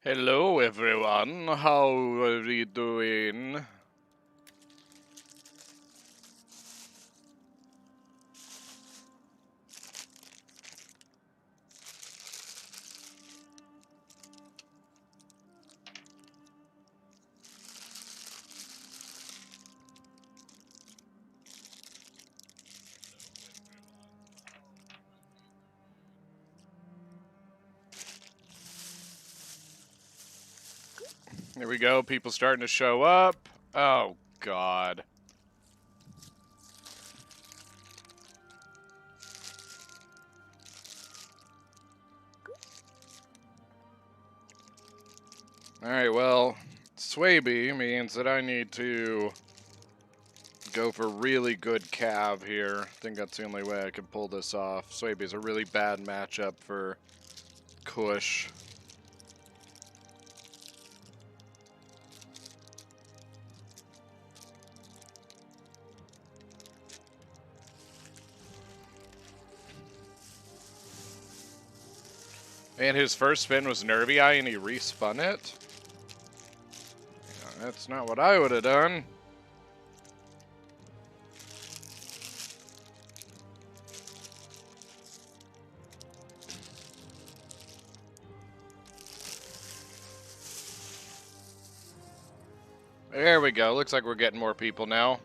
Hello everyone, how are we doing? Here we go, people starting to show up. Oh god. Alright, well, Swaby means that I need to go for really good cav here. I think that's the only way I can pull this off. Swaby's a really bad matchup for Kush. And his first spin was Nervy Eye and he respun it? Yeah, that's not what I would have done. There we go. Looks like we're getting more people now.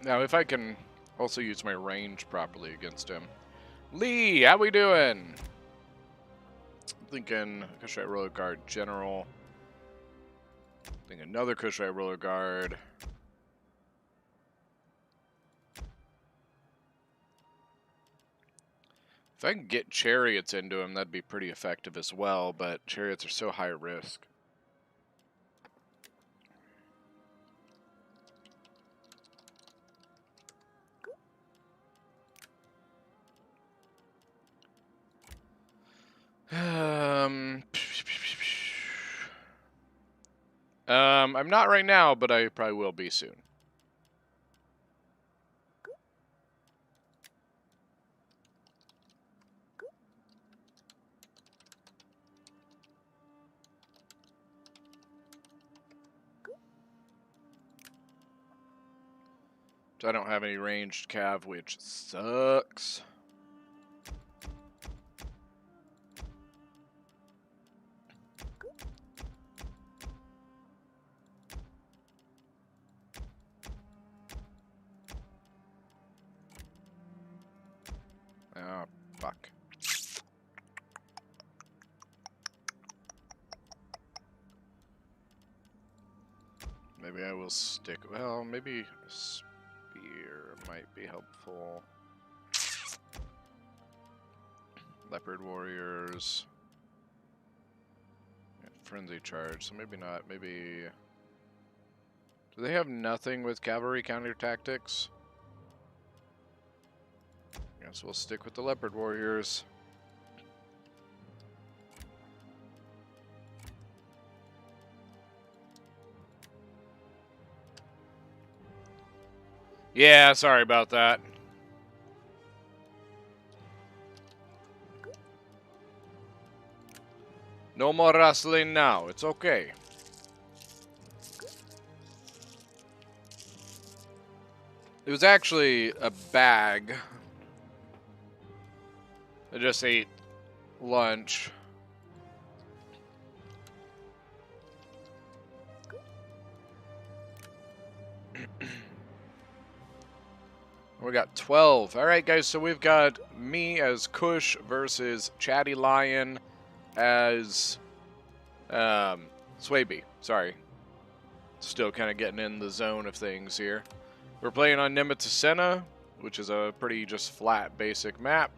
Now, if I can also use my range properly against him. Lee, how we doing? I'm thinking Kushite Roller Guard General. I think another Kushite Roller Guard. If I can get Chariots into him, that'd be pretty effective as well, but Chariots are so high risk. I'm not right now, but I probably will be soon. So I don't have any ranged cav, which sucks. Oh, fuck. Maybe I will stick. Well, maybe a spear might be helpful. Leopard warriors. Yeah, frenzy charge, so maybe not. Maybe. Do they have nothing with cavalry counter tactics? Guess we'll stick with the leopard warriors. Yeah, sorry about that. No more wrestling now. It's okay. It was actually a bag. I just ate lunch. We got 12. All right, guys, so we've got me as Kush versus Chatty Lion as Swaby. Sorry. Still kind of getting in the zone of things here. We're playing on Nimitasena, which is a pretty just flat, basic map.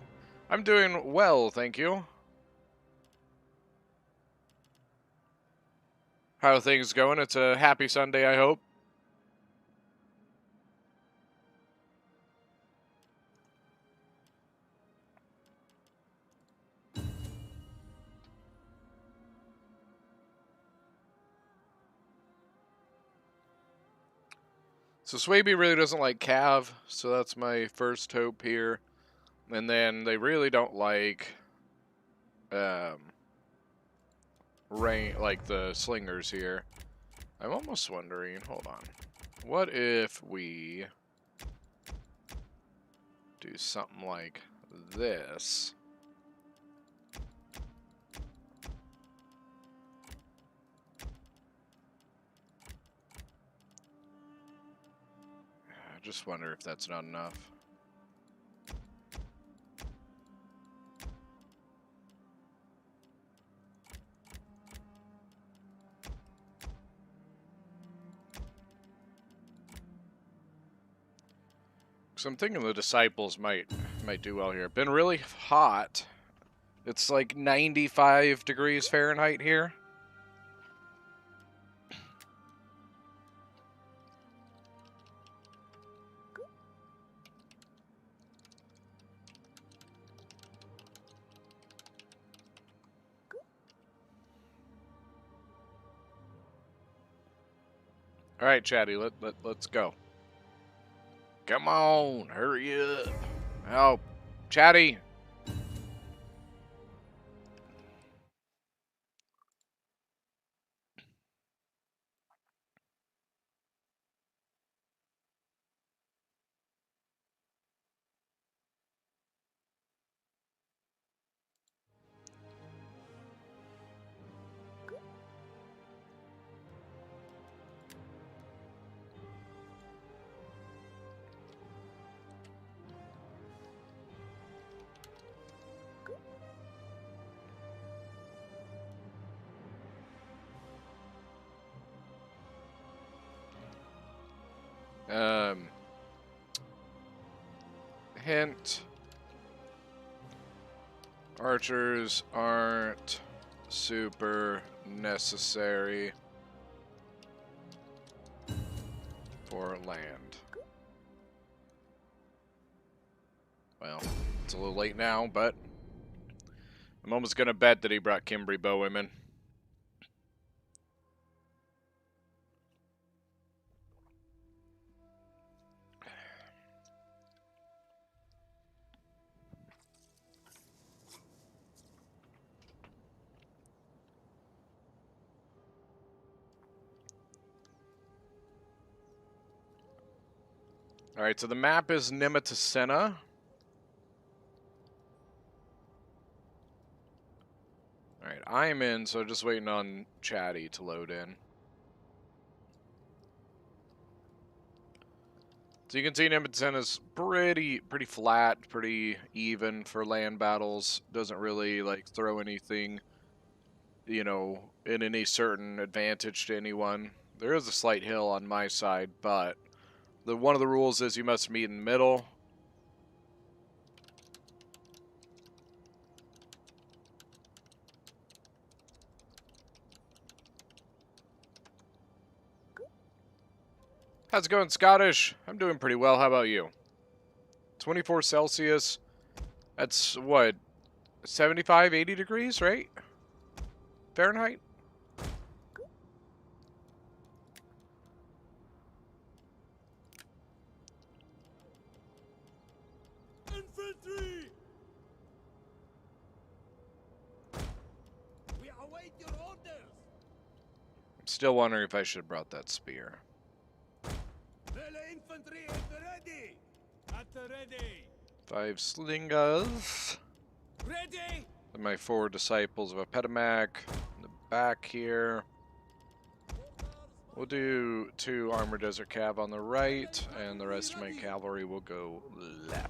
I'm doing well, thank you. How are things going? It's a happy Sunday, I hope. So Swaby really doesn't like Cav, so that's my first hope here. And then they really don't like rain, like the slingers here. I'm almost wondering, hold on. What if we do something like this? I just wonder if that's not enough. So I'm thinking the disciples might do well here. Been really hot. It's like 95 degrees Fahrenheit here. All right, Chatty, let's go. Come on, hurry up. Oh, Chatty. Hint. Archers aren't super necessary for land. Well, it's a little late now, but I'm almost gonna bet that he brought Kimbri bowwomen. Alright, so the map is Nimitasena. Alright, I'm in, so just waiting on Chatty to load in. So you can see Nimitasena is pretty flat, pretty even for land battles. Doesn't really like throw anything, you know, in any certain advantage to anyone. There is a slight hill on my side, but one of the rules is you must meet in the middle. How's it going, Scottish? I'm doing pretty well. How about you? 24 Celsius. That's what? 75, 80 degrees, right? Fahrenheit? Infantry! We await your orders. I'm still wondering if I should have brought that spear. Infantry at the ready. At the ready. 5 slingers. Ready. And my 4 disciples of Epidemic. In the back here. We'll do 2 Armored Desert Cav on the right, and the rest of my cavalry will go left.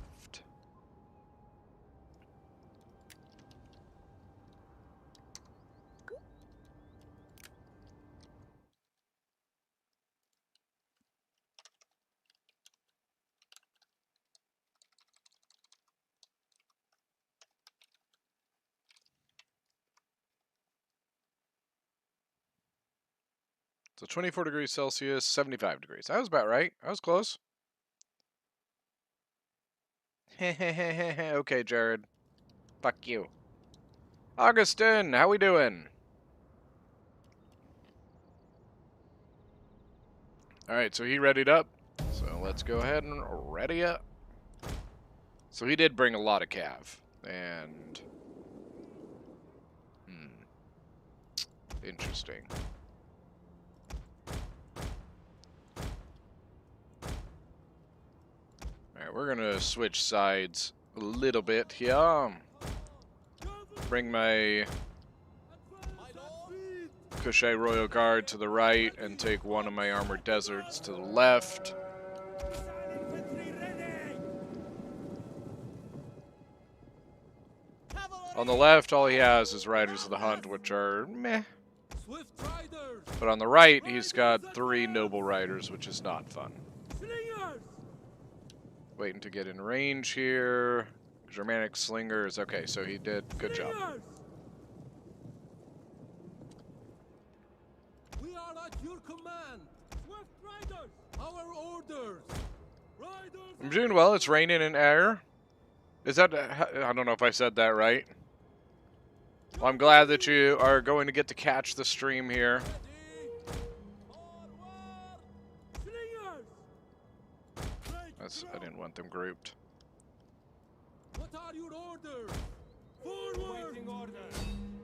So 24 degrees Celsius, 75 degrees. That was about right. I was close. Okay, Jared. Fuck you. Augustin, how we doing? Alright, so he readied up. So So let's go ahead and ready up. So he did bring a lot of cav, and interesting. Alright, we're gonna switch sides a little bit here. Bring my Cochet Royal Guard to the right and take one of my Armored Deserts to the left. On the left, all he has is Riders of the Hunt, which are meh. But on the right, he's got 3 Noble Riders, which is not fun. Waiting to get in range here. Germanic Slingers. Okay, so he did. Good job. We are at your command. Swift riders. Our orders. Riders. I'm doing well. It's raining in air. Is that... I don't know if I said that right. Well, I'm glad that you are going to get to catch the stream here. I didn't want them grouped. What are your orders? Forward. Waiting orders.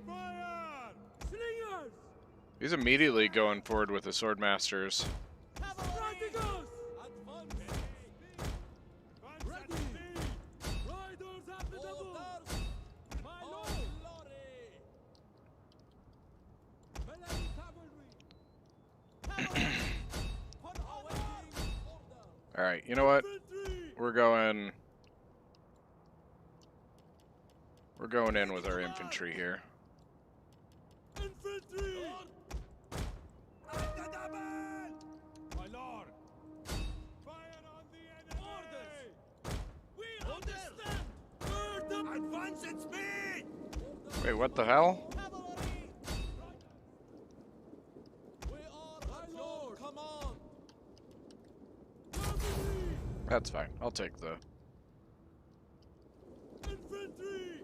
Fire. Slingers. He's immediately going forward with the Swordmasters. Strategos. Ready. Riders at the double. My lord. Melee cavalry. Alright, you know what? We're going in with our infantry here. Infantry. My lord. Fire on the enemy. Orders. We understand. Advance at speed. Wait, what the hell? We are at your command. That's fine. I'll take the... Infantry!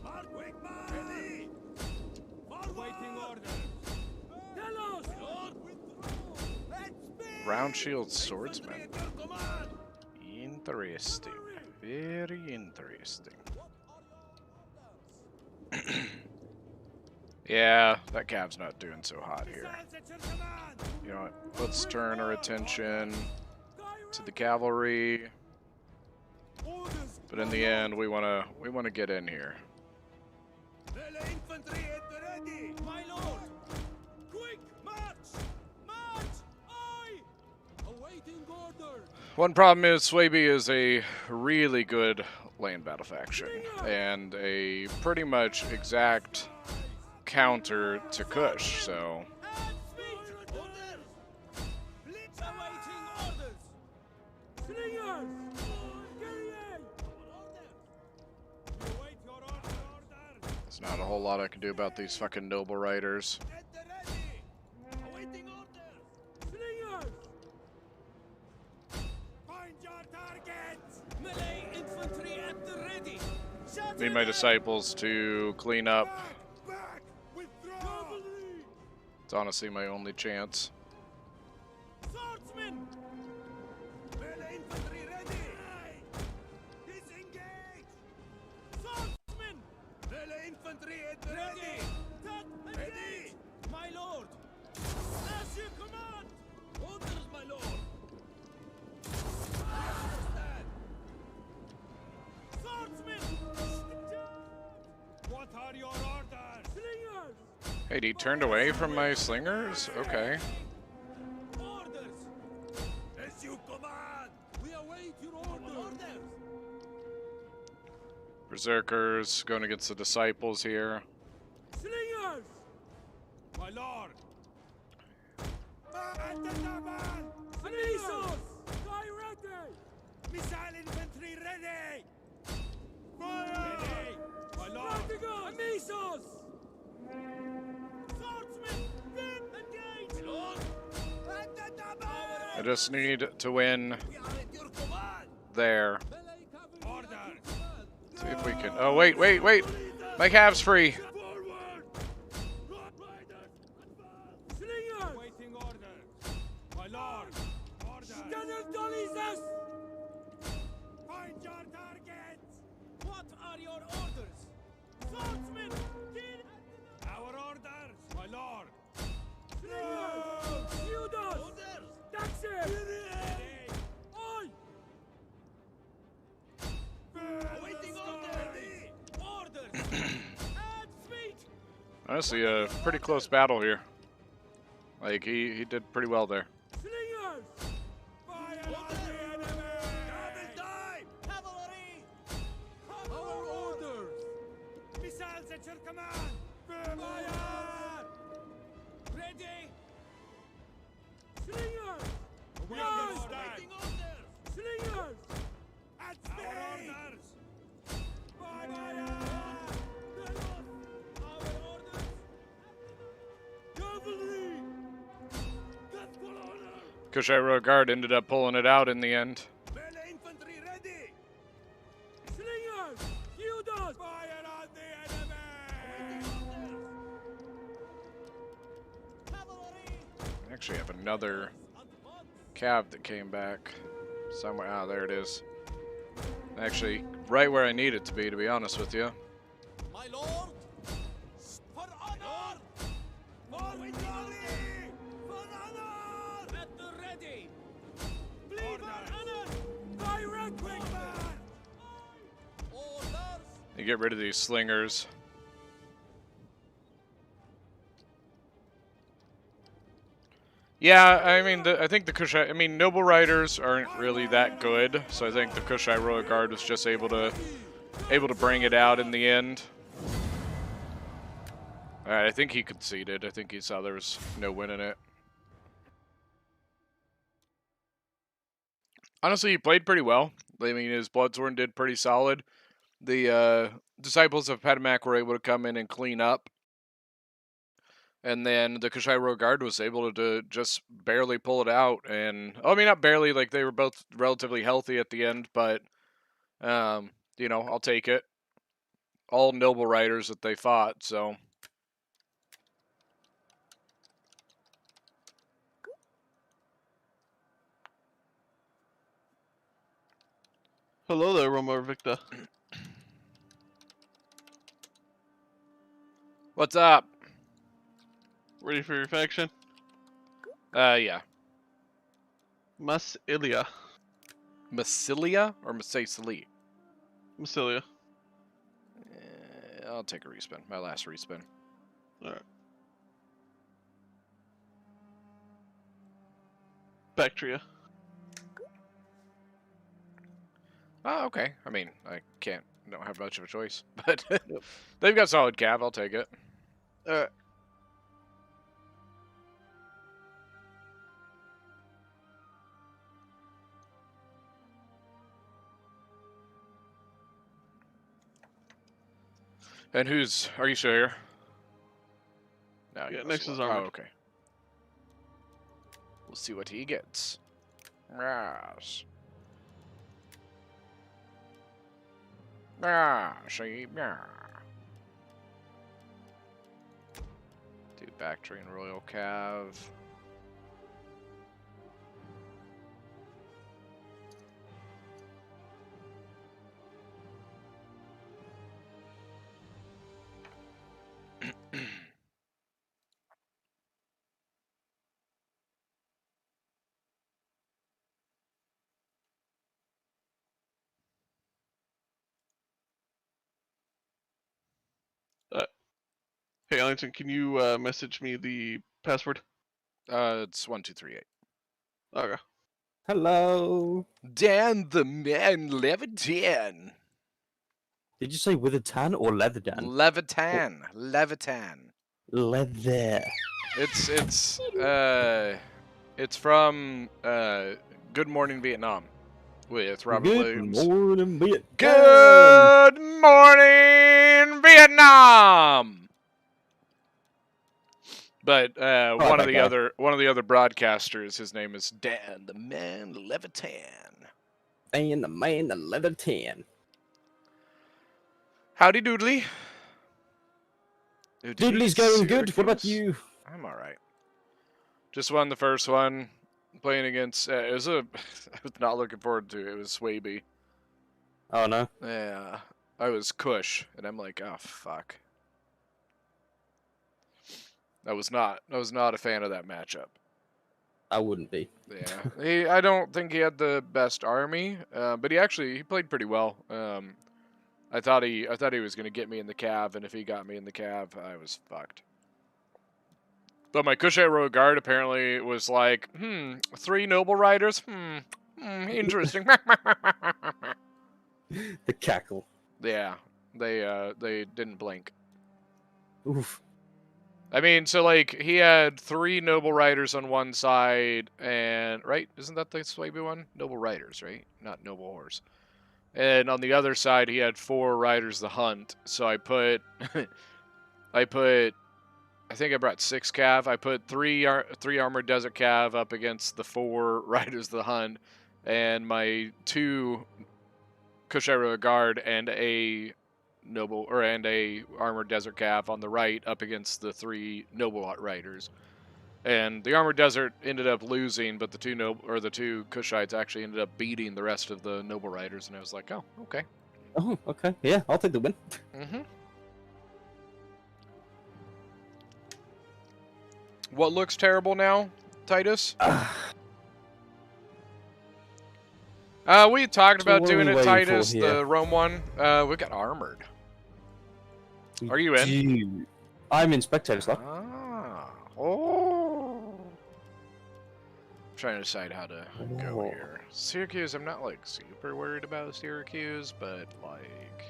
Hardwick ready! Awaiting orders! Tell us! Lord, withdraw! At speed! Round shield swordsman. Infantry at your command! Interesting. Very interesting. Yeah, that cav's not doing so hot here. Missiles at your command! You know what? Let's turn our attention to the cavalry. Orders! But in the end, we wanna get in here. Melee infantry at the ready! My lord! Quick march! March! Aye! Awaiting orders! One problem is Swaby is a really good land battle faction and a pretty much exact counter to Kush, so And speed! Orders! Blitz awaiting orders! Slingers! Guerrier! You await your order! there's not a whole lot I can do about these fucking noble riders. At the ready! Awaiting orders! Slingers! Find your targets! Melee infantry at the ready! Need my disciples to clean up. Back! Withdraw! Cavalry! It's honestly my only chance. Swordsmen! Melee infantry ready! Disengage! Swordsmen! Melee infantry at the ready! Ready! My lord! As you command! Orders, my lord! Stand! Swordsmen! What are your orders? Slingers! Hey, he turned away from my slingers? Okay. Orders! As you command! We await your orders! Berserkers going against the disciples here. Slingers! My lord! At the taban! Missiles! Sky ready! Missile infantry ready! Fire! Ready! My lord! Strategos! Missiles! Swordsmen! Engage! Lord! At the taban! I just need to win We are at your command! there. Melee cavalry! Order! See if we can... Oh, wait. My calf's free. Forward! Riders! Advance! Slingers! Waiting orders! My lord! Order! are your orders? Swordsman! Our orders, my lord! Slingers! Judas! Orders! Taxes! Oi! Waiting orders! At speed! Honestly, a pretty close battle here. Like, he did pretty well there. Slingers! Fire on the enemy! Double time! Cavalry! Our orders! Missiles at your command! Fire! Ready! Slingers! We understand! Waiting orders! Slingers! At speed! Our orders! Fire! Our orders! Cavalry! Kushiro Guard ended up pulling it out in the end. Melee infantry ready! Slingers! Judas! Fire on the enemy! Cavalry! I actually have another cav that came back somewhere. Ah, there it is. Actually, right where I need it to be honest with you. My lord! For honor! For victory! For honor! At the ready! Bleed for honor! Direct wingman! Orders! You get rid of these slingers. Yeah, I mean, I think the Kushai... I mean, Noble Riders aren't really that good, so I think the Kushai Royal Guard was just able to bring it out in the end. Alright, I think he conceded. I think he saw there was no win in it. Honestly, he played pretty well. I mean, his Bloodsworn did pretty solid. The Disciples of Petamac were able to come in and clean up. And then the Kushai Royal Guard was able to just barely pull it out. And, I mean, not barely, like, they were both relatively healthy at the end, but, you know, I'll take it. All Noble Riders that they fought, so... Hello there, Roma Victor. What's up? Ready for your faction? Yeah. Massilia. Massilia or Massacili? Massilia. I'll take a respin. My last respin. Alright. Bactria. Oh, okay. I mean, I don't have much of a choice. But they've got solid cav. I'll take it. Alright. And are you still here? No, Yeah, you next must is have left. Armored. Oh, okay. We'll see what he gets. Yes. See, yeah. Do Bactria and Royal Cav. Hey, Ellington, can you message me the password? It's 1238. Okay. Hello. Dan the Man Levitan. Did you say with a tan or leather Dan? Levitan. Levitan. Leather. It's from Good Morning Vietnam with Robert Good Williams. morning, Vietnam. Good morning, Vietnam. But one of the other broadcasters, his name is Dan the Man Levitan. And the man, the leather tan. Howdy doodly. Doodly's going good. What about you? I'm all right. Just won the first one, playing against. It was I was not looking forward to it. It was Swaby. Oh no. Yeah. I was Kush, and I'm like, oh fuck. I was not a fan of that matchup. I wouldn't be. Yeah, I don't think he had the best army, but he played pretty well. I thought he was gonna get me in the cav, and if he got me in the cav, I was fucked. But my Kushite Royal Guard apparently was like, 3 noble riders, interesting. The cackle. Yeah, they didn't blink. Oof. I mean, so like he had 3 noble riders on one side, and right, isn't that the Swaby one? Noble riders, right? Not noble horse. And on the other side, he had 4 riders the hunt. So I put, I think I brought 6 cav. I put 3 armored desert cav up against the 4 riders the hunt, and my 2 Kushiro guard and a armored desert cav on the right up against the 3 noble riders. And the armored desert ended up losing, but the 2 Kushites actually ended up beating the rest of the noble riders, and I was like, oh, okay. Oh, okay. Yeah, I'll take the win. Mm-hmm. What looks terrible now, Titus? We talked So about what are doing we it, waiting for Titus, here? the Rome one. We got armored. Are you in? Dude, I'm in spectator slot. Ah. Oh. I'm trying to decide how to go Oh. here. Syracuse, I'm not like super worried about Syracuse, but like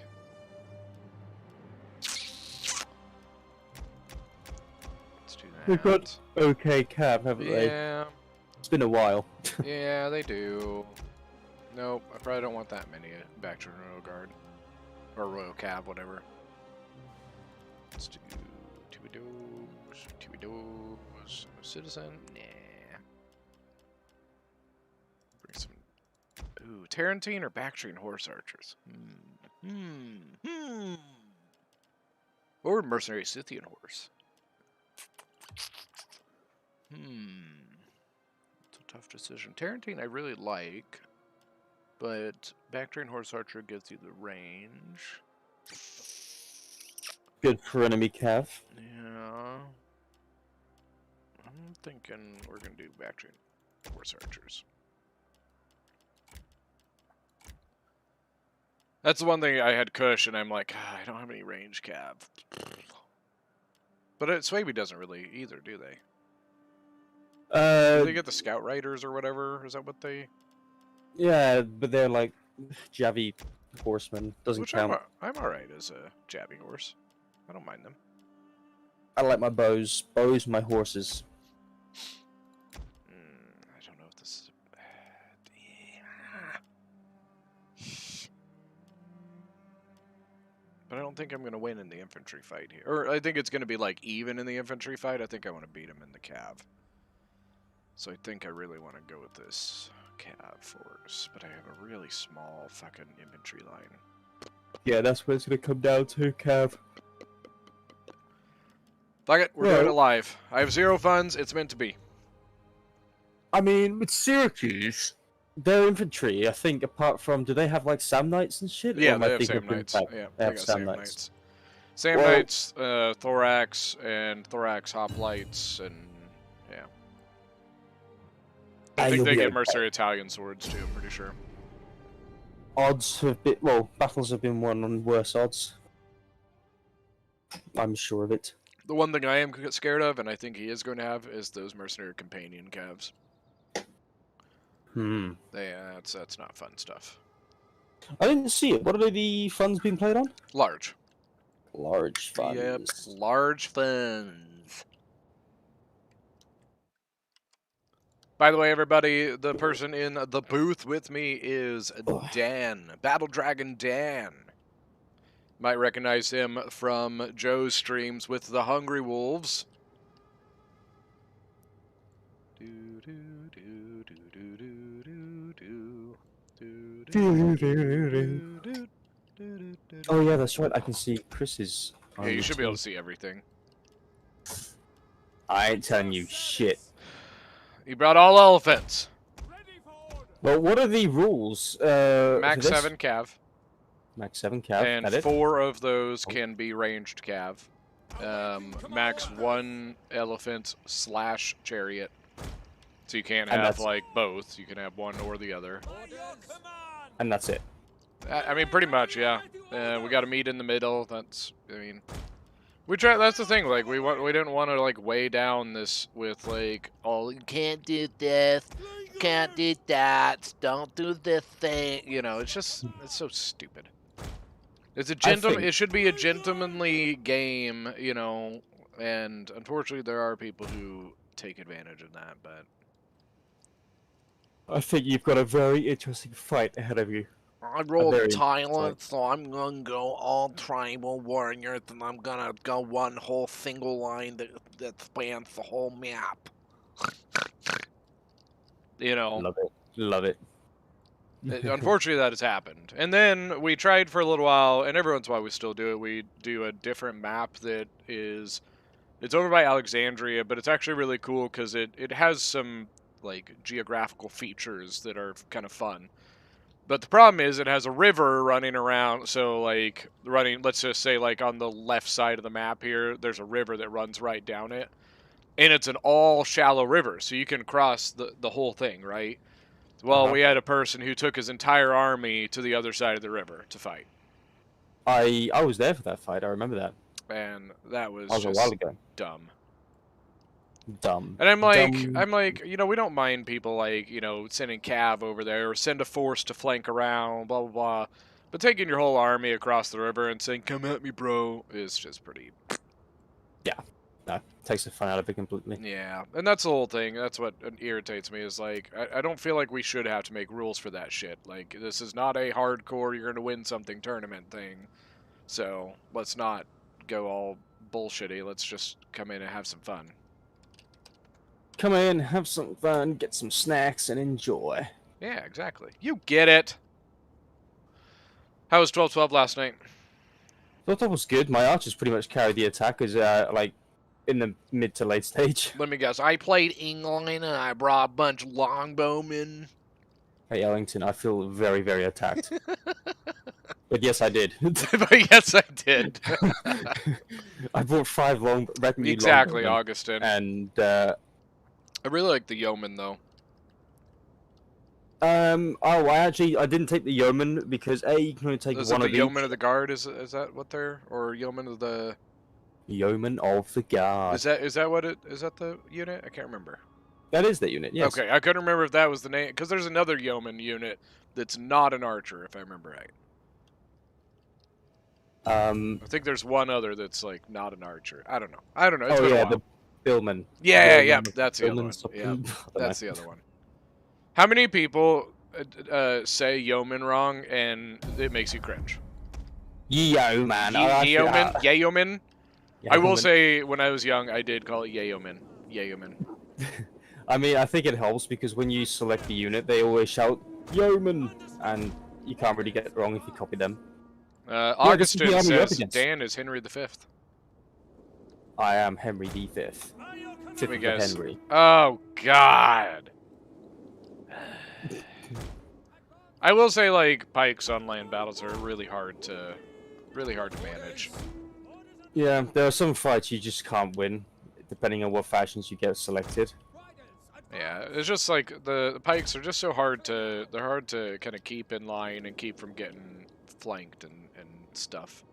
let's do that. They've got okay cab, haven't they? Yeah, It's been a while. yeah, they do. Nope, I probably don't want that many back to Royal Guard or Royal Cab, whatever. Let's do two of those. Citizen, nah. Bring some. Ooh, Tarantine or Bactrian horse archers? Or mercenary Scythian horse? It's a tough decision. Tarantine I really like, but Bactrian horse archer gives you the range. Good for enemy cav. Yeah. I'm thinking we're gonna do Bactrian horse archers. That's the one thing I had Kush, and I'm like, I don't have any range cav. But Swaby doesn't really either, do they? Do they get the scout riders or whatever? Is that what they? Yeah, but they're like Javi horsemen. Doesn't Which count. I'm alright as a jabbing horse. I don't mind them. I like my bows. Bows, my horses. I don't know if this is but I don't think I'm going to win in the infantry fight here. Or I think it's going to be like even in the infantry fight. I think I want to beat him in the cav. So I think I really want to go with this cav force. But I have a really small fucking infantry line. Yeah, that's what it's gonna come down to, cav. Fuck it, we're doing it live. I have 0 funds, it's meant to be. I mean, with Syracuse, their infantry, I think, apart from, do they have like Sam Knights and shit? Yeah, Or am they I have thinking Sam of Knights. Impact? Yeah, They they have got Sam Sam Knights. Knights. Sam Well- Knights, Thorax, and Thorax Hoplites, and yeah. I think you'll they be get okay. Mercenary Italian swords too, I'm pretty sure. Odds have been, well, battles have been won on worse odds. I'm sure of it. The one thing I am scared of, and I think he is going to have, is those Mercenary Companion calves. That's not fun stuff. I didn't see it. What are the funds being played on? Large. Large funds. Yep, large funds. By the way, everybody, the person in the booth with me is Dan, Battle Dragon Dan. Might recognize him from Joe's streams with the Hungry Wolves. Oh yeah, that's right. I can see Chris's. Yeah, you should be able to see everything. I ain't telling you shit. He brought all elephants. Ready for order. Well, what are the rules? Max for this? 7 cav. Max 7 cav. And Edit. 4 of those can be ranged cav. Max 1 elephant / chariot. So you can't And have that's- like both. You can have one or the other. And that's it. I mean, pretty much, yeah. We got to meet in the middle. That's, I mean, we try. That's the thing. Like, we didn't want to like weigh down this with like, oh, you can't do this, can't do that, don't do this thing. You know, it's just, it's so stupid. It's a It should be a gentlemanly game, you know. And unfortunately, there are people who take advantage of that. But I think you've got a very interesting fight ahead of you. I rolled very Thailand, so I'm gonna go all tribal warriors, and I'm gonna go one whole single line that spans the whole map. You know, Love it. Love it. unfortunately that has happened. And then we tried for a little while, and every once in a while we still do it. We do a different map that is, it's over by Alexandria, but it's actually really cool because it has some like geographical features that are kind of fun. But the problem is it has a river running around, so like let's just say like on the left side of the map here, there's a river that runs right down it. And it's an all shallow river, so you can cross the whole thing, right? Well, we had a person who took his entire army to the other side of the river to fight. I was there for that fight, I remember that. And that was That was just a while ago. dumb. Dumb. And I'm Dumb. like, you know, we don't mind people like, you know, sending cav over there or send a force to flank around, blah, blah, blah. But taking your whole army across the river and saying, come at me, bro, is just pretty... Yeah. No, takes the fun out of it completely. Yeah, and that's the whole thing. That's what irritates me is, like, I don't feel like we should have to make rules for that shit. Like, this is not a hardcore, you're going to win something tournament thing. So, let's not go all bullshitty. Let's just come in and have some fun. Come in, have some fun, get some snacks, and enjoy. Yeah, exactly. You get it. How was 12-12 last night? I thought that was good. My archers pretty much carried the attack as, like, in the mid to late stage. Let me guess. I played England and I brought a bunch of longbowmen. Hey, Ellington, I feel very, very attacked. But yes, I did. But yes, I did. I brought 5 retinue Exactly, longbowmen, Augustin. and I really like the yeoman, though. I didn't take the yeoman because you can only take Is one it of the yeoman each. of the guard? Is that what they're, or yeoman of the? Yeoman of the guard. Is that what it is? That the unit? I can't remember. That is the unit. Yes. Okay, I couldn't remember if that was the name because there's another yeoman unit that's not an archer, if I remember right. I think there's one other that's like not an archer. I don't know. It's been a while. The billman. Yeah, Billman, that's the other billman one. something. Yeah, I don't that's know. the other one. How many people say yeoman wrong and it makes you cringe? Yeoman. Yeoman? Yeoman? I will Yeoman. say, when I was young, I did call it yeoman. Yeoman. I mean, I think it helps because when you select the unit, they always shout yeoman, and you can't really get it wrong if you copy them. Augustin the army you're up says against. Dan is Henry V. I am Henry V. Fifth of guess. Henry. Oh, God. I will say, like, pikes on land battles are really hard to manage. Yeah, there are some fights you just can't win, depending on what fashions you get selected. Yeah, it's just like the pikes are just so hard to kind of keep in line and keep from getting flanked and stuff.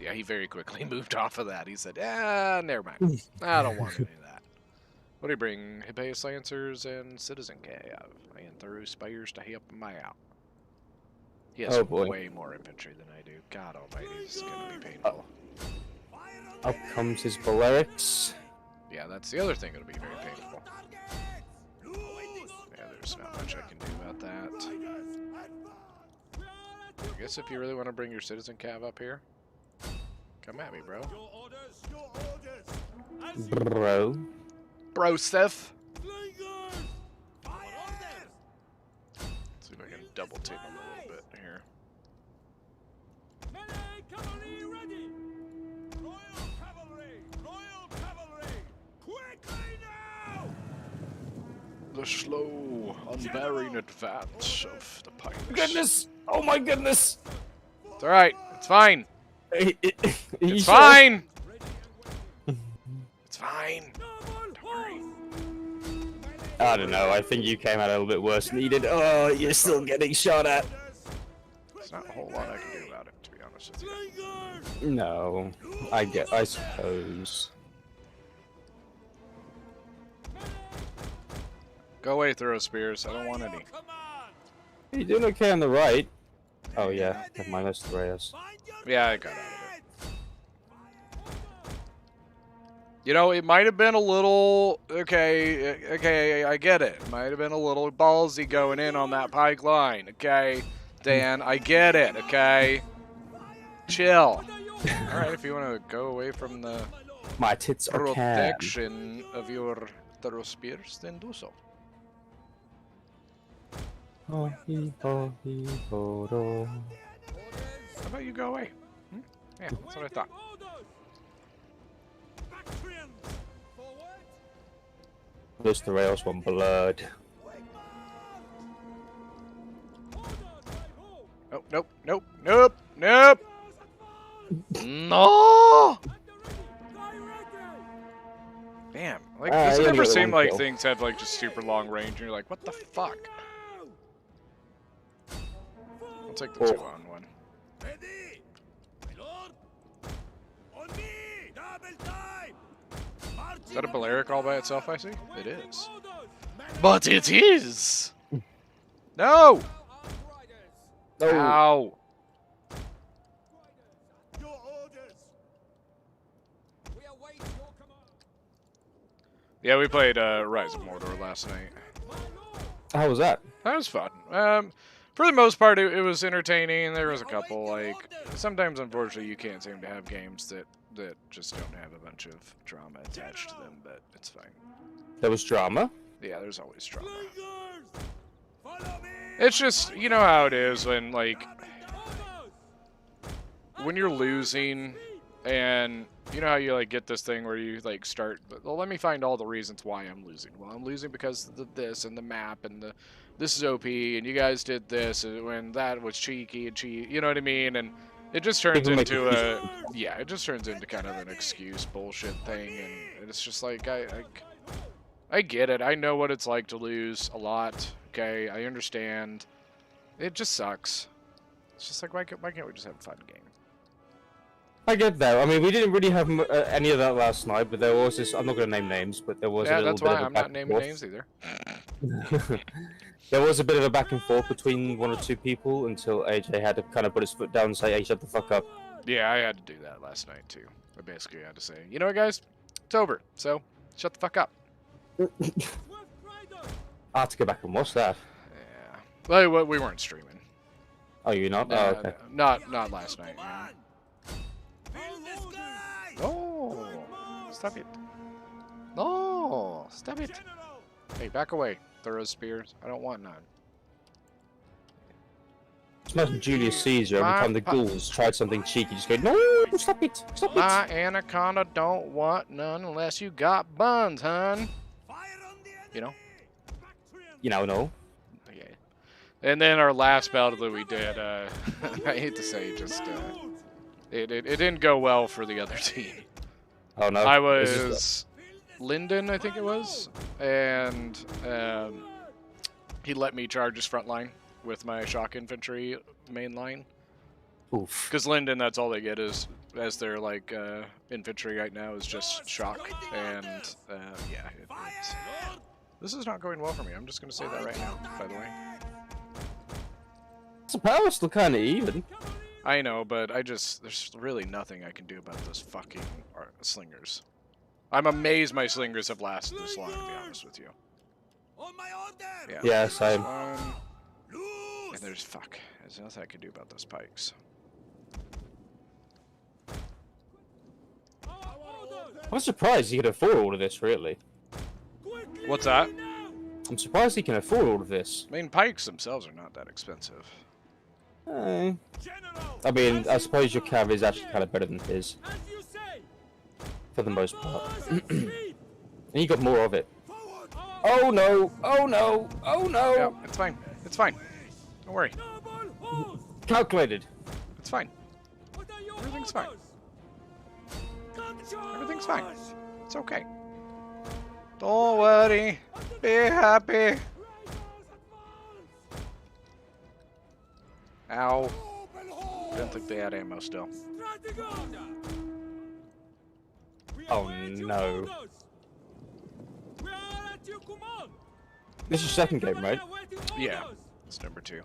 Yeah, he very quickly moved off of that. He said, never mind. I don't want any of that. What do you bring? Hippias Lancers and Citizen Cav. And through Spires to help him out. He has way more infantry than I do. God almighty, this is going to be painful. Up comes his Bolerics. Yeah, that's the other thing that'll be very painful. Yeah, there's not much I can do about that. I guess if you really want to bring your Citizen Cav up here, come at me, bro. Bro. Bro, Steph. See if I can double tape him a little bit here. The slow, unvarying advance of the pikes. Goodness! Oh my goodness! It's all right. It's fine. It's It's fine. It's fine. Don't worry. I don't know. I think you came out a little bit worse than he did. Oh, you're still getting shot at. There's not a whole lot I can do about it, to be honest with you. No, I suppose. Go away, throw spears. I don't want any. You're doing okay on the right. Oh yeah, never mind. That's the Reyes. Yeah, I got out of it. You know, it might have been a little... Okay, I get it. It might have been a little ballsy going in on that pike line, okay? Dan, I get it, okay? Chill. Alright, if you want to go away from the My tits are can. protection of your throw spears, then do so. Ho, ho, ho. How about you go away? Hmm? Yeah, that's what I thought. This the Rails one blood. Nope, nope, nope, nope, nope! No! Damn, like, does it you only ever got the seem one like kill. things have, like, just super long range and you're like, what the fuck? I'll take the 2-on-1. Ready, my lord. On me, double time. Is that a Balearic all by itself, I see? It is. But it is! No! Oh, Ow! Your orders. We await your command. Yeah, we played Rise of Mordor last night. how was that? That was fun. For the most part, it was entertaining. There was a couple, like, sometimes, unfortunately, you can't seem to have games that just don't have a bunch of drama attached to them, but it's fine. There was drama. Yeah, there's always drama. Slingers, follow me. It's just, you know how it is when, like, when you're losing, and you know how you, like, get this thing where you, like, start, well, let me find all the reasons why I'm losing. Well, I'm losing because of this, and the map, and this is OP, and you guys did this, and when that was cheeky and you know what I mean? And it just turns People make into excuses. yeah, it just turns into kind of an excuse bullshit thing, and it's just like, I get it. I know what it's like to lose a lot, okay? I understand. It just sucks. It's just like, why can't we just have a fun game? I get that. I mean, we didn't really have any of that last night, but there was this. I'm not going to name names, but there was a Yeah, little that's bit why of a I'm back not and naming forth. names either. There was a bit of a back and forth between one or two people until AJ had to kind of put his foot down and say, "Hey, shut the fuck up." Yeah, I had to do that last night too. I basically had to say, you know what, guys? It's over. So shut the fuck up. I have to go back and watch that. Yeah. Well, we weren't streaming. Oh, you're not? No, Oh, okay. not last night. Yeah. In the sky. No! Stop it. No! Stop it. General. Hey, back away. Throw spears. I don't want none. Imagine Julius Caesar every time the Gauls tried something cheeky, just go, "No, stop it, stop it." My anaconda don't want none unless you got buns, hun. Fire on the enemy. You know? Bactrian. You know, no. Okay. And then our last battle that we did, I hate to say, just it didn't go well for the other team. Oh no. I This is was Lyndon, I think it was, and he let me charge his front line with my shock infantry main line. Oof. Because Lyndon, that's all they get is, as their like infantry right now, is just shock, and yeah, this is not going well for me. I'm just gonna say that right now, by the way. The power's still kind of even. I know, but there's really nothing I can do about those fucking slingers. I'm amazed my slingers have lasted this long, to be honest with you. On my order. Yeah. Yeah, same. And there's nothing I can do about those pikes. I'm surprised he can afford all of this, really. What's that? I'm surprised he can afford all of this. I mean, pikes themselves are not that expensive. I mean, I suppose your cav is actually kind of better than his, As you say. for the most part. And you got more of it. Oh no! Oh no! Oh no! Yeah, it's fine. It's fine. Don't worry. Calculated. It's fine. What are your Everything's fine. orders? Cut Everything's fine. charge! It's okay. Don't worry. Be happy. Riders, advance! Ow. Open hole! Didn't think they had ammo still. Stratigoda! We Oh, await your no. orders. We are at your command. This is second game, right? Awaiting Yeah. orders. It's number 2.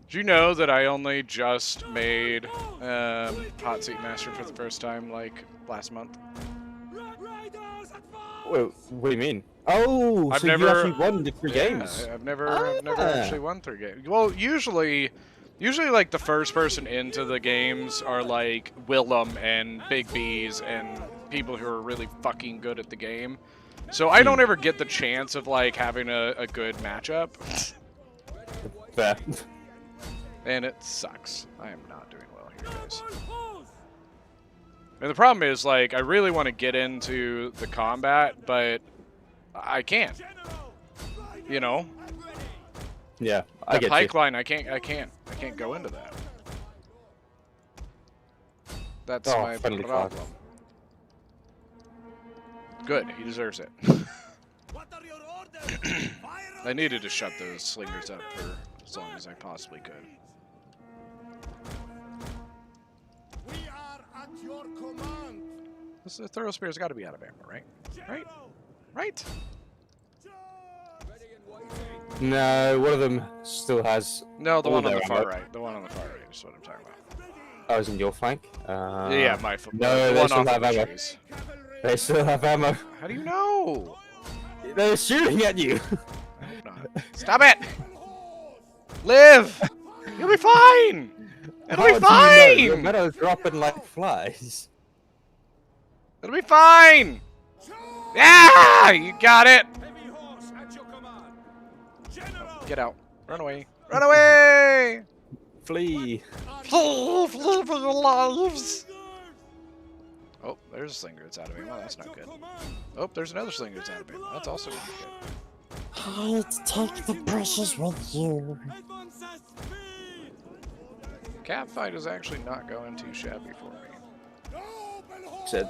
Do you know that I only just made Hot Seat Master for the first time, like, last month? Riders, advance! Wait, what do you mean? Oh, I've so never- you actually won the 3 games. I've never actually won 3 games. Well, usually like the first person into the games are like Willem and Big B's and people who are really fucking good at the game. So I don't ever get the chance of like having a good matchup, Fair. and it sucks. I am not doing well here, guys. Double hose! And the problem is like I really want to get into the combat, but I can't. General! Riders, You know, I'm ready. Yeah, I that get pike line. I can't go into that. That's Oh, my friendly fire. problem. Good, he deserves it. What are your orders? Fire I needed to shut those slingers up for as long as I possibly could. We are at your command. This throw spear's got to be out of ammo, right? Right? General, Right? charge! Ready and waiting. No, one of them still has. No, the all one on their the far ammo. right. The one on the far right is what I'm talking about. I was in your flank. Yeah, my foot. no, the they one still off of have the ammo. trees. They still have ammo. How do you know? They're shooting at you. No. Stop it! Live! You'll be fine! It'll be How do you know? Your fine! metal's dropping like flies. It'll be fine! Yeah! You got it! Heavy horse at your command. General, Get out. Run away. Run away! Flee. Flee for your lives! Oh, there's a slinger that's out of ammo. That's not good. Oh, there's another slinger that's out of ammo. That's also not good. I'll take the precious with you. advance at speed. Cat fight is actually not going too shabby for me. Open hole. Said.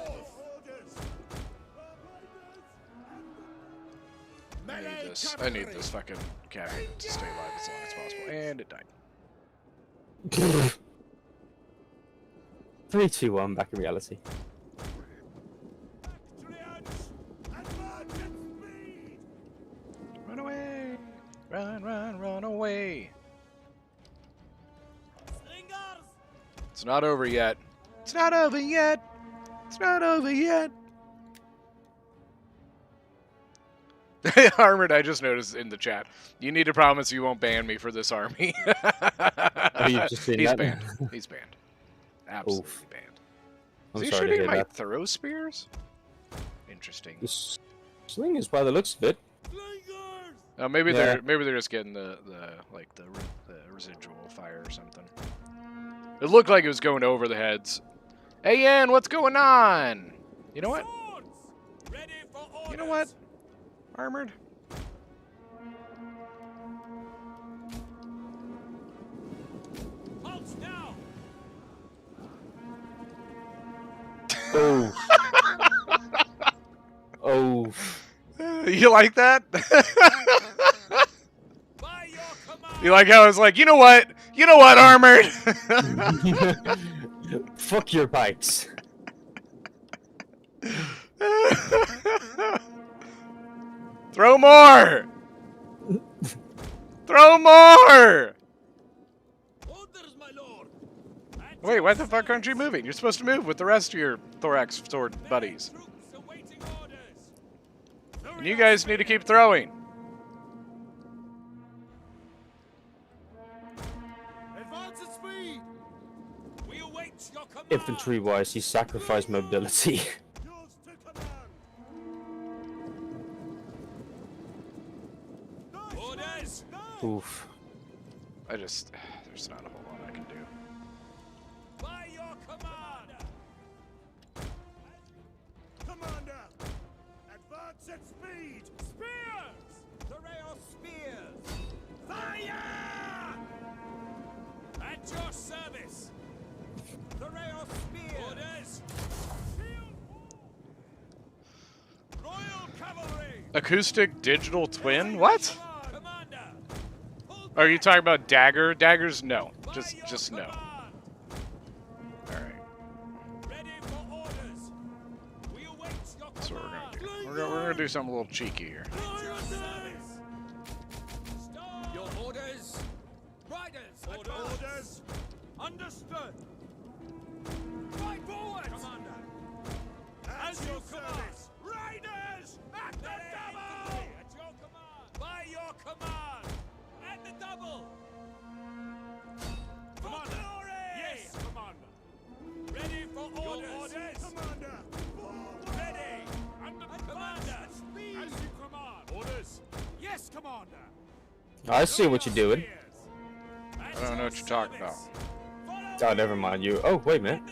I need this fucking cat unit to stay alive as long as possible. And it died. 3, 2, 1. Back in reality. Advance at speed. Run away! Run away! Slingers. It's not over yet. It's not over yet! It's not over yet! Armored, I just noticed in the chat. You need to promise you won't ban me for this army. you've just seen He's that? banned. He's banned. Absolutely Oof. banned. I'm Is he sorry to shooting hear my that. throw spears? Interesting. This sling is by the looks of it. Slingers. Maybe Yeah. they're just getting the residual fire or something. It looked like it was going over the heads. Hey, Ian, what's going on? You know what? Swords. Ready for orders. You know what? Armored. Halt now. Oh. Oh. You like that? By your command. You like how I was like, you know what? You know what, Armored? Fuck your bikes. Throw more! Throw more! Orders, my lord. At Wait, your why the fuck aren't you service. moving? You're supposed to move with the rest of your thorax sword buddies. Troops awaiting orders. And you guys need to keep throwing. Advance at speed. We await your command. Infantry-wise, he sacrificed mobility. Yours to command. Orders. Oof. There's not a whole lot I can do. By your command. Commander. Advance at speed. Spears. The rail spears. Fire. service. The Rail Spear. Orders. Royal Cavalry. Acoustic digital twin? What? Commander. Are you talking about dagger? Daggers? No. Just no. Alright. Ready for orders. We await your That's what we're gonna do. command. We're gonna do something a little cheeky here. At your service. Your orders. Riders. Orders. Understood. Right forward. Commander. As your service. Riders. At the double. At your command. By your command. At the double. For glory. Yes, Commander. Ready for orders. Your orders. Commander. Ready. Under commander. Speed. As you command. Orders. Yes, Commander. I see what you're doing. I don't know what you're talking about. Oh, never mind you. Oh, wait a minute.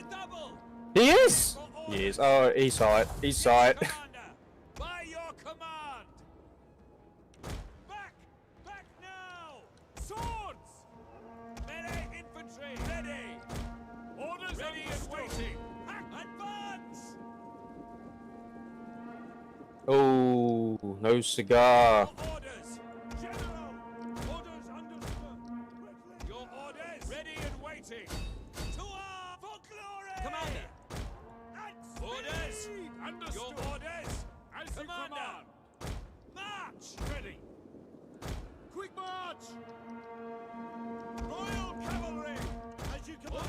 He is! He is. Oh, he saw it. He saw it. By your command. Back! Back now! Swords! Melee infantry ready! Orders ready and waiting! Advance! Oh, no cigar. Orders! General! Orders understood! Your orders ready and waiting! To arm! For glory! Commander! Orders! Understood! Your orders! As Commander! March! Ready! Quick march! Royal Cavalry! As you command!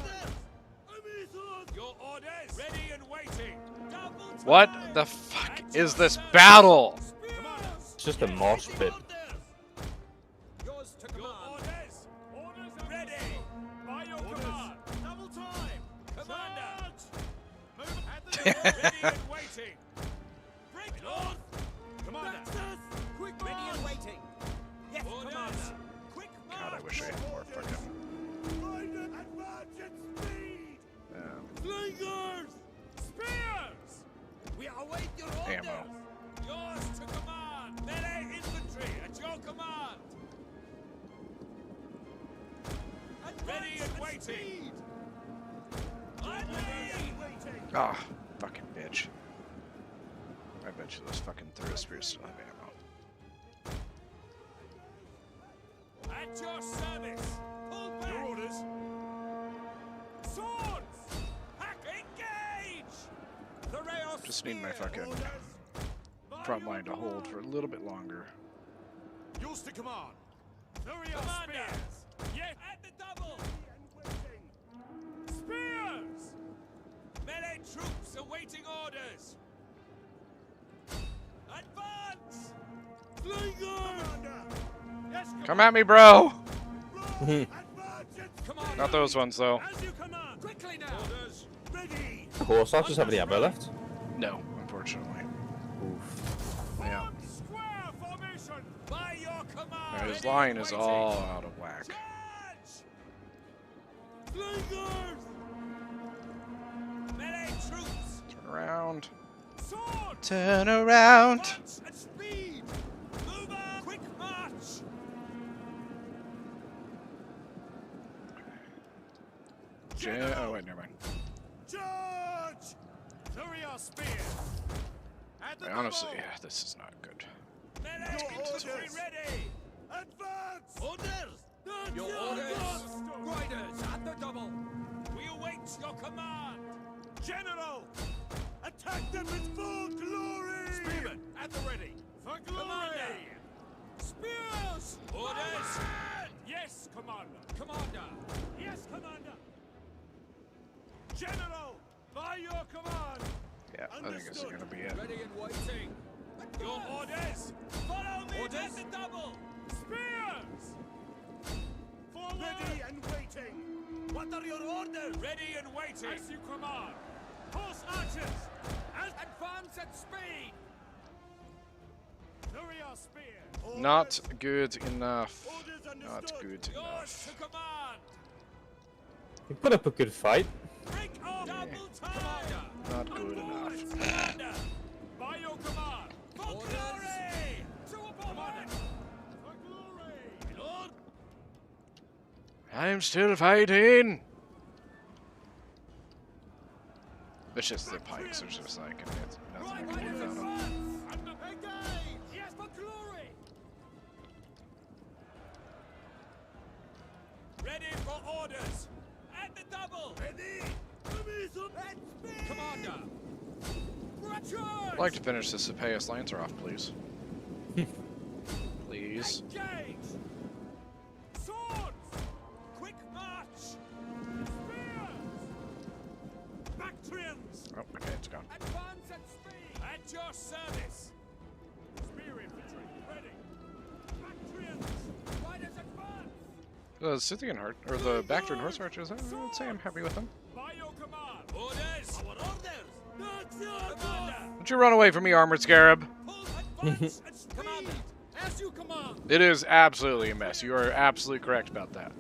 Your orders! Ready and waiting! Double What time! the fuck is this battle? It's just a mosh pit. Yours to command. Your orders! Orders are ready! By your command! Double time! Commander! Move at the ready and waiting! Break north! Commander! Quick march! Ready and waiting! Yes, Commander! Quick march! God, I wish I had more fucking. Advance at speed! Slingers! Spears! We await your orders! Ammo. Yours to command! Melee infantry at your command! Ready and waiting! Waiting! Ah, fucking bitch. I bet you those fucking throw spears still have ammo. At your service! Pull back! Your orders! Swords! Hack engage! The rail Just need my spear. fucking Orders. front line to hold for a little bit longer. Yours to command. The rail spears! Yes! At the double! Spears! Melee troops awaiting orders! Advance! Slingers! Yes, Come at me, bro! Advance! Commander! Not those ones, though. As you command! Quickly now! Orders! Ready! Horse archers have any ammo left? No, unfortunately. Oof. Yeah. Square formation! By your command! His line is all out of whack. Charge! Slingers! Melee troops! Turn around. Sword! Turn around. March at speed! Move on! Quick march! Oh, wait, never mind. Charge! Thurier spear! At the Wait, honestly, double! yeah, this is not good. Melee infantry ready! Advance! Orders! Your orders! Riders at the double! We await your command! General! Attack them with full glory! Spearmen at the ready! For glory! Spears! Orders! Yes, Commander! Commander! Yes, Commander! General! By your command! Yeah, I think this is gonna be it. Ready and waiting. Your orders! Follow me at the double! Spears! Forward! Ready and waiting. What are your orders? Ready and waiting. As you command. Horse archers! And advance at speed! Thurier spear! Not good enough. Orders Not understood. good Yours enough. to command! You put up a good fight. Break off! Double time! Not good enough. Commander! By your command! For glory! To a commander! For glory! Lord! I'm still fighting. It's just the pikes. There's just like nothing I can do about them. Engage! Yes, for glory! Ready for orders! At the double! Ready! Commander! I'd like to finish this Epeius Lancer off, please. Please. Engage! Swords! Quick march! Spears! Bactrians! Oh, okay, it's gone. Advance at speed! At your service! Spear infantry, ready! Bactrians! Riders advance! The Scythian Heart, or the Bactrian Horse Archers, I would say I'm happy with them. By your command! Orders! Our orders! Commander! Don't you run away from me, Armored Scarab. Full advance at speed! Commander! As you command! It is absolutely a mess. You are absolutely correct about that.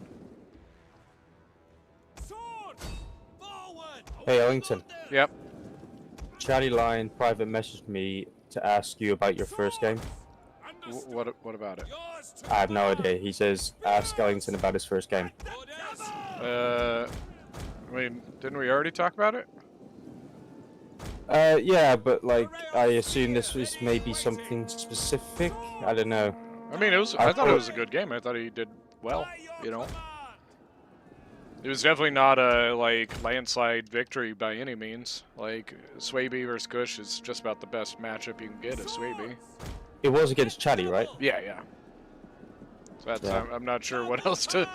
Swords! Forward! Hey, Ellington. Yep. Charlie Line private messaged me to ask you about your first game. What about it? Yours to I have no idea. He says ask Ellington about his first game. orders! I mean, didn't we already talk about it? Yeah, but like I assume this was maybe something specific. I don't know. I mean, I thought it was a good game. I thought he did well, you know. It was definitely not a, like, landslide victory by any means. Like, Swaby versus Kush is just about the best matchup you can get of Swaby. It was against Chatty, right? Yeah, yeah. So that's, Yeah. I'm not sure what else to,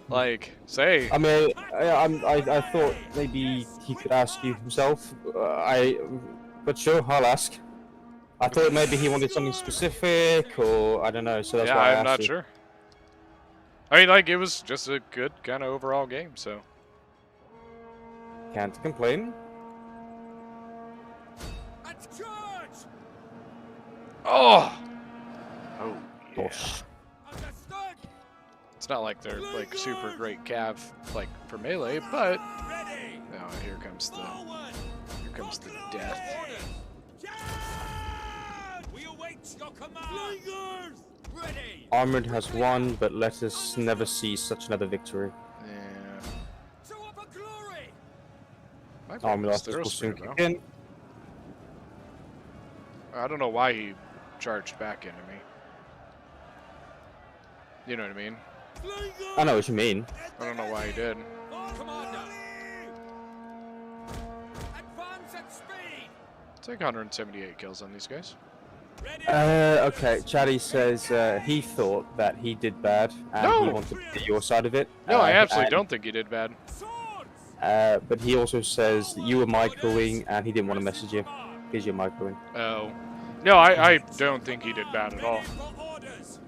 like, say. I mean, I thought maybe he could ask you himself. But sure, I'll ask. I thought maybe he wanted something specific, or I don't know. So that's Yeah, why I I'm asked not you. sure. I mean, like, it was just a good kind of overall game, so. Can't complain. At charge! Oh! Oh, yeah. Gosh. Understood! It's not like they're, like, super great cav, like, for melee, but... Ready! Oh, here comes the Forward! death. Charge! We await your command! Flingers! Ready! Armored has won, but let us never see such another victory. Yeah. To upper glory! My Armored goodness, will they're soon spear, kick though. in. I don't know why he charged back into me. You know what I mean? I know what you mean. I don't know why he did. Commander! Advance at speed! It's like 178 kills on these guys. Ready! Okay, Chatty says he thought that he did bad, and he No! wanted to get your side of it. No, I absolutely and- don't think he did bad. Swords! But he also says that you were microing, and he didn't want to message you because you're microing. Oh. No, I don't think he did bad at all. Ready for orders!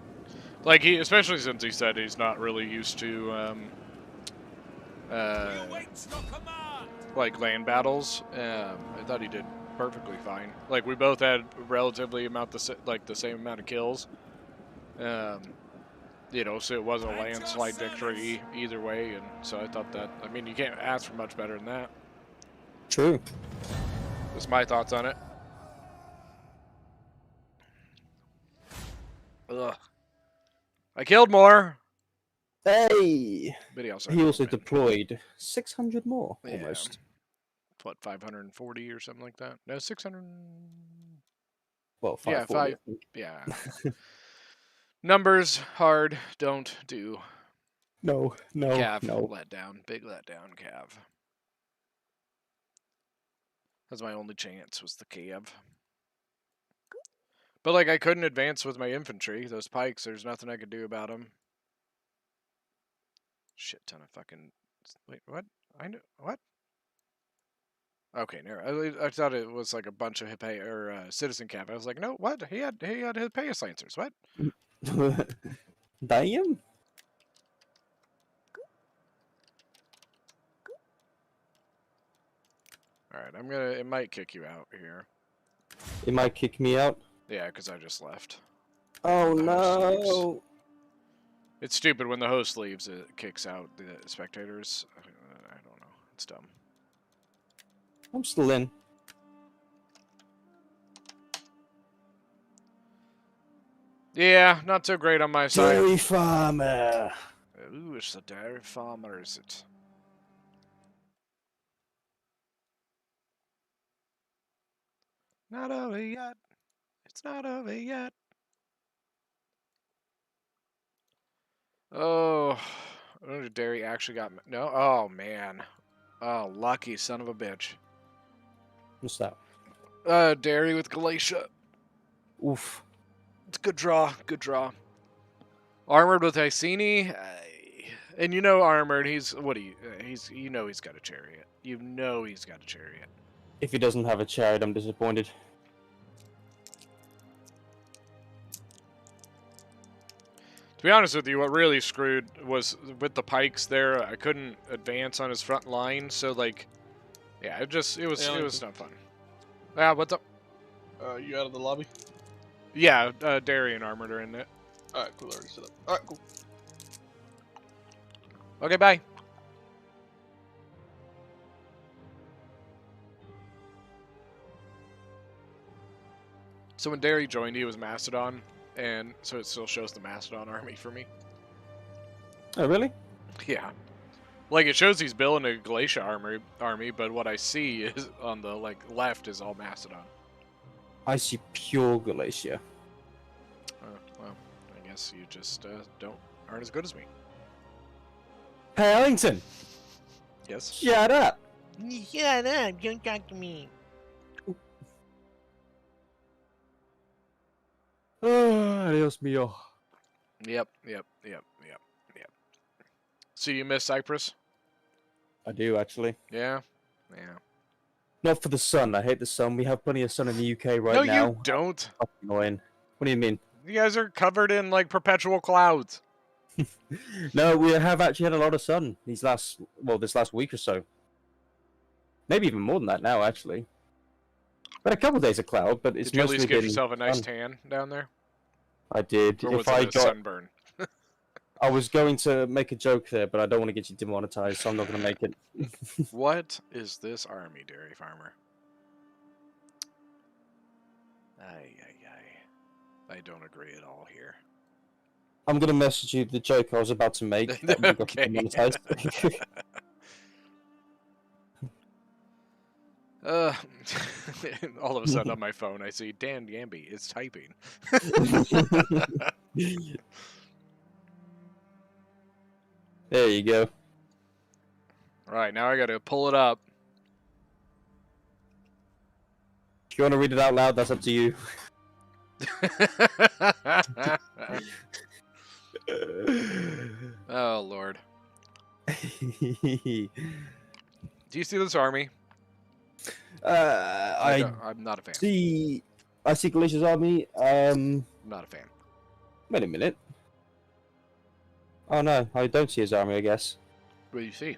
Like, especially since he said he's not really used to, We await your command! like, land battles. I thought he did perfectly fine. Like, we both had relatively the same amount of kills. You know, so it wasn't a landslide victory either way, and so I thought that, I mean, you can't ask for much better than that. True. That's my thoughts on it. Ugh. I killed more, Hey! but he also He also deployed. deployed 600 more, Yeah. almost. What, 540 or something like that? No, 600. Well, Yeah, 540. Yeah. Numbers hard. Don't do. No, no, Cav no. letdown. Big letdown, Cav. That's my only chance, was the Cav. But, like, I couldn't advance with my infantry. Those pikes, there's nothing I could do about them. Shit ton of fucking... Wait, what? I know... What? Okay, no, I thought it was like a bunch of citizen cav. I was like, no, what? He had Hippeus Lancers. What? Damn. All right, I'm gonna. It might kick you out here. It might kick me out. Yeah, because I just left. Oh The host leaves. no. It's stupid when the host leaves. It kicks out the spectators. I don't know. It's dumb. I'm still in. Yeah, not so great on my side. Dairy farmer. Ooh, it's the dairy farmer, is it? Not over yet. It's not over yet. Oh, Derry actually got no. Oh man. Oh, lucky son of a bitch. What's that? Derry with Galatia. Oof. It's a good draw. Good draw. Armored with Iceni. And you know Armored, he's what do you he's you know he's got a chariot. You know he's got a chariot. If he doesn't have a chariot, I'm disappointed. To be honest with you, what really screwed was with the pikes there, I couldn't advance on his front line, so like yeah, it was not fun. Yeah, what's up? You out of the lobby? Yeah, Derry and Armored are in it. Alright, cool, already set up. Alright, cool. Okay, bye. So when Derry joined, he was Mastodon, and so it still shows the Mastodon army for me. Oh, really? Yeah. Like, it shows he's building a Galatia army, but what I see is on the, like, left is all Mastodon. I see pure Galatia. Well, I guess you just aren't as good as me. Hey, Ellington! Yes? Shut up! Shut up, don't talk to me. Oh, Dios mío. Yep. So you miss Cyprus? I do, actually. Yeah? Yeah. Not for the sun. I hate the sun. We have plenty of sun in the UK right No, now. you don't. Fucking annoying. What do you mean? You guys are covered in, like, perpetual clouds. No, we have actually had a lot of sun this last week or so. Maybe even more than that now, actually. But a couple of days of cloud, but it's Did you at mostly least give been yourself a nice sun. tan down there? I did. Or was If I it a got, sunburn? I was going to make a joke there, but I don't want to get you demonetized, so I'm not going to make it. What is this army, Dairy Farmer? Ay. I don't agree at all here. I'm going to message you the joke I was about to make. That we got Okay. demonetized. All of a sudden on my phone, I see Dan Gamby is typing. There you go. All right, now I got to pull it up. If you want to read it out loud, that's up to you. Oh Lord. Do you see this army? I'm not a fan. I see Galatia's army. I'm not a fan. Wait a minute. Oh no, I don't see his army, I guess. What do you see?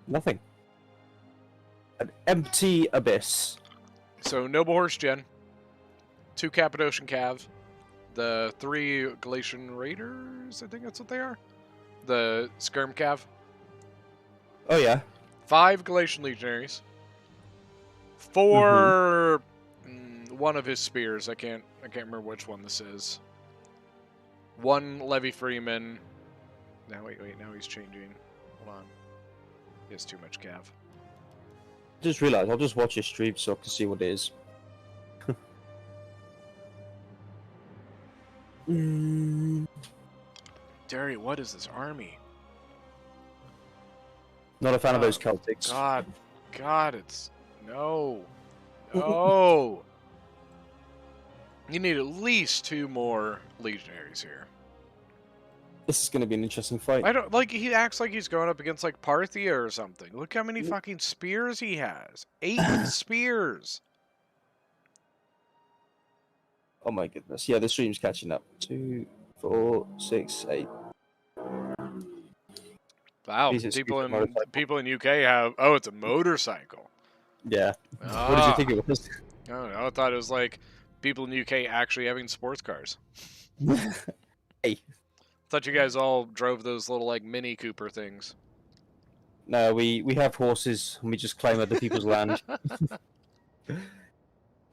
Nothing. An empty abyss. So Noble Horse Gen, 2 Cappadocian Cav, the 3 Galatian Raiders, I think that's what they are. The Skirm Cav. Oh yeah. 5 Galatian Legionaries. 4 one of his spears. I can't remember which one this is. 1 Levy Freeman. Now wait, now he's changing. Hold on. He has too much cav. Just realized I'll just watch your stream so I can see what it is. Derry, what is this army? Not a fan of those Celtics. God, it's no. You need at least 2 more legionaries here. This is going to be an interesting fight. I don't like. He acts like he's going up against like Parthia or something. Look how many fucking spears he has. 8 spears. Oh my goodness. Yeah, the stream's catching up. 2, 4, 6, 8. Wow. Jesus, People in UK have. Oh, it's a motorcycle. Yeah. What did you think it was? I don't know. I thought it was like people in the UK actually having sports cars. Hey. Thought you guys all drove those little like Mini Cooper things. No, we have horses and we just claim other people's land.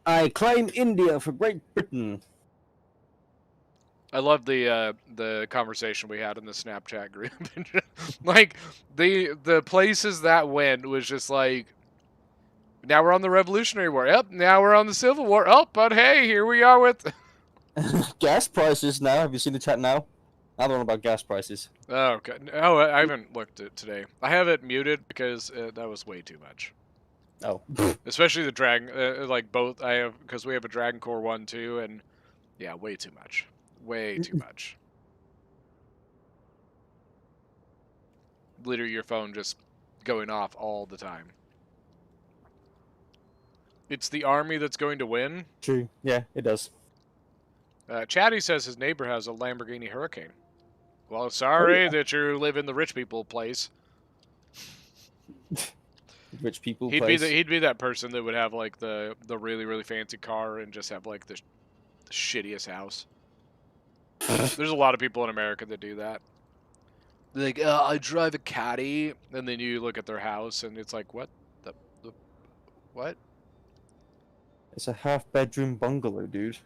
I claim India for Great Britain. I love the conversation we had in the Snapchat group. Like the places that went was just like Now we're on the Revolutionary War. Yep. Now we're on the Civil War. Oh, but hey, here we are with. Gas prices now. Have you seen the chat now? Another one about gas prices. Oh, okay. Oh, I haven't looked at it today. I have it muted because that was way too much. Oh. Especially the Dragon, like both. I have because we have a Dragon Core 1 too, and yeah, way too much. Way too much. Literally, your phone just going off all the time. It's the army that's going to win. True. Yeah, it does. Chatty says his neighbor has a Lamborghini Hurricane. Well, sorry that you live in the rich people place. Rich people He'd place. be that person that would have like the really really fancy car and just have like the shittiest house. There's a lot of people in America that do that. They're like, I drive a caddy, and then you look at their house and it's like, what the what? It's a half-bedroom bungalow, dude.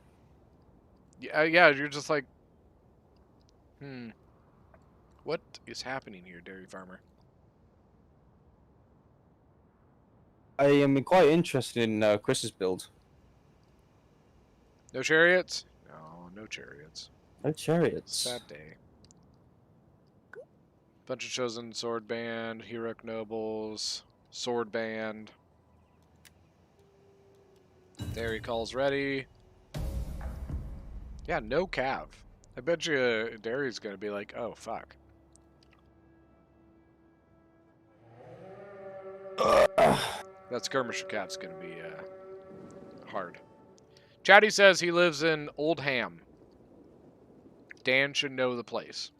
Yeah, you're just like, what is happening here, dairy farmer? I am quite interested in Chris's build. No chariots? No, no chariots. No chariots. Sad day. Bunch of chosen sword band, heroic nobles, sword band. Dairy calls ready. Yeah, no cav. I bet you Dairy's gonna be like, oh fuck. That skirmisher cat's gonna be hard. Chatty says he lives in Oldham. Dan should know the place.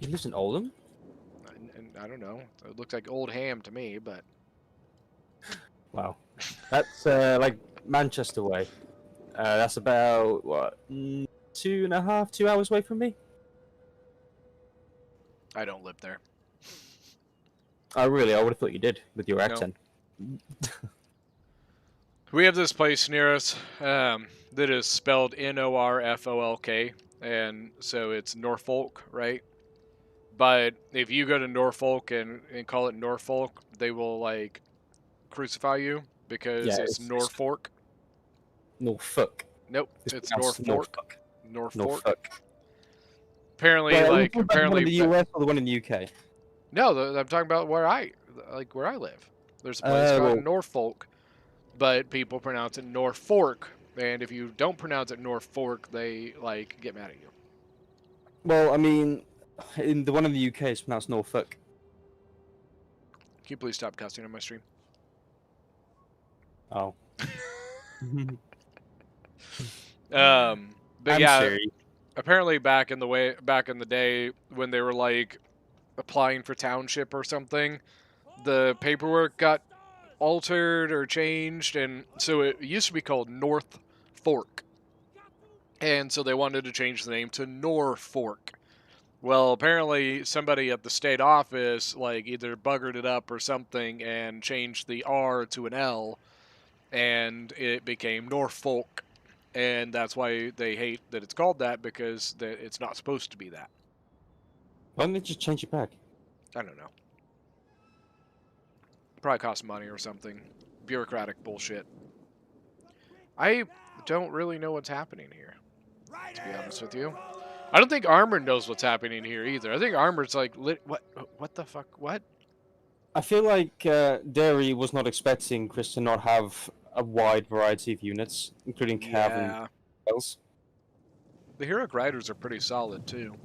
He lives in Oldham? And I don't know. It looks like Oldham to me, but Wow. That's like Manchester way. That's about, what, 2 hours away from me? I don't live there. Oh, really? I would have thought you did with your accent. We have this place near us that is spelled Norfolk, and so it's Norfolk, right? But if you go to Norfolk and call it Norfolk, they will like crucify you because Yeah, it's Norfolk. Norfolk. Nope, it's Norfolk. Norfolk. Apparently, Well, like the one in the US or the one in the UK? No, I'm talking about where I live. There's a place called Norfolk, but people pronounce it Norfolk, and if you don't pronounce it Norfolk, they like get mad at you. Well, I mean, in the one in the UK, it's pronounced Norfolk. Can you please stop cussing on my stream? Oh. But I'm yeah, serious. apparently back in the day when they were like applying for township or something, the paperwork got altered or changed, and so it used to be called North Fork, and so they wanted to change the name to Norfolk. Well, apparently somebody at the state office like either buggered it up or something and changed the R to an L, and it became Norfolk, and that's why they hate that it's called that, because it's not supposed to be that. Why don't they just change it back? I don't know. Probably cost money or something. Bureaucratic bullshit. I don't really know what's happening here, to be honest with you. I don't think Armored knows what's happening here either. I think Armored's like, what the fuck, what? I feel like Dairy was not expecting Chris to not have a wide variety of units, including cav and else. The Heroic Riders are pretty solid, too.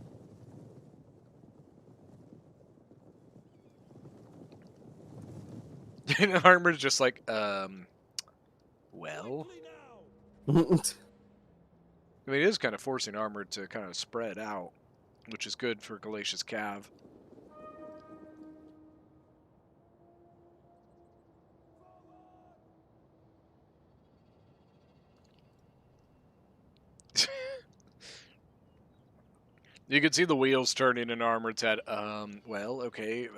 And Armored's just like, well... I mean, it is kind of forcing Armored to kind of spread out, which is good for Galatia's Cav. You can see the wheels turning in Armored's head. Well, okay,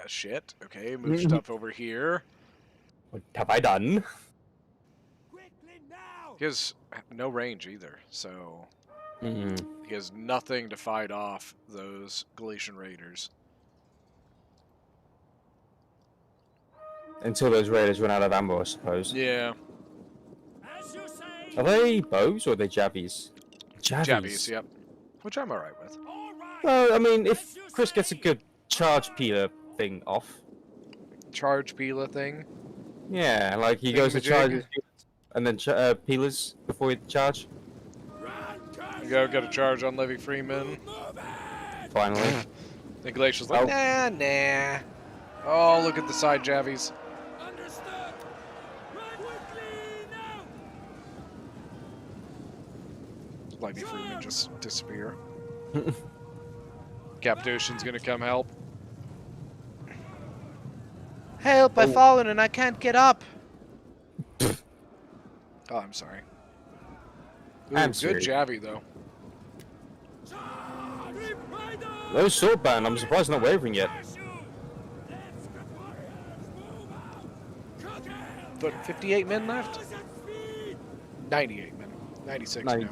shit. Okay, move stuff over here. What have I done? He has no range either, so Mm-hmm. he has nothing to fight off those Galatian Raiders. until those raiders run out of ammo, I suppose. Yeah. As you say. Are they bows or are they jabbies? Jabbies, yep. Which I'm alright with. All right. Well, I mean, if Chris gets a good charge peeler thing off, Charge Pila thing. yeah, like he goes to Thingamajig. charge his and then peelers before he charge. You got a charge on Levy Freeman. Finally. The Glacier's like, Oh. nah. Oh, look at the side Javies. Understood. Right quickly now. Levy Freeman just disappear. Capdocian's gonna come help. Help, I've fallen and I can't get up. Oh, I'm sorry. Ooh, I'm good sorry. Javi, though. Those sword band, I'm surprised not wavering yet. But 58 men left? 98 men. 96 Nice. now.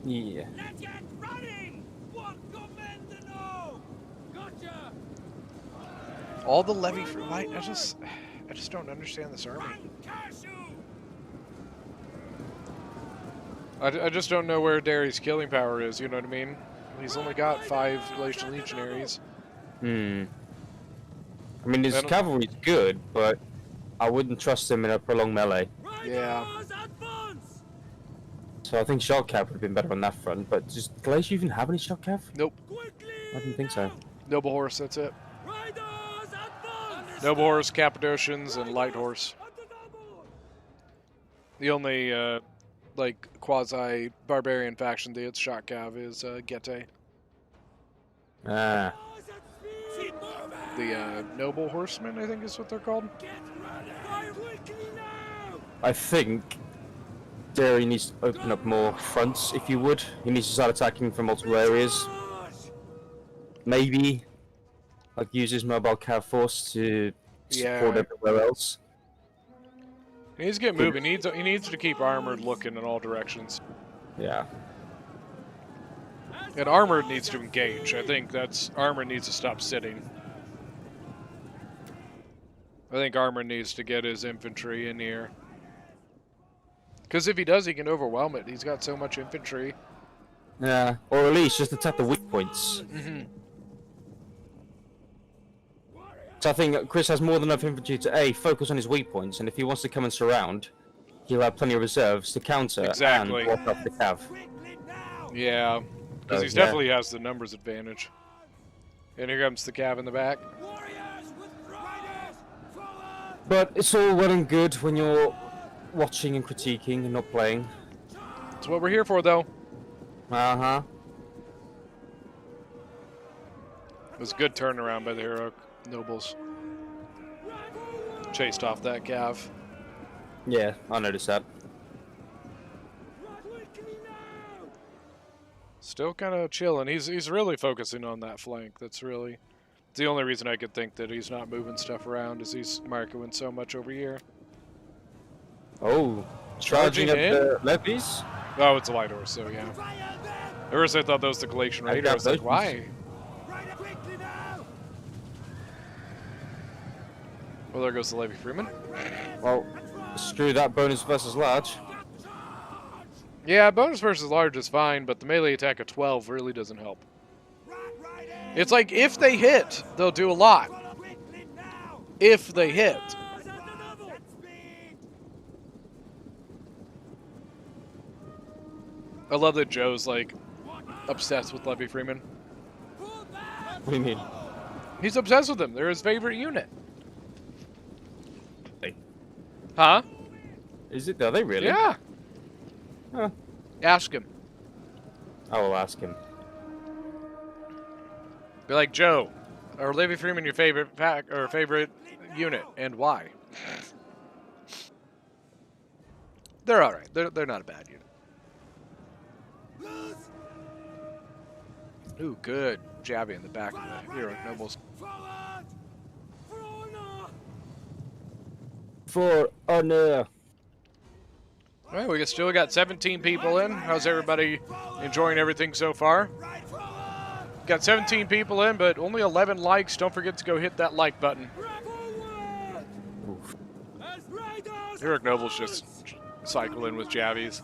Yeah. Let's get running. What commando? Gotcha. All the Levy Freeman. I just don't understand this army. I just don't know where Derry's killing power is, you know what I mean? He's only got 5 Glacial Legionaries. I mean, his I don't- cavalry's good, but I wouldn't trust him in a prolonged melee. Yeah. Advance. So I think shock cav would have been better on that front, but does Glacier even have any shock cav? Nope. Quickly. I didn't think so. Noble Horse, that's it. Riders advance. Noble Horse, Cappadocians, and Light Horse. At the double. The only, like, quasi-barbarian faction that's shot cav is Gete. Ah. Keep moving. The Noble Horsemen, I think is what they're called. Get ready. Fire quickly now. I think Derry needs to open up more fronts, if you would. He needs to start attacking from multiple areas. Charge. Maybe, like, use his mobile cav force to support Yeah. everywhere else. He needs to get moving. He needs to keep Armored looking in all directions. Yeah. And Armored needs to engage. I think Armored needs to stop sitting. I think Armored needs to get his infantry in here. Because if he does, he can overwhelm it. He's got so much infantry. Yeah, or at least just attack the weak points. So I think Chris has more than enough infantry to A, focus on his weak points, and if he wants to come and surround, he'll have plenty of reserves to counter Exactly. and walk up the cav. Quickly now. Yeah. Because he Yeah. definitely has the numbers advantage. And here comes the cav in the back. Warriors with riders. Forward. But it's all well and good when you're watching and critiquing and not playing. That's what we're here for, though. Uh-huh. It was a good turnaround by the heroic nobles. Chased off that cav. Yeah, I noticed that. Quickly now. Still kind of chilling. He's really focusing on that flank. That's really the only reason I could think that he's not moving stuff around is he's marking so much over here. Oh, charging at in? the levies? Oh, it's a light horse, so yeah. Fire them. At first I thought that was the Galatian I Raider. I got was like, those. why? Rider quickly now. Well, there goes the Levy Freeman. Well, screw that bonus versus large. Yeah, bonus versus large is fine, but the melee attack of 12 really doesn't help. Riders. It's like if they hit, they'll do a lot. Quickly now. If they hit. At the double. At speed. I love that Joe's like obsessed with Levy Freeman. Pull back. What do you mean? He's obsessed with him. They're his favorite unit. Hey. Huh? Is it? Are they really? Yeah. Huh. Ask him. I will ask him. Be like, Joe, are Levy Freeman your favorite pack or favorite unit, and why? They're all right. They're not a bad unit. Loose. Ooh, good Jabby in the back of the heroic nobles. Forward. For honor. For honor. All right, we still got 17 people in. How's everybody enjoying everything so far? Right forward. Got 17 people in, but only 11 likes. Don't forget to go hit that like button. Right forward. Oof. Heroic Nobles just cycle in with Javies.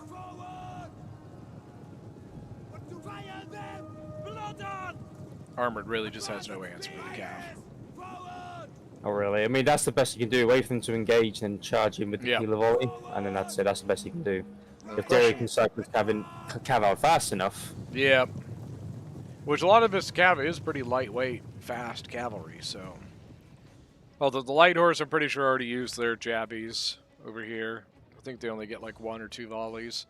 Armored really just has no answer for the Cav. Oh, really? I mean, that's the best you can do. Wait for them to engage, then charge him with the Yeah. healer volley, and then that's it. That's the best you can do. No If Derry question. can cycle his cav out fast enough. Yeah. Which a lot of this cav is pretty lightweight, fast cavalry, so. Although the light horse, I'm pretty sure already used their jabbies over here. I think they only get like 1 or 2 volleys.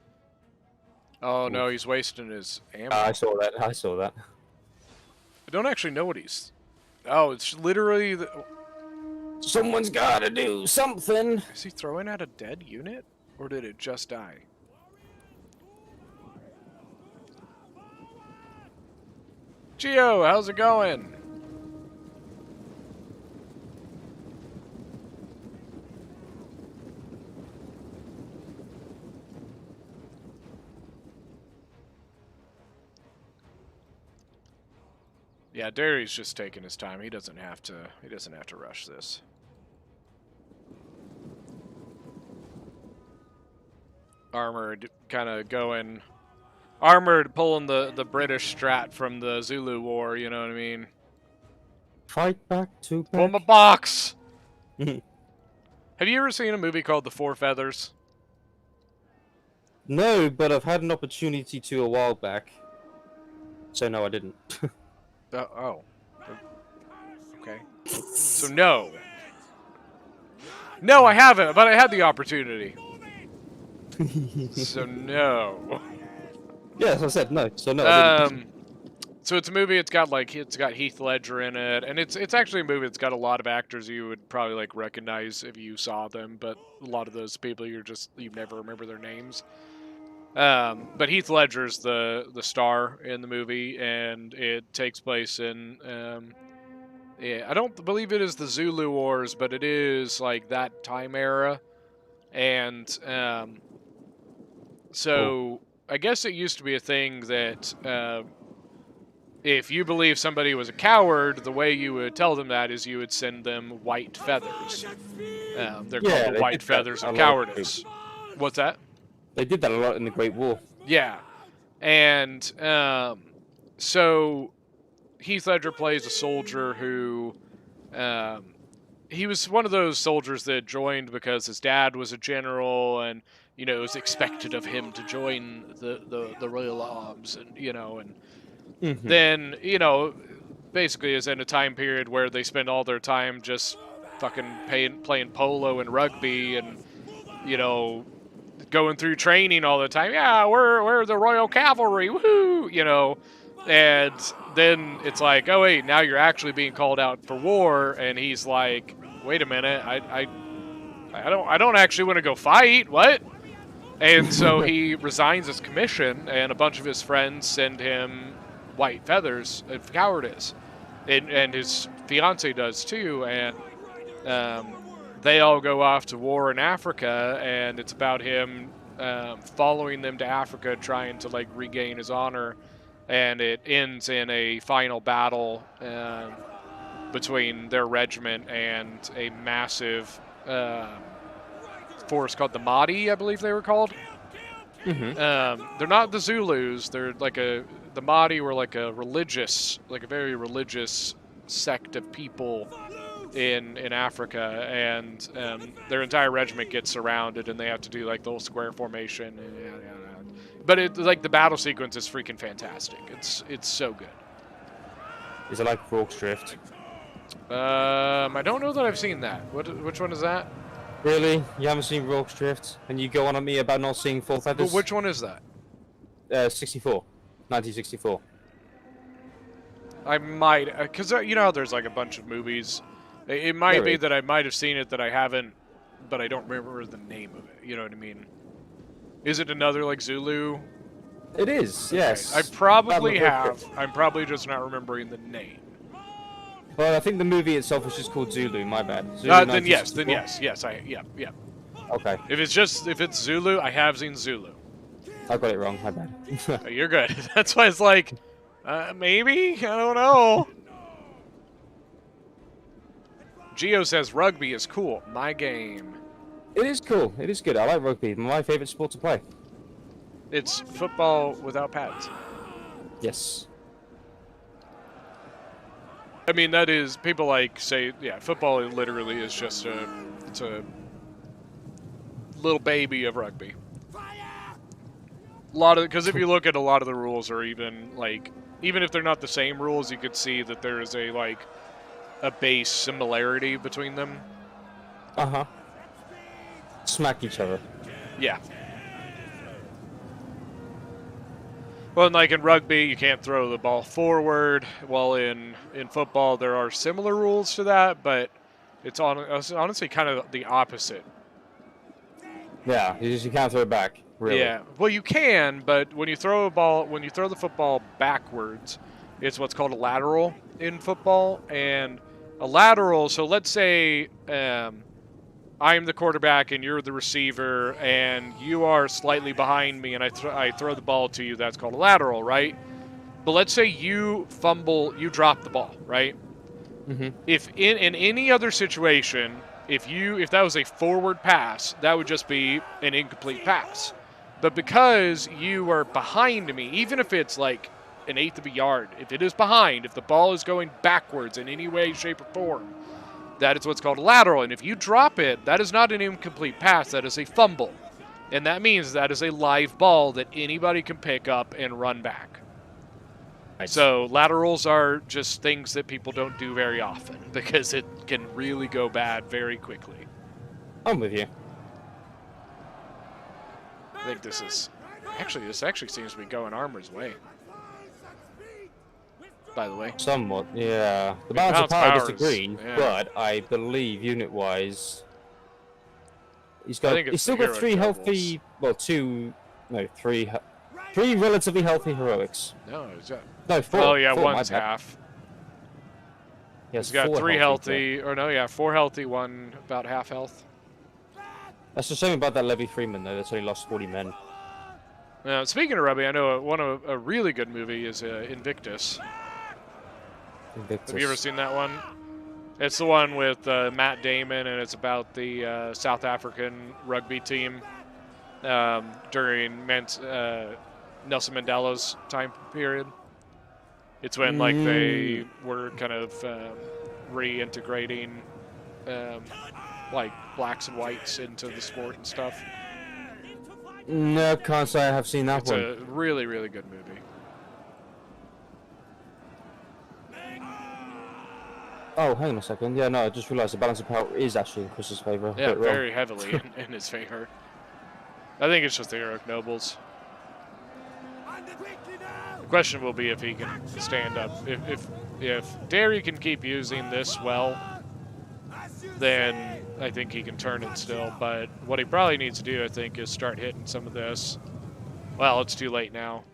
Oh no, he's wasting his ammo. I saw that. I saw that. I don't actually know what he's. Oh, it's literally. Someone's gotta do something. Is he throwing at a dead unit? Or did it just die? Geo, how's it going? Yeah, Derry's just taking his time. He doesn't have to rush this. Armored kind of going Armored pulling the British strat from the Zulu War, you know what I mean? Fight back to back. Pull my box! Have you ever seen a movie called The Four Feathers? No, but I've had an opportunity to a while back. So no, I didn't. Oh. Okay. So no. No, I haven't, but I had the opportunity. So no. Yeah, as I said, no. So no, I didn't. So it's a movie. It's got Heath Ledger in it, and it's actually a movie that's got a lot of actors you would probably like recognize if you saw them, but a lot of those people you never remember their names. But Heath Ledger's the star in the movie, and it takes place in I don't believe it is the Zulu Wars, but it is like that time era, and so I guess it used to be a thing that if you believe somebody was a coward, the way you would tell them that is you would send them white feathers. They're called the white feathers of cowardice. What's that? They did that a lot in the Great War. Yeah. And so Heath Ledger plays a soldier who he was one of those soldiers that joined because his dad was a general, and it was expected of him to join the Royal Arms, and then basically is in a time period where they spend all their time just fucking playing polo and rugby, and going through training all the time. Yeah, we're the Royal Cavalry, woohoo, and then it's like, oh wait, now you're actually being called out for war, and he's like, wait a minute, I don't actually want to go fight, what? And so he resigns his commission, and a bunch of his friends send him white feathers of cowardice, and his fiance does too, and they all go off to war in Africa, and it's about him following them to Africa, trying to regain his honor, and it ends in a final battle between their regiment and a massive force called the Mahdi, I believe they were called. They're not the Zulus. They're the Mahdi were a very religious sect of people in Africa, and their entire regiment gets surrounded, and they have to do the little square formation. But the battle sequence is freaking fantastic. It's so good. Is it like Rorke's Drift? I don't know that I've seen that. Which one is that? Really? You haven't seen Rorke's Drift? And you go on at me about not seeing Four Feathers? But which one is that? 1964. I might, because there's a bunch of movies. It might be that I might have seen it that I haven't, but I don't remember the name of it. You know what I mean? Is it another Zulu? It is, yes. I probably have. I'm probably just not remembering the name. Well, I think the movie itself is just called Zulu. My bad. Then yes. Yeah. Okay. If it's Zulu, I have seen Zulu. I got it wrong. My bad. You're good. That's why it's maybe? I don't know. Geo says rugby is cool. My game. It is cool. It is good. I like rugby. My favourite sport to play. It's football without pads. Yes. I mean, that is, people like say, yeah, football literally is just it's a little baby of rugby. Because if you look at a lot of the rules, or even if they're not the same rules, you could see that there is a base similarity between them. Uh-huh. Smack each other. Yeah. Well, like in rugby, you can't throw the ball forward. While in football, there are similar rules to that, but it's honestly kind of the opposite. Yeah, you can't throw it back. Really. Yeah. Well, you can, but when you throw the football backwards, it's what's called a lateral in football. And a lateral, so let's say I'm the quarterback and you're the receiver, and you are slightly behind me, and I throw the ball to you. That's called a lateral, right? But let's say you fumble, you drop the ball, right? Mm-hmm. If in any other situation, if that was a forward pass, that would just be an incomplete pass. But because you are behind me, even if it's like an eighth of a yard, if it is behind, if the ball is going backwards in any way, shape, or form, that is what's called a lateral. And if you drop it, that is not an incomplete pass, that is a fumble. And that means that is a live ball that anybody can pick up and run back. Nice. So laterals are just things that people don't do very often because it can really go bad very quickly. I'm with you. I think this actually seems to be going Armor's way. By the way. Somewhat, yeah. The balance of power is green, but I believe unit-wise, he's still got three healthy, three relatively healthy heroics. No, he's got. No, four. Oh yeah, four, one's half. He's got three healthy, four healthy, one about half health. That's the same about that Levy Freeman though. That's only lost 40 men. Speaking of rugby, I know a really good movie is Invictus. Have you ever seen that one? It's the one with Matt Damon, and it's about the South African rugby team during Nelson Mandela's time period. It's when they were kind of reintegrating blacks and whites into the sport and stuff. No, can't say I have seen that one. It's a really, really good movie. Oh, hang on a second. Yeah, no, I just realised the balance of power is actually in Chris's favour. Yeah, very heavily in his favour. I think it's just the heroic nobles. The question will be if he can stand up. If Derry can keep using this well, then I think he can turn it still. But what he probably needs to do, I think, is start hitting some of this. Well, it's too late now.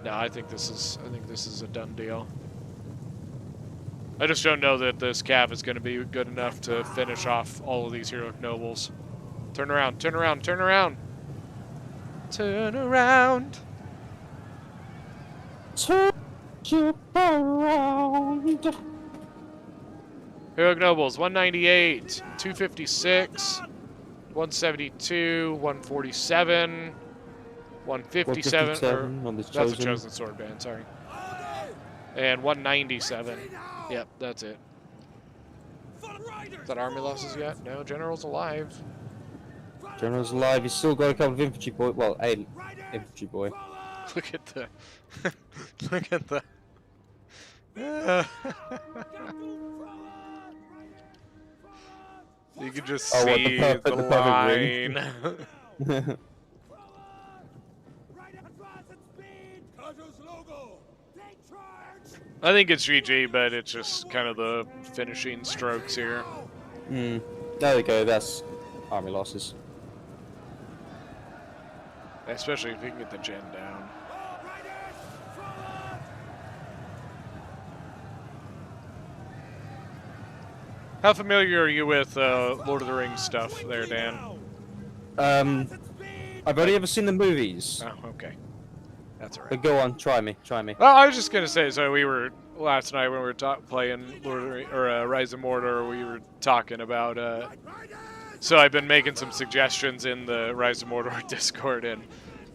No, I think this is a done deal. I just don't know that this cav is going to be good enough to finish off all of these heroic nobles. Turn around, turn around, turn around. Turn around. Turn you around. Heroic nobles, 198, 256, 172, 147, 157. That's a chosen sword band, sorry. And 197. Yep, that's it. Is that army losses yet? No, General's alive. General's alive. He's still got a couple of infantry boy. Well, a infantry boy. Look at the. Look at the. You can just see the line. I think it's GG, but it's just kind of the finishing strokes here. There we go, that's army losses. Especially if we can get the gen down. How familiar are you with Lord of the Rings stuff there, Dan? I've only ever seen the movies. Oh, okay. That's all right. But go on, try me. Well, I was just going to say, so we were last night when we were playing Rise of Mordor, we were talking about. So I've been making some suggestions in the Rise of Mordor Discord, and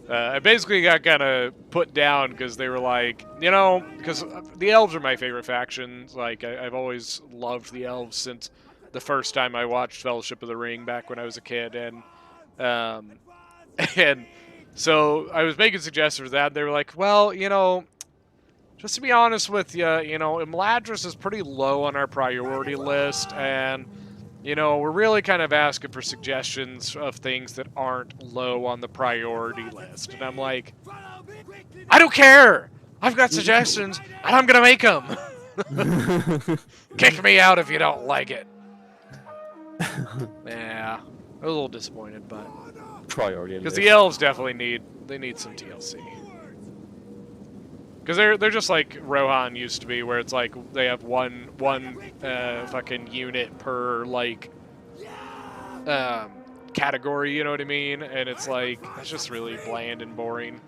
I basically got kind of put down because they were like, because the elves are my favorite faction. Like I've always loved the elves since the first time I watched Fellowship of the Ring back when I was a kid, and and so I was making suggestions for that. And they were like, well, just to be honest with you, Imladris is pretty low on our priority list, and we're really kind of asking for suggestions of things that aren't low on the priority list. And I'm like, I don't care. I've got suggestions, and I'm gonna make them. Kick me out if you don't like it. Yeah, I was a little disappointed, but priority because the elves definitely need some TLC. Because they're just like Rohan used to be, where it's like they have one fucking unit per like category, you know what I mean? And it's like it's just really bland and boring.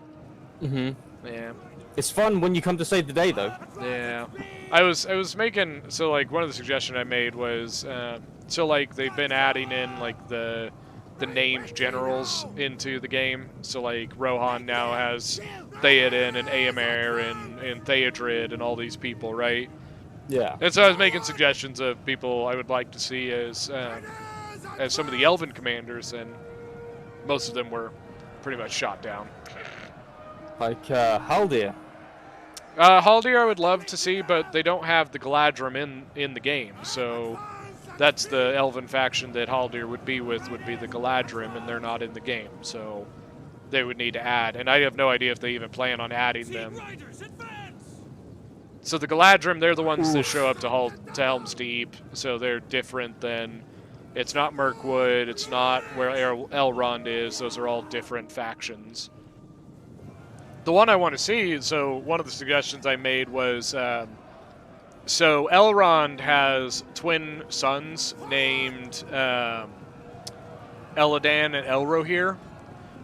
Yeah. It's fun when you come to save the day, though. Yeah. I was making like one of the suggestions I made was so like they've been adding in like the named generals into the game. So like Rohan now has Theoden and Aemir and Theodred and all these people, right? Yeah. And so I was making suggestions of people I would like to see as some of the Elven commanders, and most of them were pretty much shot down. Like Haldir. Haldir I would love to see, but they don't have the Galadrim in the game, so that's the Elven faction that Haldir would be the Galadrim, and they're not in the game, so they would need to add. And I have no idea if they even plan on adding them. So the Galadrim, they're the ones that show up to Helm's Deep, so they're different than... It's not Mirkwood, it's not where Elrond is, those are all different factions. The one I want to see, so one of the suggestions I made was... So Elrond has twin sons named Elladan and Elrohir.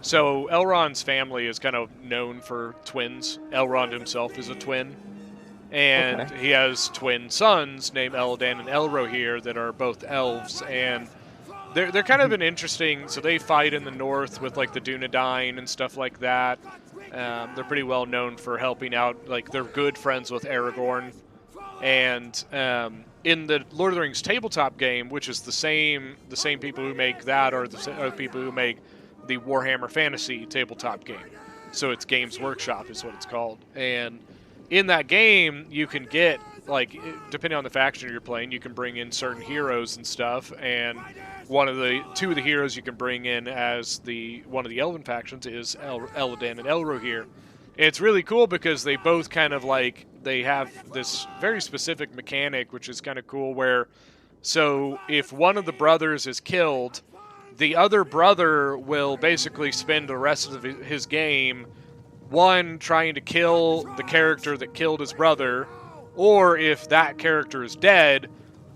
So Elrond's family is kind of known for twins. Elrond himself is a twin. And he has twin sons named Elladan and Elrohir that are both elves. And they're kind of an interesting... So they fight in the north with like the Dunedain and stuff like that. They're pretty well known for helping out. Like they're good friends with Aragorn. And in the Lord of the Rings tabletop game, which is the same people who make that are the people who make the Warhammer Fantasy tabletop game. So it's Games Workshop is what it's called. And in that game, you can get, like, depending on the faction you're playing, you can bring in certain heroes and stuff. And two of the heroes you can bring in as one of the Elven factions is Elladan and Elrohir. It's really cool because they both kind of like, they have this very specific mechanic, which is kind of cool, where, so if one of the brothers is killed, the other brother will basically spend the rest of his game, one, trying to kill the character that killed his brother, or if that character is dead,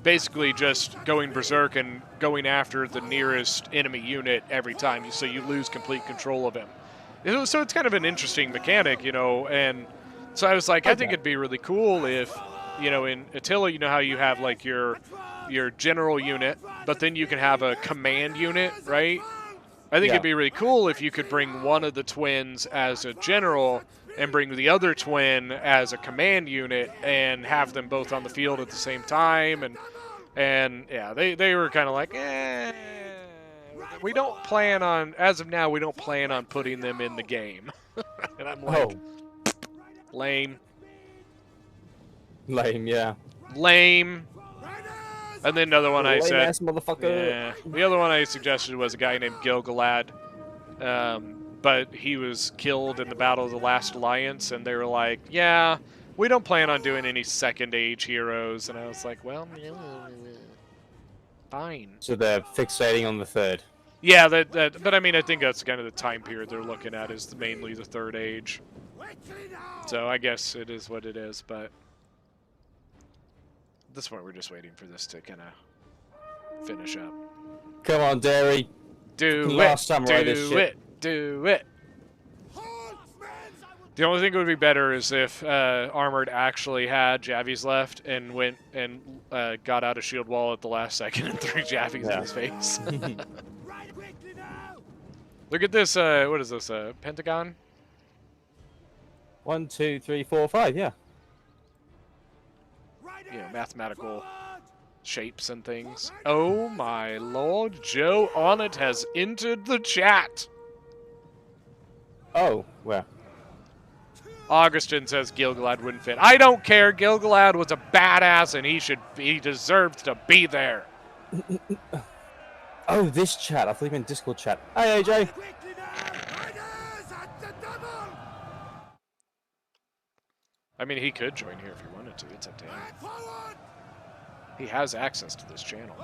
basically just going berserk and going after the nearest enemy unit every time, so you lose complete control of him. So it's kind of an interesting mechanic, and so I was like, I think it'd be really cool if, in Attila, how you have like your general unit, but then you can have a command unit, right? I think it'd be really cool if you could bring one of the twins as a general and bring the other twin as a command unit and have them both on the field at the same time. And yeah, they were kind of like, we don't plan on, as of now, we don't plan on putting them in the game. And I'm like, lame. Lame, yeah. Lame. And then another one I said, ass motherfucker. Yeah, the other one I suggested was a guy named Gil-galad. But he was killed in the Battle of the Last Alliance, and they were like, yeah, we don't plan on doing any Second Age heroes. And I was like, well, fine. So they're fixating on the third. Yeah, but I mean, I think that's kind of the time period they're looking at is mainly the Third Age. So I guess it is what it is, but at this point we're just waiting for this to kind of finish up. Come on, Derry. Do Last samurai this shit. Do it. The only thing that would be better is if Armored actually had Javies left and went and got out a shield wall at the last second and threw Javies in his face. Look at this, what is this, pentagon? 1, 2, 3, 4, 5, yeah. You know, mathematical shapes and things. Oh my lord, Joe Onnit has entered the chat! Oh, where? Augustin says Gilgalad wouldn't fit. I don't care. Gilgalad was a badass, and he deserves to be there. Oh, this chat. I thought you meant Discord chat. Hey, AJ. I mean, he could join here if he wanted to. It's up to him. He has access to this channel.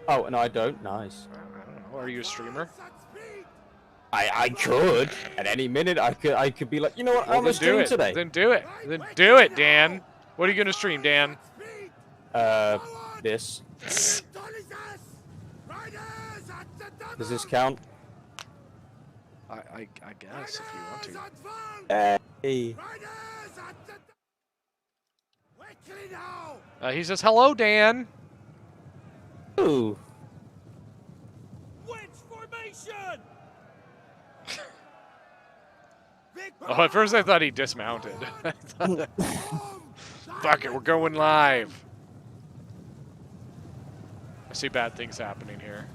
Oh, and I don't. Nice. I don't know. Are you a streamer? I could at any minute. I could be like, you know what? Well, I'm gonna stream today. Then do it. Then do it, Dan. What are you gonna stream, Dan? This. Does this count? I guess if you want to. Hey. He says hello, Dan. Ooh. Oh, at first I thought he dismounted. Fuck it, we're going live. I see bad things happening here.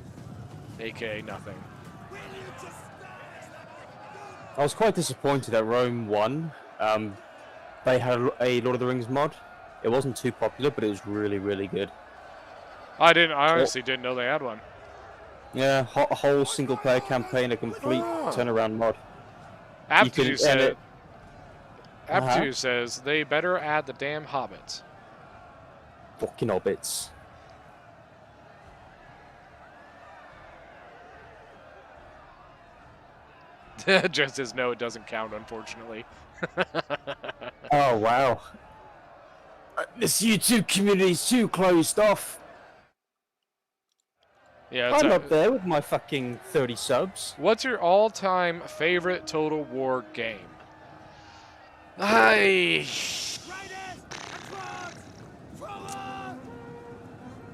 AKA nothing. I was quite disappointed at Rome 1. They had a Lord of the Rings mod. It wasn't too popular, but it was really, really good. I honestly didn't know they had one. Yeah, a whole single-player campaign, a complete turnaround mod. Aptitude says they better add the damn hobbits. Fucking hobbits. Just says no, it doesn't count, unfortunately. Oh, wow. This YouTube community's too closed off. Yeah, I'm up there with my fucking 30 subs. What's your all-time favorite Total War game?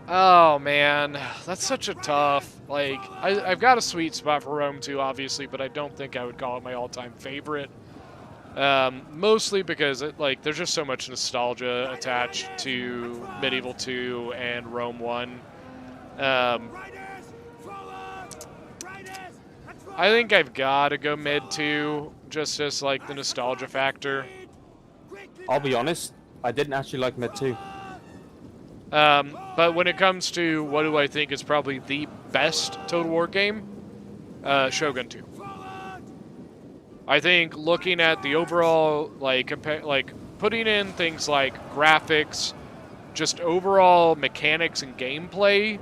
Oh man, that's such a tough. Like, I've got a sweet spot for Rome 2, obviously, but I don't think I would call it my all-time favorite. Mostly because there's just so much nostalgia attached to Medieval 2 and Rome 1. I think I've got to go mid 2, just as like the nostalgia factor. I'll be honest, I didn't actually like Med 2. But when it comes to what do I think is probably the best Total War game, Shogun 2. I think looking at the overall, putting in things like graphics, just overall mechanics and gameplay,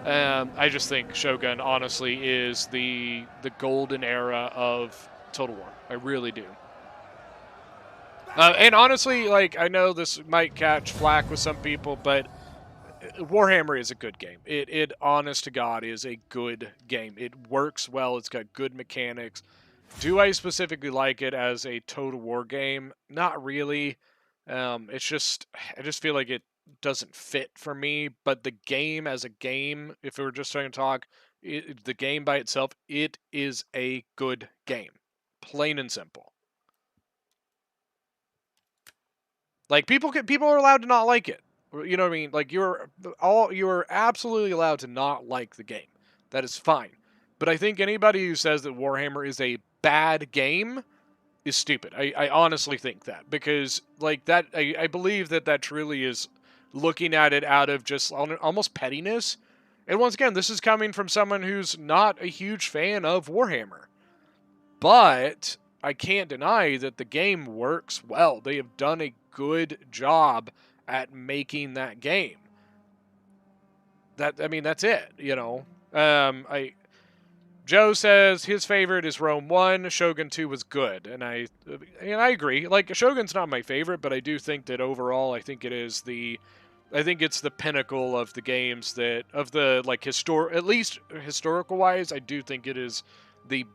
I just think Shogun honestly is the golden era of Total War. I really do. And honestly, I know this might catch flack with some people, but Warhammer is a good game. It honest to God, is a good game. It works well. It's got good mechanics. Do I specifically like it as a Total War game? Not really. It's just, I just feel like it doesn't fit for me. But the game as a game, if we were just trying to talk, the game by itself, it is a good game. Plain and simple. Like, people are allowed to not like it. You know what I mean? Like, you're absolutely allowed to not like the game. That is fine. But I think anybody who says that Warhammer is a bad game is stupid. I honestly think that. Because, that, I believe that truly is looking at it out of just almost pettiness. And once again, this is coming from someone who's not a huge fan of Warhammer. But I can't deny that the game works well. They have done a good job at making that game. That's it, you know. Joe says his favorite is Rome 1, Shogun 2 was good, and I agree. Like, Shogun's not my favorite, but I do think that overall, I think it's the pinnacle of the games that, at least historical wise, I do think it is the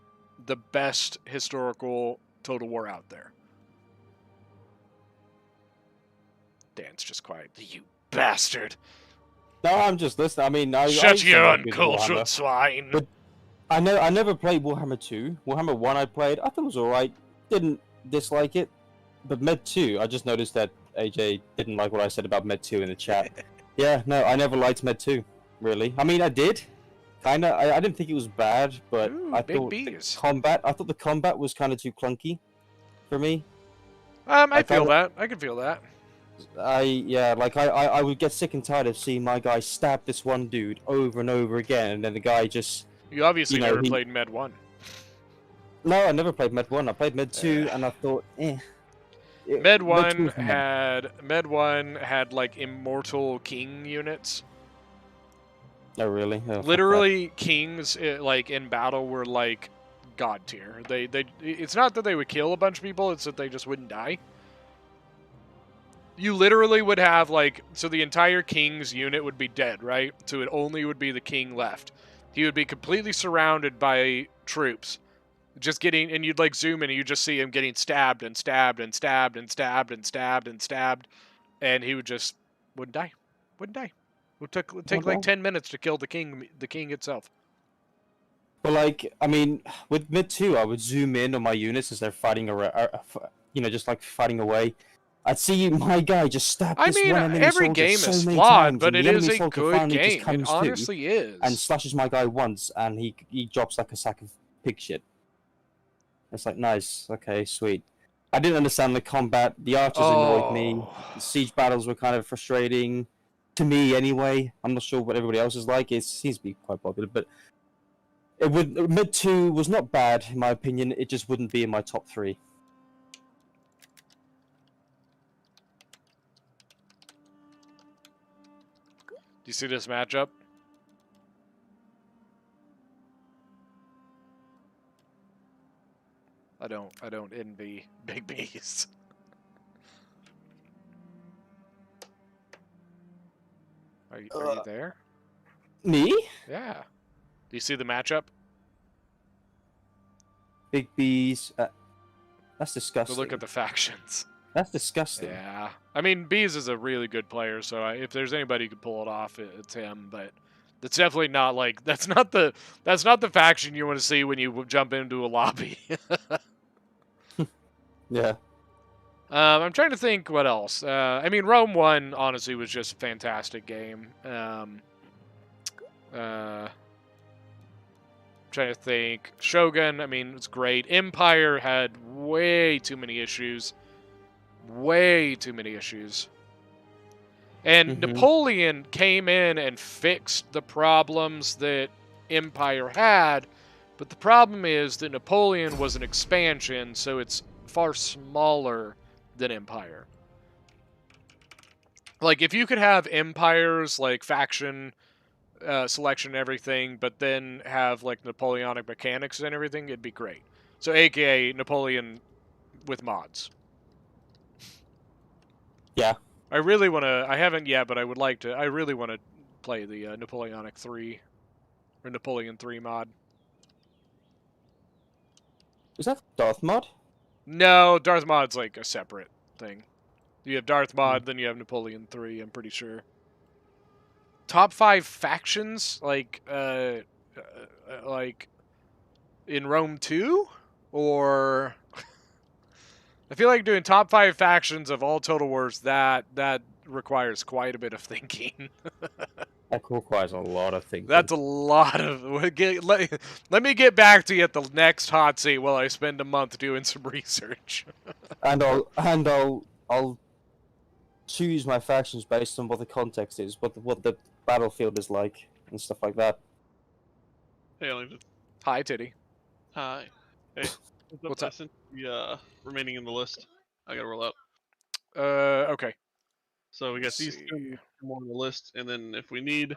best historical Total War out there. Dan's just quiet. You bastard. No, I'm just listening. I mean, Shut your somewhat good uncultured Warhammer, swine. but I never played Warhammer 2. Warhammer 1 I played. I thought it was alright. Didn't dislike it. But Med 2, I just noticed that AJ didn't like what I said about Med 2 in the chat. Yeah, no, I never liked Med 2, really. I mean, I did. Kinda. I didn't think it was bad, but Ooh, I big thought bees. the combat was kind of too clunky for me. I feel that. I can feel that. I would get sick and tired of seeing my guy stab this one dude over and over again, and then the guy just... You obviously never played Med 1. No, I never played Med 1. I played Med 2, and I thought, eh. Med 1 had like immortal king units. Oh really? Oh, literally, kings like in battle were like god tier. They it's not that they would kill a bunch of people; it's that they just wouldn't die. You literally would have like, so the entire king's unit would be dead, right? So it only would be the king left. He would be completely surrounded by troops. Just getting, and you'd like zoom in and you just see him getting stabbed and stabbed and stabbed and stabbed and stabbed and stabbed, and he would just wouldn't die. It would take like 10 minutes to kill the king itself. But like, I mean, with Mid 2, I would zoom in on my units as they're fighting around, just like fighting away. I'd see my guy just stab this one enemy every soldier game so is many flawed, times, but and it the is enemy a soldier good finally just game. comes It honestly to is. and slashes my guy once, and he drops like a sack of pig shit. It's like, nice, okay, sweet. I didn't understand the combat. The archers annoyed me. The siege battles were kind of frustrating. To me, anyway. I'm not sure what everybody else is like. It seems to be quite popular, but Mid 2 was not bad, in my opinion. It just wouldn't be in my top 3. Do you see this matchup? I don't envy big bees. Are you there? Me? Yeah. Do you see the matchup? Big bees. That's disgusting. Go look at the factions. That's disgusting. Yeah. I mean, Bees is a really good player, so if there's anybody who could pull it off, it's him. But that's definitely not like that's not the faction you want to see when you jump into a lobby. Yeah. I'm trying to think what else. I mean, Rome 1 honestly was just a fantastic game. Trying to think. Shogun, I mean, it's great. Empire had way too many issues. And Napoleon came in and fixed the problems that Empire had, but the problem is that Napoleon was an expansion, so it's far smaller than Empire. Like, if you could have Empire's, like, faction selection and everything, but then have, like, Napoleonic mechanics and everything, it'd be great. So, aka Napoleon with mods. Yeah. I really want to... I haven't yet, but I would like to... I really want to play the Napoleonic 3 or Napoleon 3 mod. Is that Darth mod? No, Darth mod's like a separate thing. You have Darth mod, then you have Napoleon 3, I'm pretty sure. Top 5 factions, like in Rome 2? Or... I feel like doing top 5 factions of all Total Wars, that requires quite a bit of thinking. That requires a lot of thinking. That's a lot of... Let me get back to you at the next hot seat while I spend a month doing some research. and I'll choose my factions based on what the context is, what the battlefield is like, and stuff like that. Hey, Ellington. Hi, Titty. Hi. Hey. What's up? The remaining in the list. I gotta roll out. Okay. So we got these two more on the list, and then if we need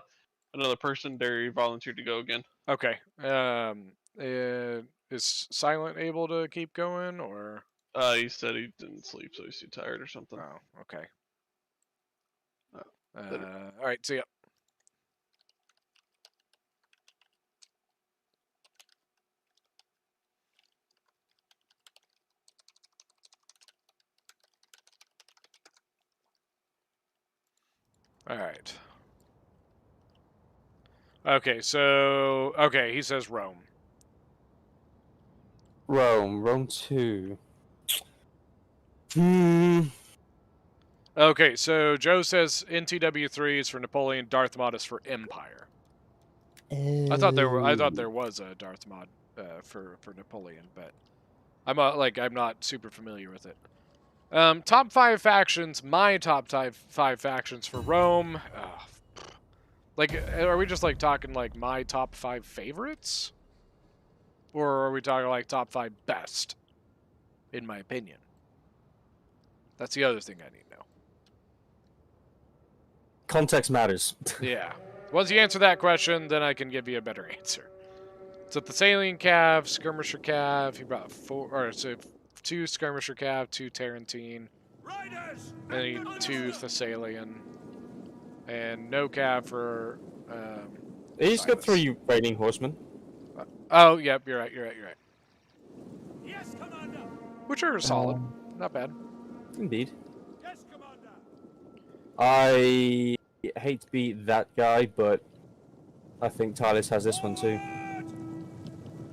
another person, Derry volunteered to go again. Okay. Is Silent able to keep going, or? He said he didn't sleep, so he's too tired or something. Oh, okay. All right, see ya. All right. Okay, so he says Rome. Rome 2. Okay, so Joe says NTW3 is for Napoleon, Darth Mod is for Empire. I thought there was a Darth Mod for Napoleon, but I'm not super familiar with it. Top 5 factions. My top 5 factions for Rome. Like, are we just like talking like my top 5 favorites, or are we talking like top 5 best? In my opinion, that's the other thing I need to know. Context matters. Yeah. Once you answer that question, then I can give you a better answer. So the Thessalian Cav, Skirmisher Cav, he brought 2 Skirmisher Cav, 2 Tarantine, and 2 Thessalian, and no Cav for. He's got 3 Raiding Horsemen. Oh, yep, you're right. Yes, Commander. Which are solid, not bad. Indeed. Yes, Commander. I hate to be that guy, but I think Titus has this one too.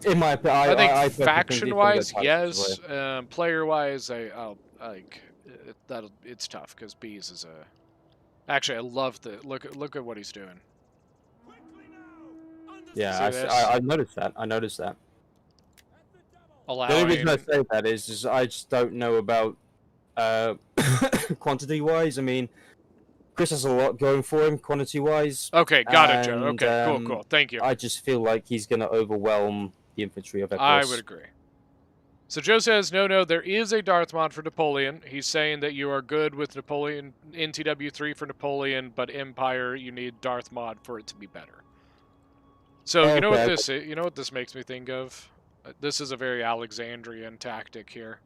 In my opinion, I think faction-wise, yes. Player-wise, it's tough because Bees is a. Actually, I love the look at what he's doing. Yeah, I noticed that. I noticed that. The only reason I say that is I just don't know about quantity-wise. I mean, Chris has a lot going for him quantity-wise. Okay, got it, Joe. Okay, cool. Thank you. I just feel like he's going to overwhelm the infantry of Equus. I would agree. So Joe says, no, there is a Darth mod for Napoleon. He's saying that you are good with Napoleon, NTW3 for Napoleon, but Empire, you need Darth mod for it to be better. So okay. You know what this makes me think of? This is a very Alexandrian tactic here.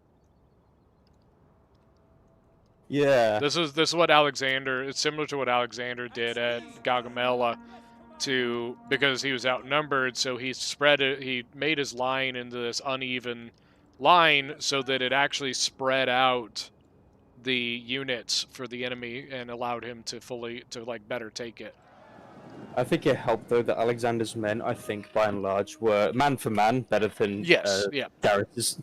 Yeah. This is what Alexander. It's similar to what Alexander did at Gaugamela, because he was outnumbered. So he spread it. He made his line into this uneven line so that it actually spread out the units for the enemy and allowed him to better take it. I think it helped though that Alexander's men, I think by and large, were man for man better than Darius'.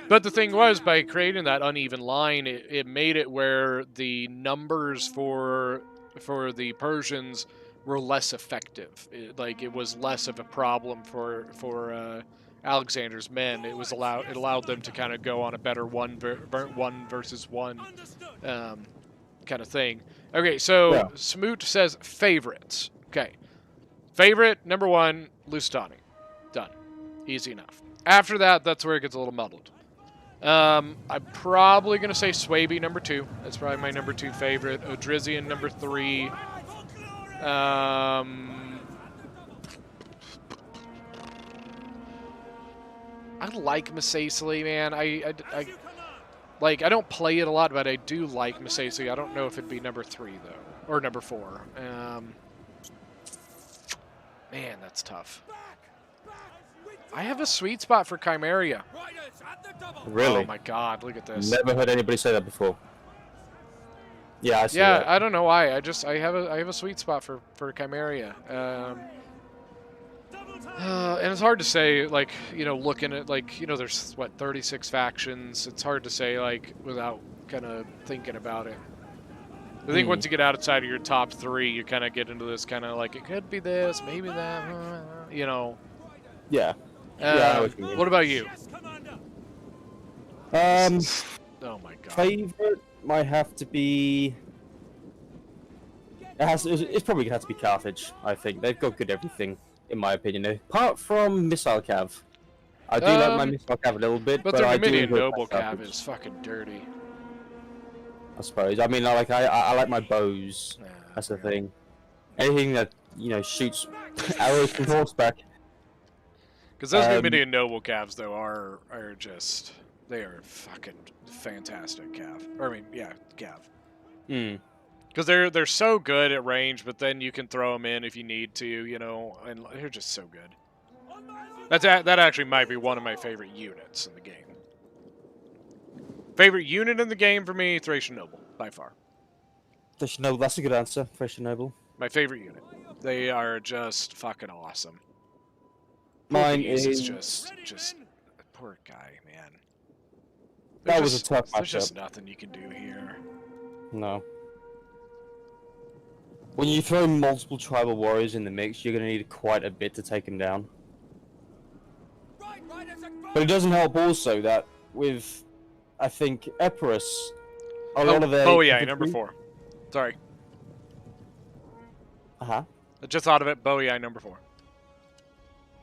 But the thing was, by creating that uneven line, it made it where the numbers for the Persians were less effective. It was less of a problem for Alexander's men. It allowed them to kind of go on a better one versus one kind of thing. Okay, so Smoot says favorites. Okay. Favorite, number 1, Lusitani. Done. Easy enough. After that, that's where it gets a little muddled. I'm probably going to say Swaby, number 2. That's probably my number 2 favorite. Odrysian, number 3. I like Masacely, man. I don't play it a lot, but I do like Masacely. I don't know if it'd be number 3, though. Or number 4. Man, that's tough. I have a sweet spot for Chimeria. Really? Oh my god, look at this. Never heard anybody say that before. Yeah, I see that. I don't know why. I have a sweet spot for Chimeria. And it's hard to say, looking at, there's, 36 factions. It's hard to say, without kind of thinking about it. I think once you get outside of your top 3, you kind of get into this kind of, it could be this, maybe that, Yeah. What about you? Oh my god. Favorite might have to be... It's probably going to have to be Carthage, I think. They've got good everything, in my opinion. Apart from Missile Cav. I do like my Missile Cav a little bit, but their I do Numidian Noble Cav is fucking dirty. I suppose. I mean, I like my bows. That's the thing. Anything that, shoots arrows from horseback. Because those Numidian Noble Cavs, though, are just... They are fucking fantastic Cav. Cav. Because they're so good at range, but then you can throw them in if you need to, and they're just so good. That actually might be one of my favorite units in the game. Favorite unit in the game for me, Thracian Noble, by far. Fresh and Noble, that's a good answer. Fresh and Noble. My favorite unit. They are just fucking awesome. Mine is just poor guy, man. That was a tough matchup. There's just nothing you can do here. No. When you throw multiple tribal warriors in the mix, you're going to need quite a bit to take him down. But it doesn't help also that with, I think, Epirus, a lot of their... Oh yeah, number 4. Sorry. Uh-huh. I just thought of it. Bowie, number 4.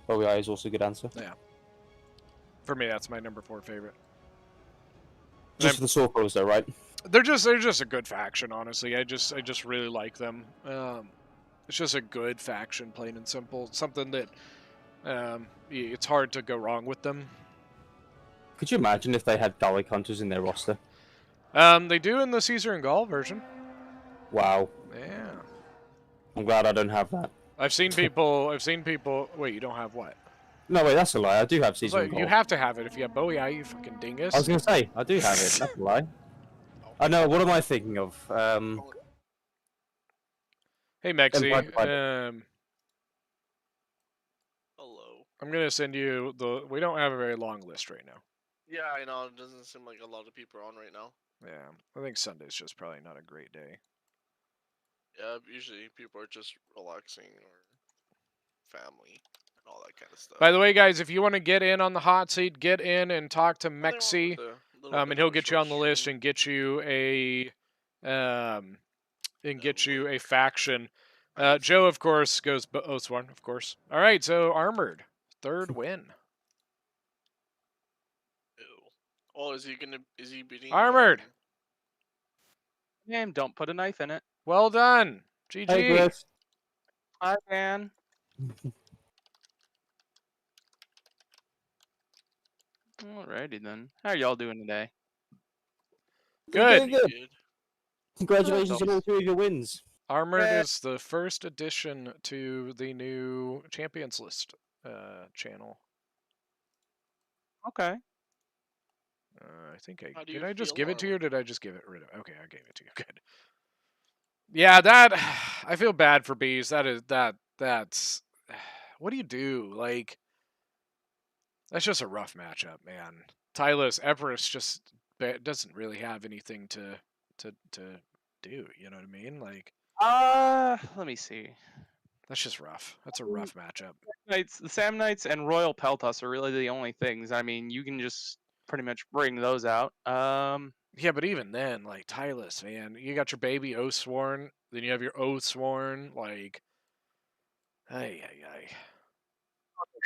Bowie is also a good answer. Yeah. For me, that's my number 4 favorite. Just for the Sorcrows, though, right? They're just a good faction, honestly. I just really like them. It's just a good faction, plain and simple. Something that it's hard to go wrong with them. Could you imagine if they had Dalek Hunters in their roster? They do in the Caesar and Gaul version. Wow. Yeah. I'm glad I don't have that. I've seen people. Wait, you don't have what? No, wait, that's a lie. I do have Caesar and Gaul. You have to have it if you have Bowie, you fucking dingus. I was gonna say I do have it. That's a lie. I know. What am I thinking of? Hey, Mexi. Hello. I'm gonna send you the. We don't have a very long list right now. Yeah, I know. It doesn't seem like a lot of people are on right now. Yeah, I think Sunday's just probably not a great day. Yeah, usually people are just relaxing or family and all that kind of stuff. By the way, guys, if you want to get in on the hot seat, get in and talk to Mexi, and he'll get you on the list and get you a faction. Joe, of course, goes Oathsworn, of course. All right, so Armored, 3rd win. Oh, is he beating Armored? Name, don't put a knife in it. Well done. GG. Hey, Chris. Hi, man. Alrighty then. How are y'all doing today? Good. Congratulations on all 3 of your wins. Armored is the first addition to the new Champions List channel. Okay. I think did I just give it to you, or did I just give it rid of? Okay, I gave it to you. Good. Yeah, that I feel bad for Bees. That's what do you do? Like, that's just a rough matchup, man. Tylus Epirus just doesn't really have anything to do. You know what I mean? Like, let me see. That's just rough. That's a rough matchup. The Sam Knights and Royal Peltas are really the only things. I mean, you can just pretty much bring those out. Yeah, but even then, like, Tylus, man, you got your baby Oathsworn, then you have your Oathsworn, like, ay.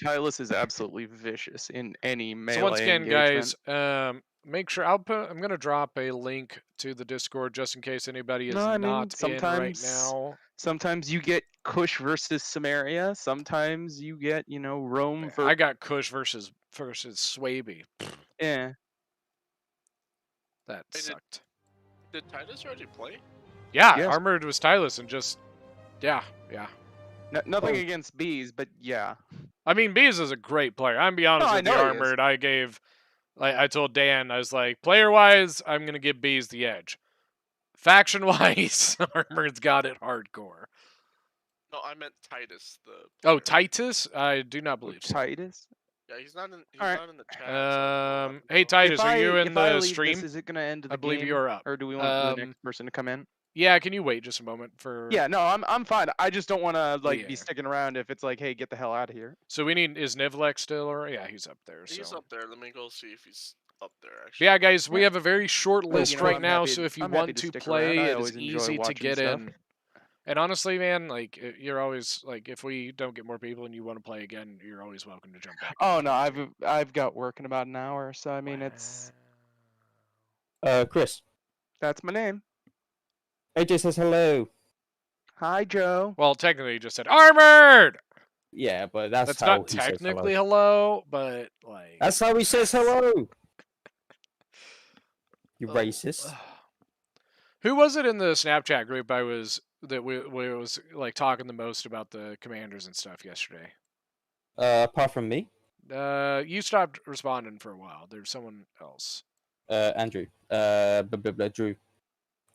Tylus is absolutely vicious in any melee So once again, engagement. guys, make sure I'm gonna drop a link to the Discord just in case anybody is not in right now. Sometimes you get Kush versus Samaria. Sometimes you get, Rome. I got Kush versus Swaby. Yeah. That sucked. Did Titus already play? Yeah, yes. Armored was Tylus and just yeah. Nothing against Bees, but yeah. I mean, Bees is a great player. I'm be honest with you, Armored. I told Dan, I was like, player-wise, I'm gonna give Bees the edge. Faction-wise, Armored's got it hardcore. No, I meant Titus. Oh, Titus? I do not believe so. Titus? Yeah, he's not in the chat. Hey Titus, are you in the stream? Is it gonna end the I believe game, you're up. or do we want the next person to come in? Yeah, can you wait just a moment for? Yeah, no, I'm fine. I just don't want to be sticking around if it's like, hey, get the hell out of here. So is Nivlek still, or yeah, he's up there. He's so. up there. Let me go see if he's up there. Actually. Yeah, guys, we have a very short list right now, happy, so if you I'm want to play, it is enjoy easy to get stuff. in. And honestly, man, like, you're always like, if we don't get more people and you want to play again, you're always welcome to jump back. Oh no, I've got work in about an hour, so I mean it's. Chris. That's my name. AJ says hello. Hi, Joe. Well, technically, you just said Armored. Yeah, but that's how not he says technically hello, but like. That's how he says hello. You racist. Who was it in the Snapchat group we was like talking the most about the commanders and stuff yesterday? Apart from me? You stopped responding for a while. There's someone else. Andrew. Drew.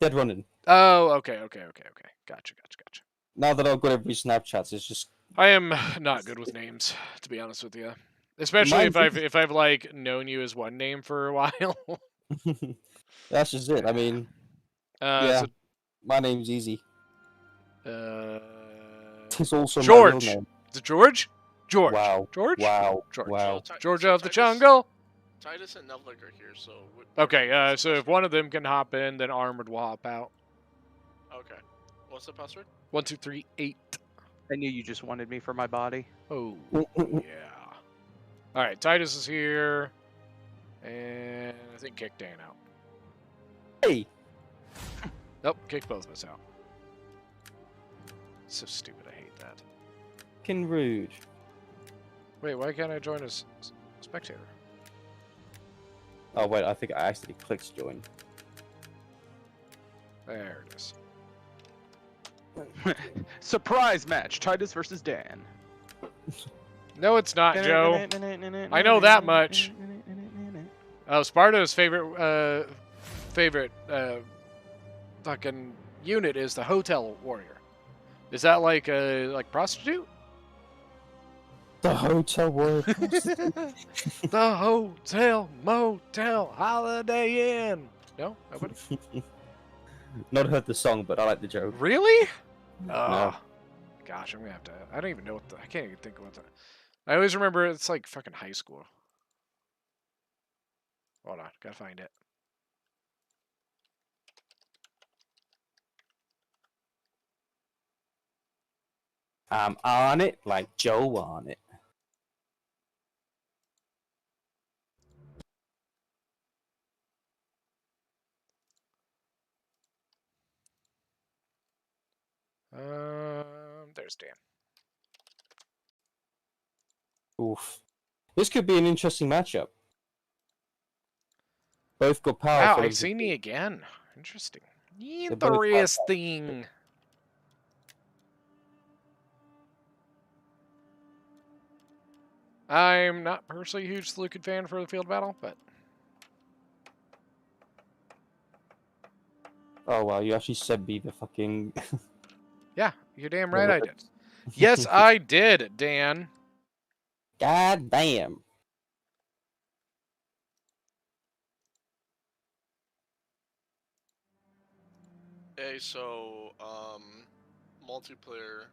Dead running. Oh, okay. Gotcha. Now that I've got every Snapchat, it's just. I am not good with names, to be honest with you. Especially if I've like known you as one name for a while. That's just it. I mean, yeah, my name's easy. It's also George. my real name. Is it George? George. Wow. George. Wow. George. Wow. Georgia of the jungle. Titus and Nevlik are here, so. Okay. So if one of them can hop in, then Armored will hop out. Okay. What's the password? 1, 2, 3, 8. I knew you just wanted me for my body. Oh yeah. All right. Titus is here, and I think kick Dan out. Hey. Nope. Kick both of us out. So stupid. I hate that. Fucking rude. Wait, why can't I join as spectator? Oh wait, I think I actually clicked join. There it is. Surprise match: Titus versus Dan. No, it's not, Joe. I know that much. Sparta's favorite fucking unit is the Hotel Warrior. Is that like a prostitute? The Hotel Warrior. The Hotel Motel Holiday Inn. No, nobody. Not heard the song, but I like the joke. Really? No. Gosh, I'm gonna have to. I don't even know I can't even think about that. I always remember it's like fucking high school. Hold on, gotta find it. I'm on it like Joe on it. There's Dan. Oof. This could be an interesting matchup. Both got Wow, powerful. I've seen you again. Interesting. both Interesting. I'm not personally a huge Slukin fan for the field battle, but Oh wow, you actually said be the fucking. yeah, you're damn right I did. Yes, I did, Dan. God damn. Hey, so multiplayer,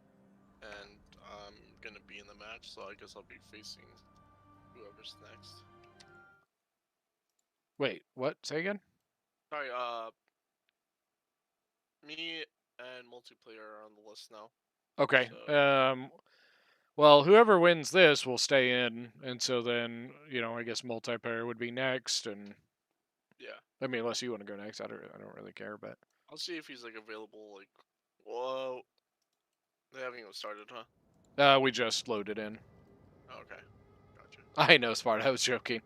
and I'm gonna be in the match, so I guess I'll be facing whoever's next. Wait, what? Say again? Sorry, me and multiplayer are on the list now. Okay. So... well, whoever wins this will stay in, and so then, I guess multiplayer would be next, and yeah. I mean, unless you want to go next, I don't really care, but I'll see if he's like available. Like, whoa, they haven't even started, huh? We just loaded in. Okay, gotcha. I know, Smart. I was joking.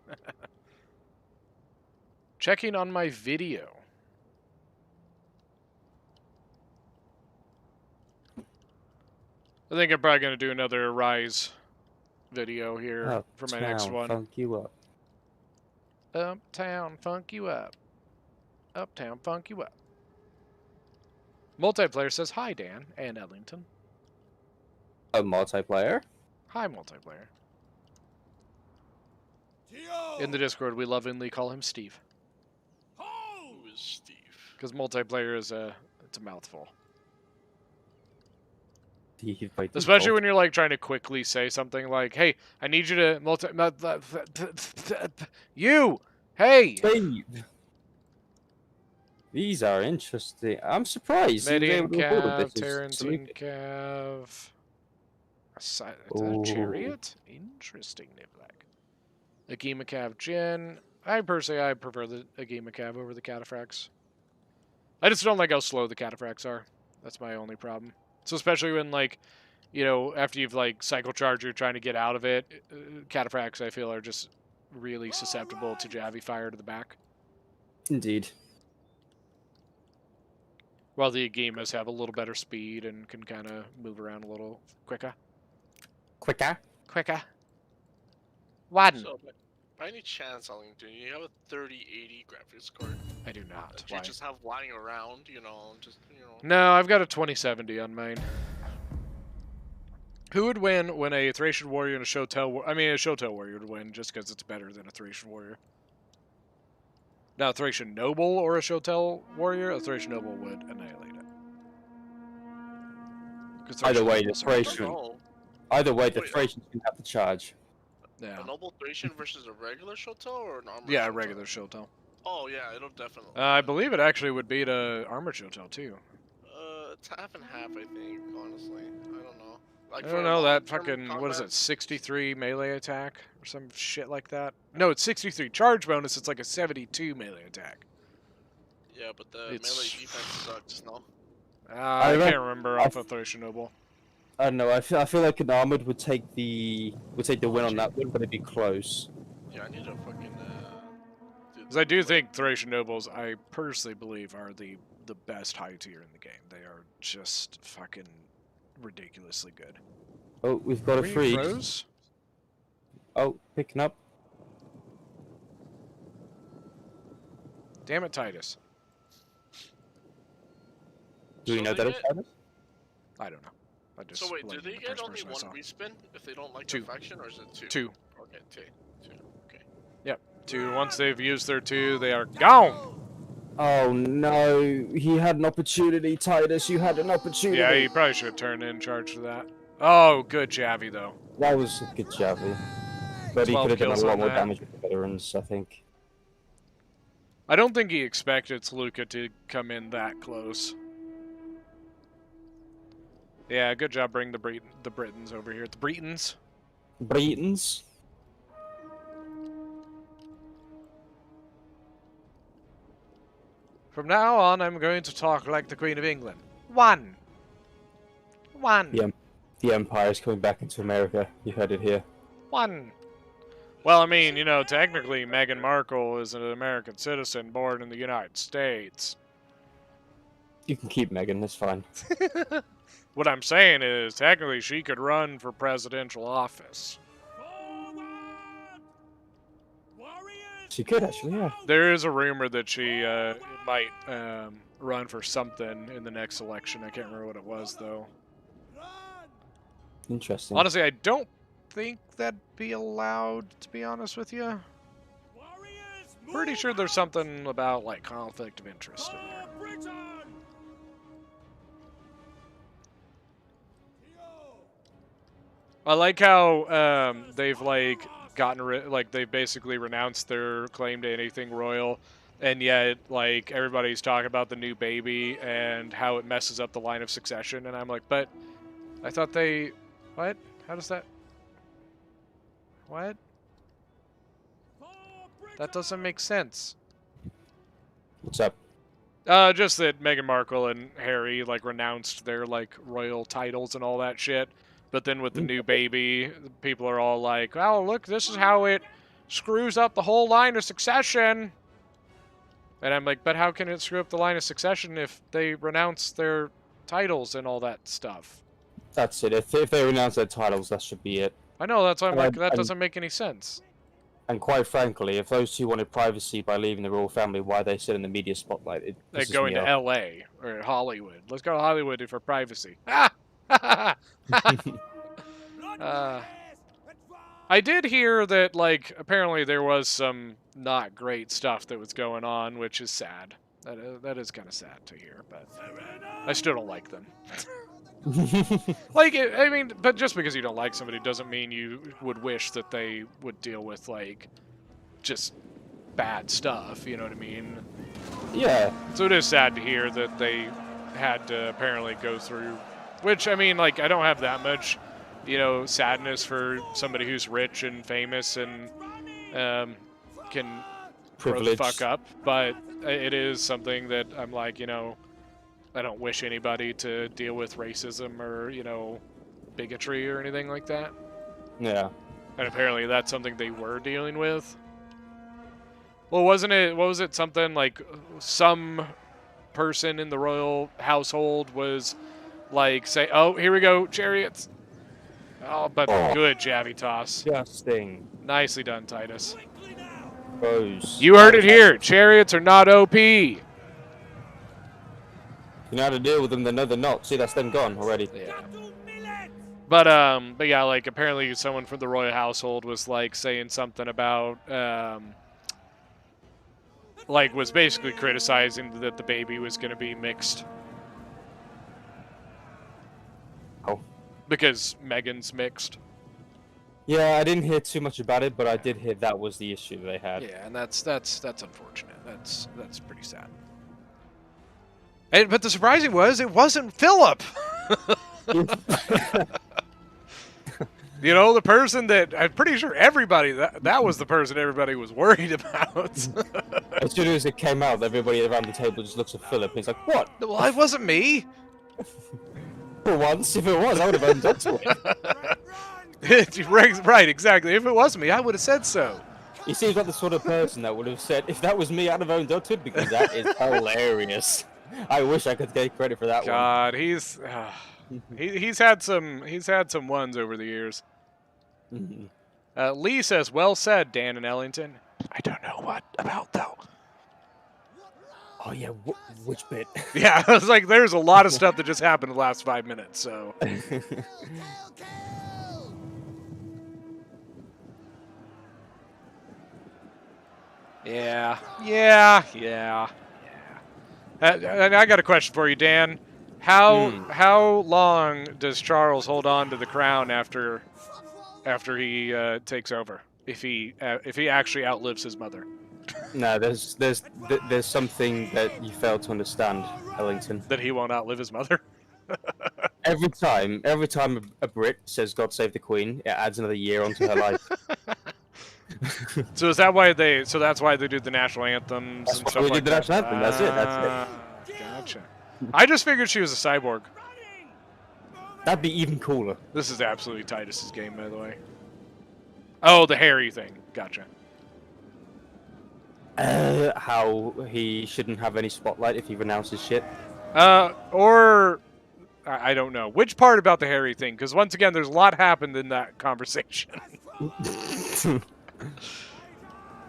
Checking on my video. I think I'm probably going to do another Rise video here for my next one. Funk you up. Uptown, funk you up. Uptown, funk you up. Multiplayer says, hi, Dan and Ellington. A multiplayer? Hi, Multiplayer. In the Discord, we lovingly call him Steve. Who is Steve? Because Multiplayer is it's a mouthful. Especially when you're like trying to quickly say something like, "Hey, I need you to hey." These are interesting. I'm surprised. Median Cav, Tarantine Cav. Is that a Chariot? Interesting, Niblack. Agima Cav Jin. I prefer the Agima Cav over the Cataphracts. I just don't like how slow the Cataphracts are. That's my only problem. So especially when, like, after you've, like, cycle charged, you're trying to get out of it, Cataphracts, I feel, are just really susceptible to Javi fire to the back. Indeed. While the Agimas have a little better speed and can kind of move around a little quicker. Quicker? One. So, by any chance, Ellington, you have a 3080 graphics card? I do not. Do you just have lying around, you know, No, I've got a 2070 on mine. Who would win when a Thracian warrior and a Shotel? I mean, a Shotel warrior would win just because it's better than a Thracian warrior. Now, a Thracian noble or a Shotel warrior, a Thracian noble would annihilate it. Either way, the Thracian. Either way, the Thracian's gonna have to charge. Yeah. A noble Thracian versus a regular Shotel or an armored? Yeah, Shotel? a regular Shotel. Oh yeah, it'll definitely. I believe it actually would beat a armored Shotel too. It's half and half, I think. Honestly, I don't know. Like I don't know that fucking what is it? 63 melee attack or some shit like that. No, it's 63 charge bonus. It's like a 72 melee attack. Yeah, but the melee defense sucks. No. I can't remember off of Thracian noble. I don't know. I feel like an armored would take the win on that one, but it'd be close. Yeah, I need to fucking. Because I do think Thracian nobles, I personally believe, are the best high tier in the game. They are just fucking ridiculously good. Oh, we've got a freeze. Froze? Oh, picking up. Damn it, Titus. Do we know that it's Titus? I don't know. I just so wait, do they get only one respin if they don't like the faction, or is it two? Two. Okay, two. Okay. Yep, two. Once they've used their two, they are gone. Oh no, he had an opportunity, Titus. You had an opportunity. Yeah, he probably should have turned in charge for that. Oh, good Javi though. That was a good Javi. But he could have done a lot more damage with the veterans, I think. I don't think he expected Toluca to come in that close. Yeah, good job bringing the Britons over here. The Bretons. Bretons? From now on, I'm going to talk like the Queen of England. One. The Empire's coming back into America. You heard it here. One. Well, I mean, you know, technically Meghan Markle is an American citizen born in the United States. You can keep Meghan, that's fine. What I'm saying is, technically, she could run for presidential office. She could, actually, yeah. There is a rumor that she might run for something in the next election. I can't remember what it was, though. Interesting. Honestly, I don't think that'd be allowed, to be honest with you. Pretty sure there's something about, like, conflict of interest in there. I like how they've like they've basically renounced their claim to anything royal, and yet like everybody's talking about the new baby and how it messes up the line of succession, and I'm like, but I thought they, what? How does that? What? That doesn't make sense. What's up? Just that Meghan Markle and Harry like renounced their like royal titles and all that shit. But then with the new baby, people are all like, oh, look, this is how it screws up the whole line of succession. And I'm like, but how can it screw up the line of succession if they renounce their titles and all that stuff? That's it. If they renounce their titles, that should be it. I know, that's why I'm like, that doesn't make any sense. And quite frankly, if those two wanted privacy by leaving the royal family, why they sit in the media spotlight? They're going to LA or Hollywood. Let's go to Hollywood for privacy. Ah! I did hear that, like, apparently there was some not great stuff that was going on, which is sad. That is kind of sad to hear, but I still don't like them. Like, I mean, but just because you don't like somebody doesn't mean you would wish that they would deal with, like, just bad stuff, you know what I mean? Yeah. So it is sad to hear that they had to apparently go through, which, I mean, like, I don't have that much, you know, sadness for somebody who's rich and famous and can grow the fuck up, but it is something that I'm like, you know, I don't wish anybody to deal with racism or, you know, bigotry or anything like that. Yeah. And apparently that's something they were dealing with. Well, wasn't it, what was it, something like some person in the royal household was like, say, oh, here we go, chariots. Oh, but good Javi toss. Disgusting. Nicely done, Titus. suppose. You heard it here. Chariots are not OP. You know how to deal with them, then no, they're not. See, that's them gone already. Yeah. But yeah, like apparently someone from the royal household was like saying something about like was basically criticizing that the baby was going to be mixed. Oh. Because Meghan's mixed. Yeah, I didn't hear too much about it, but I did hear that was the issue they had. Yeah, and that's unfortunate. That's pretty sad. But the surprising was it wasn't Philip. You know, the person that I'm pretty sure everybody that was the person everybody was worried about. As soon as it came out, everybody around the table just looks at Philip and he's like, "What? Well, it wasn't me." For once, if it was, I would have owned up to it. Right, exactly. If it was me, I would have said so. He seems like the sort of person that would have said, "If that was me, I'd have owned up to it," because that is hilarious. I wish I could take credit for that one. God, he's had some ones over the years. Lee says, "Well said, Dan and Ellington." I don't know what about though. Oh yeah, which bit? Yeah, I was like, there's a lot of stuff that just happened in the last 5 minutes. So. Yeah. And I got a question for you, Dan. How long does Charles hold on to the crown after he takes over? If he actually outlives his mother? No, there's something that you fail to understand, Ellington. That he won't outlive his mother. Every time a Brit says "God save the Queen," it adds another year onto her life. So is that why they? So that's why they do the national anthems and stuff like that. The national anthem. That's it. Gotcha. I just figured she was a cyborg. That'd be even cooler. This is absolutely Titus's game, by the way. Oh, the Harry thing. Gotcha. How he shouldn't have any spotlight if he renounces shit. Or I don't know which part about the Harry thing, because once again, there's a lot happened in that conversation.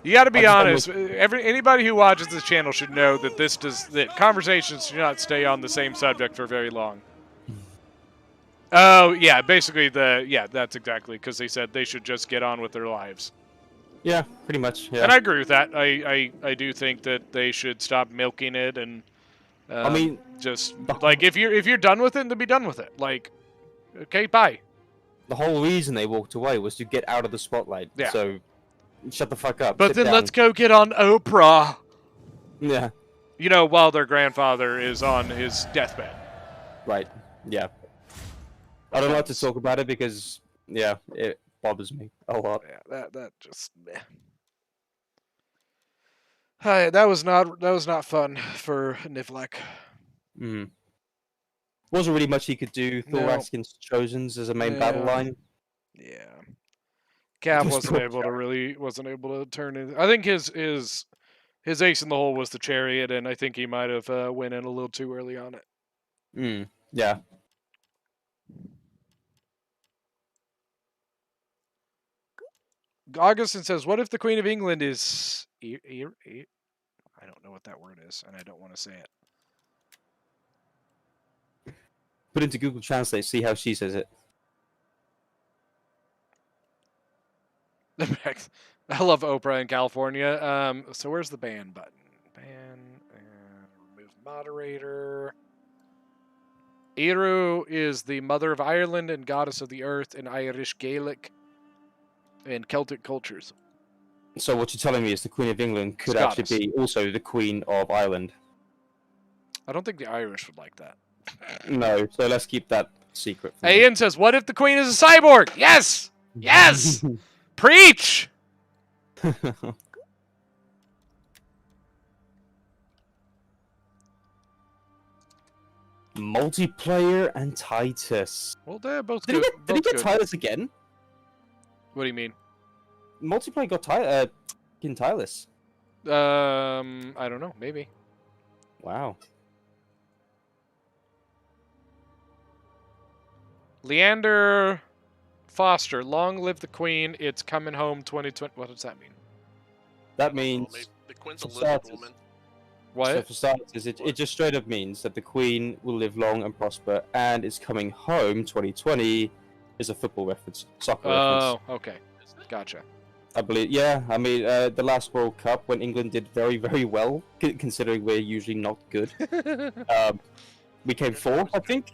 You got to be honest. Anybody who watches this channel should know that that conversations do not stay on the same subject for very long. Oh yeah, basically that's exactly because they said they should just get on with their lives. Yeah, pretty much. Yeah. And I agree with that. I do think that they should stop milking it and. I mean, just like if you're done with it, then be done with it. Like, okay, bye. The whole reason they walked away was to get out of the spotlight. Yeah. So, shut the fuck up. But then let's go get on Oprah. Yeah. You know, while their grandfather is on his deathbed. Right. Yeah. I don't like to talk about it because, yeah, it bothers me a lot. Yeah, that just. Meh. Hi, that was not fun for Nivlek. Wasn't really much he could do. Thor against Chosens as a main battle line. Yeah. Cap wasn't able to turn in. I think his ace in the hole was the chariot, and I think he might have went in a little too early on it. Yeah. Augustin says, "What if the Queen of England is?" I don't know what that word is, and I don't want to say it. Put into Google Translate, see how she says it. I love Oprah in California. So where's the ban button? Ban and remove moderator. Eru is the mother of Ireland and goddess of the earth in Irish Gaelic and Celtic cultures. So what you're telling me is the Queen of England could actually be also the Queen of Ireland. I don't think the Irish would like that. No, so let's keep that secret. Hey, Ian says, "What if the Queen is a cyborg?" Yes! Yes! Preach! Multiplayer and Titus. Well, they're both Did good. He get Titus again? What do you mean? Multiplayer got Titus. I don't know. Maybe. Wow. Leander Foster, long live the Queen. It's coming home 2020. What does that mean? That means Maybe the Queen's a for lizard starters- woman. What? So for starters, it just straight up means that the Queen will live long and prosper, and is coming home 2020 is a football reference, soccer reference. Oh, okay. Gotcha. I believe, yeah. I mean, the last World Cup when England did very, very well, considering we're usually not good. We came fourth, I think.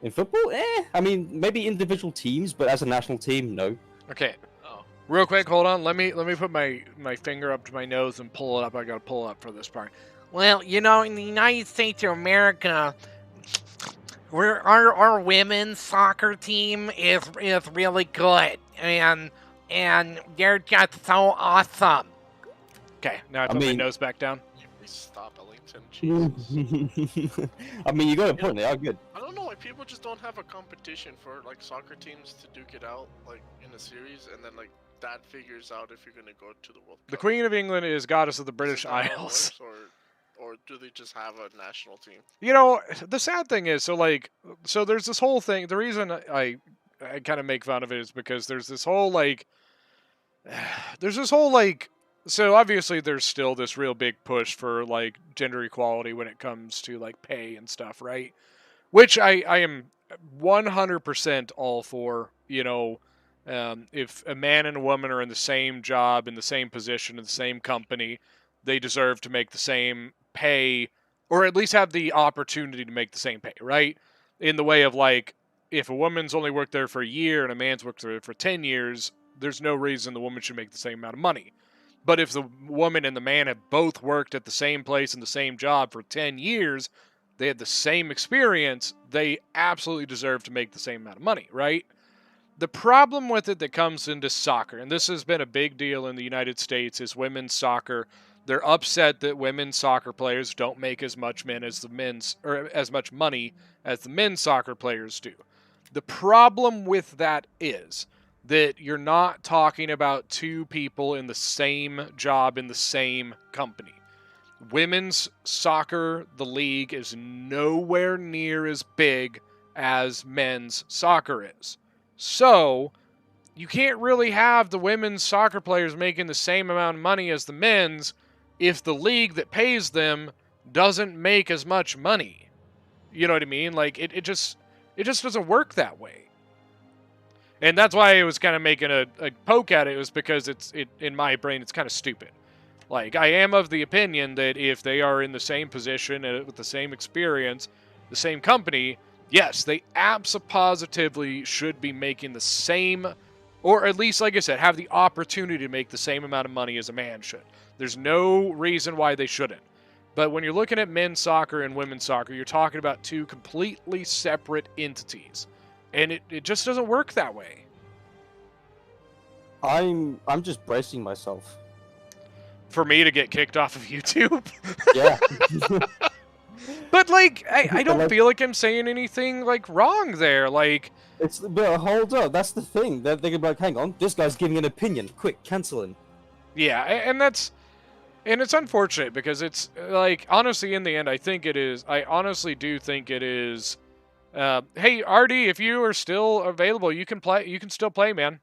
In football, I mean, maybe individual teams, but as a national team, no. Okay. Oh. Real quick, hold on. Let me put my finger up to my nose and pull it up. I gotta pull it up for this part. Well, you know, in the United States of America, our women's soccer team is really good, and they're just so awesome. Okay, now I put my nose back down. Please stop, Ellington. Jesus. I mean, you got a point. They are good. I don't know why people just don't have a competition for like soccer teams to duke it out like in a series, and then like that figures out if you're gonna go to the World Cup. The Queen of England is goddess of the British Is that how it Isles. works, or do they just have a national team? You know, the sad thing is, so there's this whole thing. The reason I kind of make fun of it is because there's this whole so obviously there's still this real big push for like gender equality when it comes to like pay and stuff, right? Which I am 100% all for. You know, if a man and a woman are in the same job, in the same position, in the same company, they deserve to make the same pay, or at least have the opportunity to make the same pay, right? In the way of like, if a woman's only worked there for a year and a man's worked there for 10 years, there's no reason the woman should make the same amount of money. But if the woman and the man have both worked at the same place in the same job for 10 years, they had the same experience, they absolutely deserve to make the same amount of money, right? The problem with it that comes into soccer, and this has been a big deal in the United States, is women's soccer. They're upset that women's soccer players don't make as much money as the men's soccer players do. The problem with that is that you're not talking about two people in the same job in the same company. Women's soccer, the league, is nowhere near as big as men's soccer is. So, you can't really have the women's soccer players making the same amount of money as the men's if the league that pays them doesn't make as much money. You know what I mean? Like, it just doesn't work that way. And that's why I was kind of making a poke at it, was because it's in my brain, it's kind of stupid. Like, I am of the opinion that if they are in the same position with the same experience, the same company, yes, they absolutely should be making the same, or at least, like I said, have the opportunity to make the same amount of money as a man should. There's no reason why they shouldn't. But when you're looking at men's soccer and women's soccer, you're talking about two completely separate entities. And it just doesn't work that way. I'm just bracing myself. For me to get kicked off of YouTube? Yeah. But, like, I don't feel like I'm saying anything, like, wrong there. Like, But hold up, that's the thing. They're gonna be like, hang on, this guy's giving an opinion. Quick, cancel him. yeah, and it's unfortunate because it's, like, honestly, in the end, I honestly do think it is, hey, Artie, if you are still available, you can still play, man.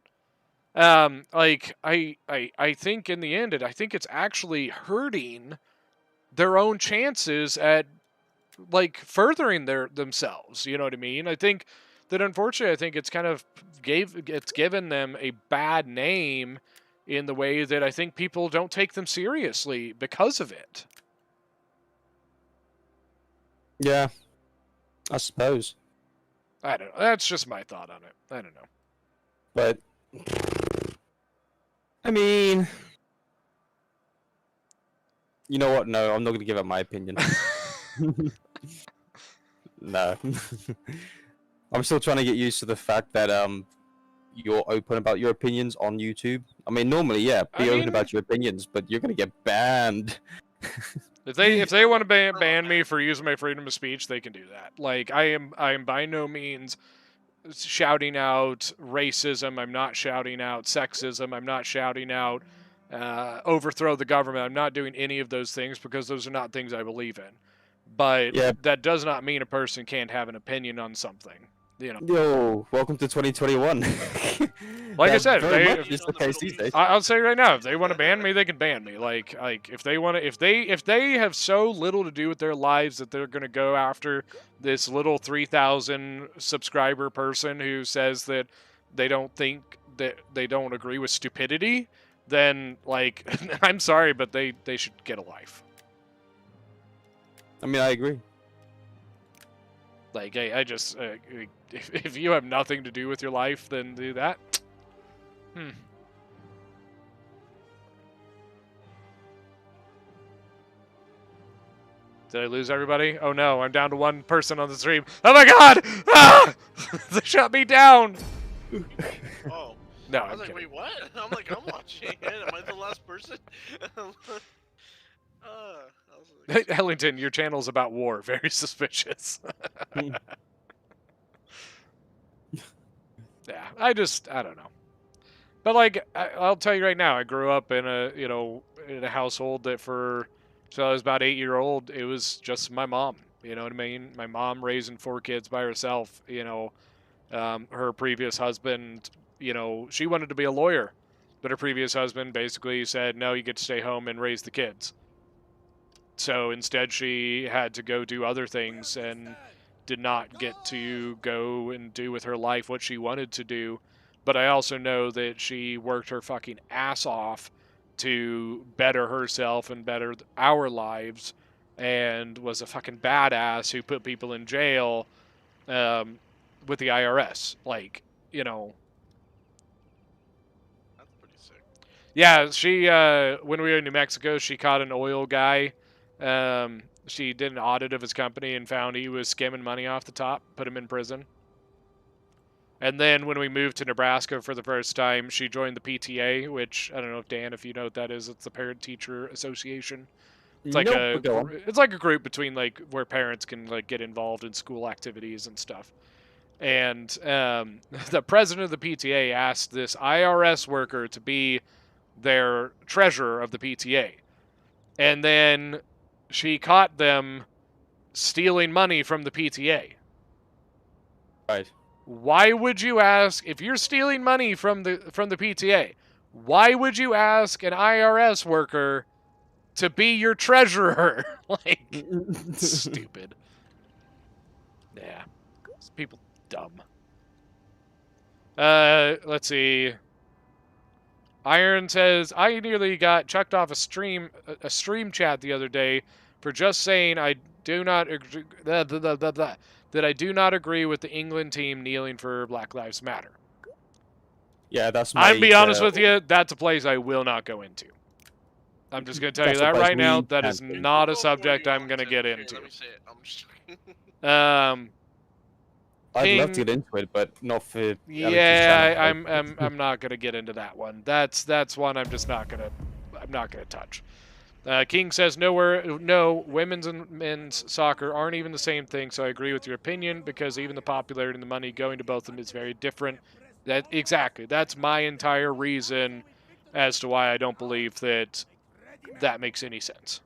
Like, I think in the end, I think it's actually hurting their own chances at, like, furthering themselves. You know what I mean? I think that, unfortunately, I think it's kind of it's given them a bad name in the way that I think people don't take them seriously because of it. Yeah, I suppose. I don't know. That's just my thought on it. I don't know. But I mean, you know what? No, I'm not going to give up my opinion. No. I'm still trying to get used to the fact that you're open about your opinions on YouTube. I mean, normally, yeah, be open about your opinions, but you're going to get banned. If they want to ban me for using my freedom of speech, they can do that. Like, I am by no means shouting out racism. I'm not shouting out sexism. I'm not shouting out overthrow the government. I'm not doing any of those things because those are not things I believe in. But that does not mean a person can't have an opinion on something. You know. Yo, welcome to 2021. Like I said, I'll say right now, if they want to ban me, they can ban me. Like if they want to, if they have so little to do with their lives that they're gonna go after this little 3,000 subscriber person who says that they don't think that they don't agree with stupidity, then like I'm sorry, but they should get a life. I mean, I agree. Like, I just if you have nothing to do with your life, then do that. Did I lose everybody? Oh no, I'm down to one person on the stream. Oh my god! Ah! They shut me down! Oh. No, I was I'm like, kidding. wait, what? I'm like, I'm watching it. Am I the last person? I was like, Ellington, your channel's about war. Very suspicious. Yeah, I don't know. But like, I'll tell you right now, I grew up in a household that till I was about 8-year-old, it was just my mom. You know what I mean? My mom raising 4 kids by herself. You know, her previous husband, she wanted to be a lawyer, but her previous husband basically said, no, you get to stay home and raise the kids. So instead, she had to go do other things and did not get to go and do with her life what she wanted to do. But I also know that she worked her fucking ass off to better herself and better our lives, and was a fucking badass who put people in jail with the IRS. Like, that's pretty sick. Yeah, she, when we were in New Mexico, she caught an oil guy. She did an audit of his company and found he was skimming money off the top, put him in prison. And then when we moved to Nebraska for the first time, she joined the PTA, which I don't know if Dan, if you know what that is. It's the Parent Teacher Association. It's like it's like a group between like where parents can like get involved in school activities and stuff. And the president of the PTA asked this IRS worker to be their treasurer of the PTA. And then she caught them stealing money from the PTA. Right. Why would you ask, if you're stealing money from the PTA, why would you ask an IRS worker to be your treasurer? Like, stupid. Yeah. People dumb. Let's see. Iron says, I nearly got chucked off a stream chat the other day for just saying I do not agree, that I do not agree with the England team kneeling for Black Lives Matter. Yeah, that's my... I'm be honest with you, that's a place I will not go into. I'm just going to tell you that right now. That is not a subject I'm going to get into. Let me say it. I'm just King, I'd love to get into it, but not for... Yeah, I'm not gonna get into that one. That's one I'm just not gonna touch. King says no, women's and men's soccer aren't even the same thing. So I agree with your opinion, because even the popularity and the money going to both of them is very different. Exactly. That's my entire reason as to why I don't believe that makes any sense.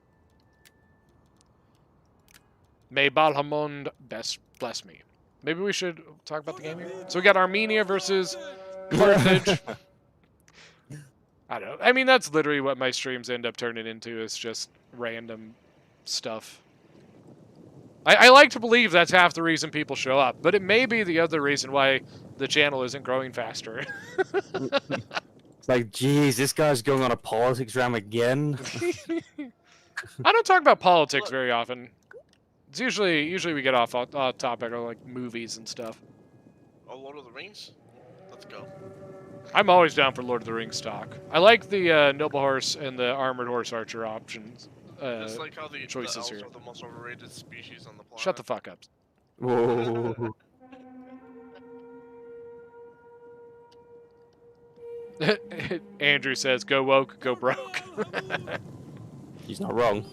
May Balhamond bless me. Maybe we should talk about the game here. So we got Armenia versus Carthage. I don't know. I mean, that's literally what my streams end up turning into, is just random stuff. I like to believe that's half the reason people show up, but it may be the other reason why the channel isn't growing faster. It's like, geez, this guy's going on a politics ram again. I don't talk about politics very often. It's usually we get off topic of like movies and stuff. Oh, Lord of the Rings? Let's go. I'm always down for Lord of the Rings talk. I like the Noble Horse and the Armored Horse Archer options. It's like how the choices elves here. are the most overrated species on the planet. Shut the fuck up. Whoa. Andrew says, "Go woke, go broke." He's not wrong.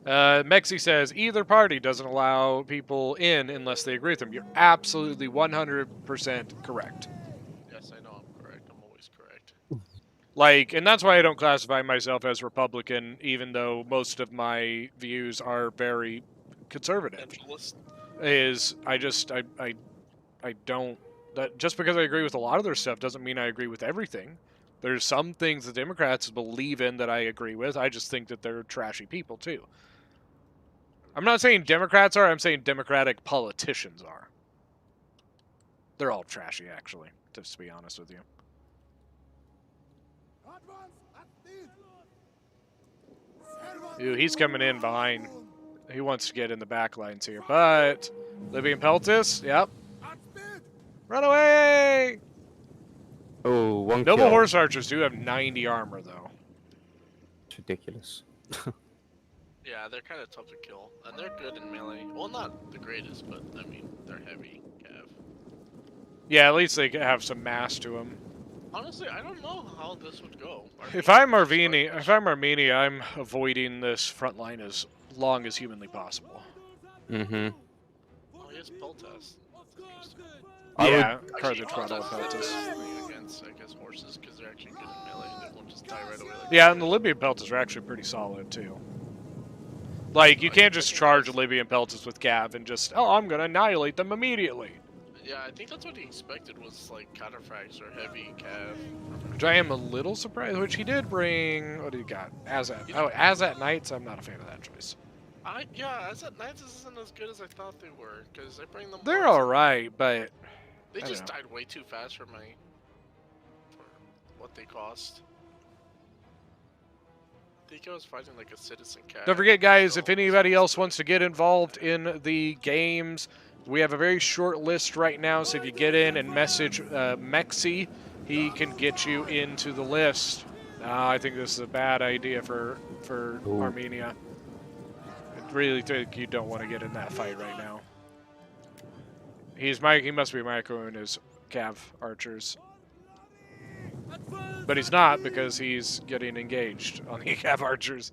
Mexi says, either party doesn't allow people in unless they agree with them. You're absolutely 100% correct. Yes, I know I'm correct. I'm always correct. Like, and that's why I don't classify myself as Republican, even though most of my views are very conservative. Centralist. I don't That just because I agree with a lot of their stuff doesn't mean I agree with everything. There's some things the Democrats believe in that I agree with. I just think that they're trashy people too. I'm not saying Democrats are. I'm saying Democratic politicians are. They're all trashy, actually, just to be honest with you. Ooh, he's coming in behind. He wants to get in the back lines here, but Libyan Peltis, yep. Run away! Oh, one Noble kill. Horse Archers do have 90 armor, though. It's ridiculous. Yeah, they're kind of tough to kill, and they're good in melee. Well, not the greatest, but I mean, they're heavy cav. Yeah, at least they have some mass to them. Honestly, I don't know how this would go. If I'm Armenia, I'm avoiding this front line as long as humanly possible. Mm-hmm. Oh, he has Peltas. Yeah, Carthage Frontal Peltas. Against, I guess, horses, because they're actually good in melee. They won't just die right away. Like Yeah, and the Libyan Peltas are actually pretty solid, too. Like, you can't just charge a Libyan Peltas with Cav and just, oh, I'm going to annihilate them immediately. Yeah, I think that's what he expected was, like, counterfrags or heavy cav. Which I am a little surprised, which he did bring, what do you got? Azat. Oh, Azat Knights, I'm not a fan of that choice. Yeah, Azat Knights isn't as good as I thought they were, because I bring them. They're alright, but they just died way too fast for what they cost. I think I was fighting like a citizen cat. Don't forget, guys, if anybody else wants to get involved in the games, we have a very short list right now, so if you get in and message Mexi, he can get you into the list. I think this is a bad idea for Armenia. I really think you don't want to get in that fight right now. He must be microing his Cav archers. But he's not, because he's getting engaged on the Cav archers.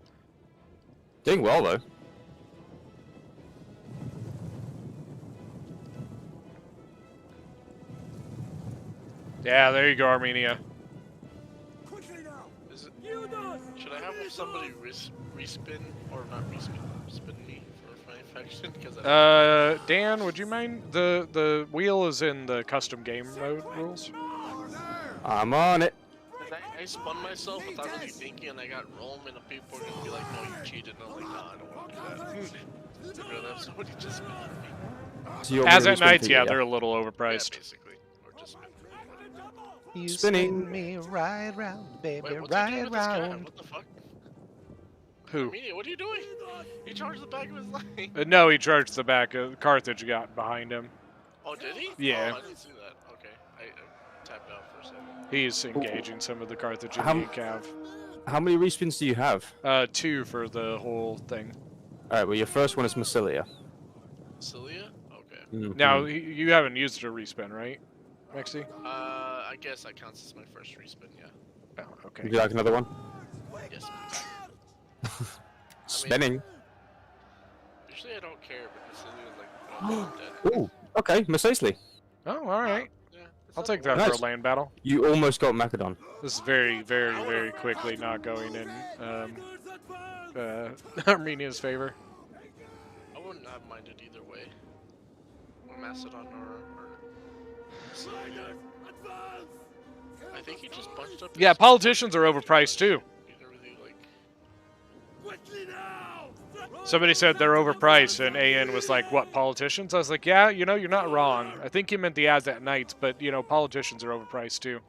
Doing well, though. Yeah, there you go, Armenia. Should I have somebody respin or not respin me for my infection? Dan, would you mind? The wheel is in the custom game mode rules. I'm on it. I spun myself without really thinking, and I got Rome, and the people are gonna be like, "No, you cheated." And I'm like, "No, I don't want to do that." I'd rather have somebody just spin for me. So as at nights, yeah, they're a little overpriced. Yeah, basically, or just spin for me. You spinning spin me right round, baby, Wait, what's right he doing with this guy? round. What the fuck? Who? Armenia, what are you doing? He charged the back of his leg. No, he charged the back. Carthage got behind him. Oh, did he? Yeah. Oh, I didn't see that. Okay, I tapped out for a second. He's engaging some of the Carthaginian Cav. How many respins do you have? 2 for the whole thing. Alright, well, your first one is Massilia. Cilia? Okay. Mm-hmm. Now, you haven't used a respin, right, Mexi? I guess that counts as my first respin, yeah. Oh, okay. Would you like another one? Yes. Spinning. Usually I don't care, but Cilia is like, oh, I'm dead. Ooh, okay, Mercedes. Oh, alright. Yeah, I'll take that Nice. for a land battle. You almost got Macedon. This is very, very, very quickly not going in Armenia's favor. I wouldn't have minded either way. Or Macedon or Cilia. I think he just bunched up. Yeah, politicians are overpriced too. Really, like... Somebody said they're overpriced, and AN was like, what, politicians? I was like, yeah, you know, you're not wrong. I think he meant the Azat Knights, but, you know, politicians are overpriced too.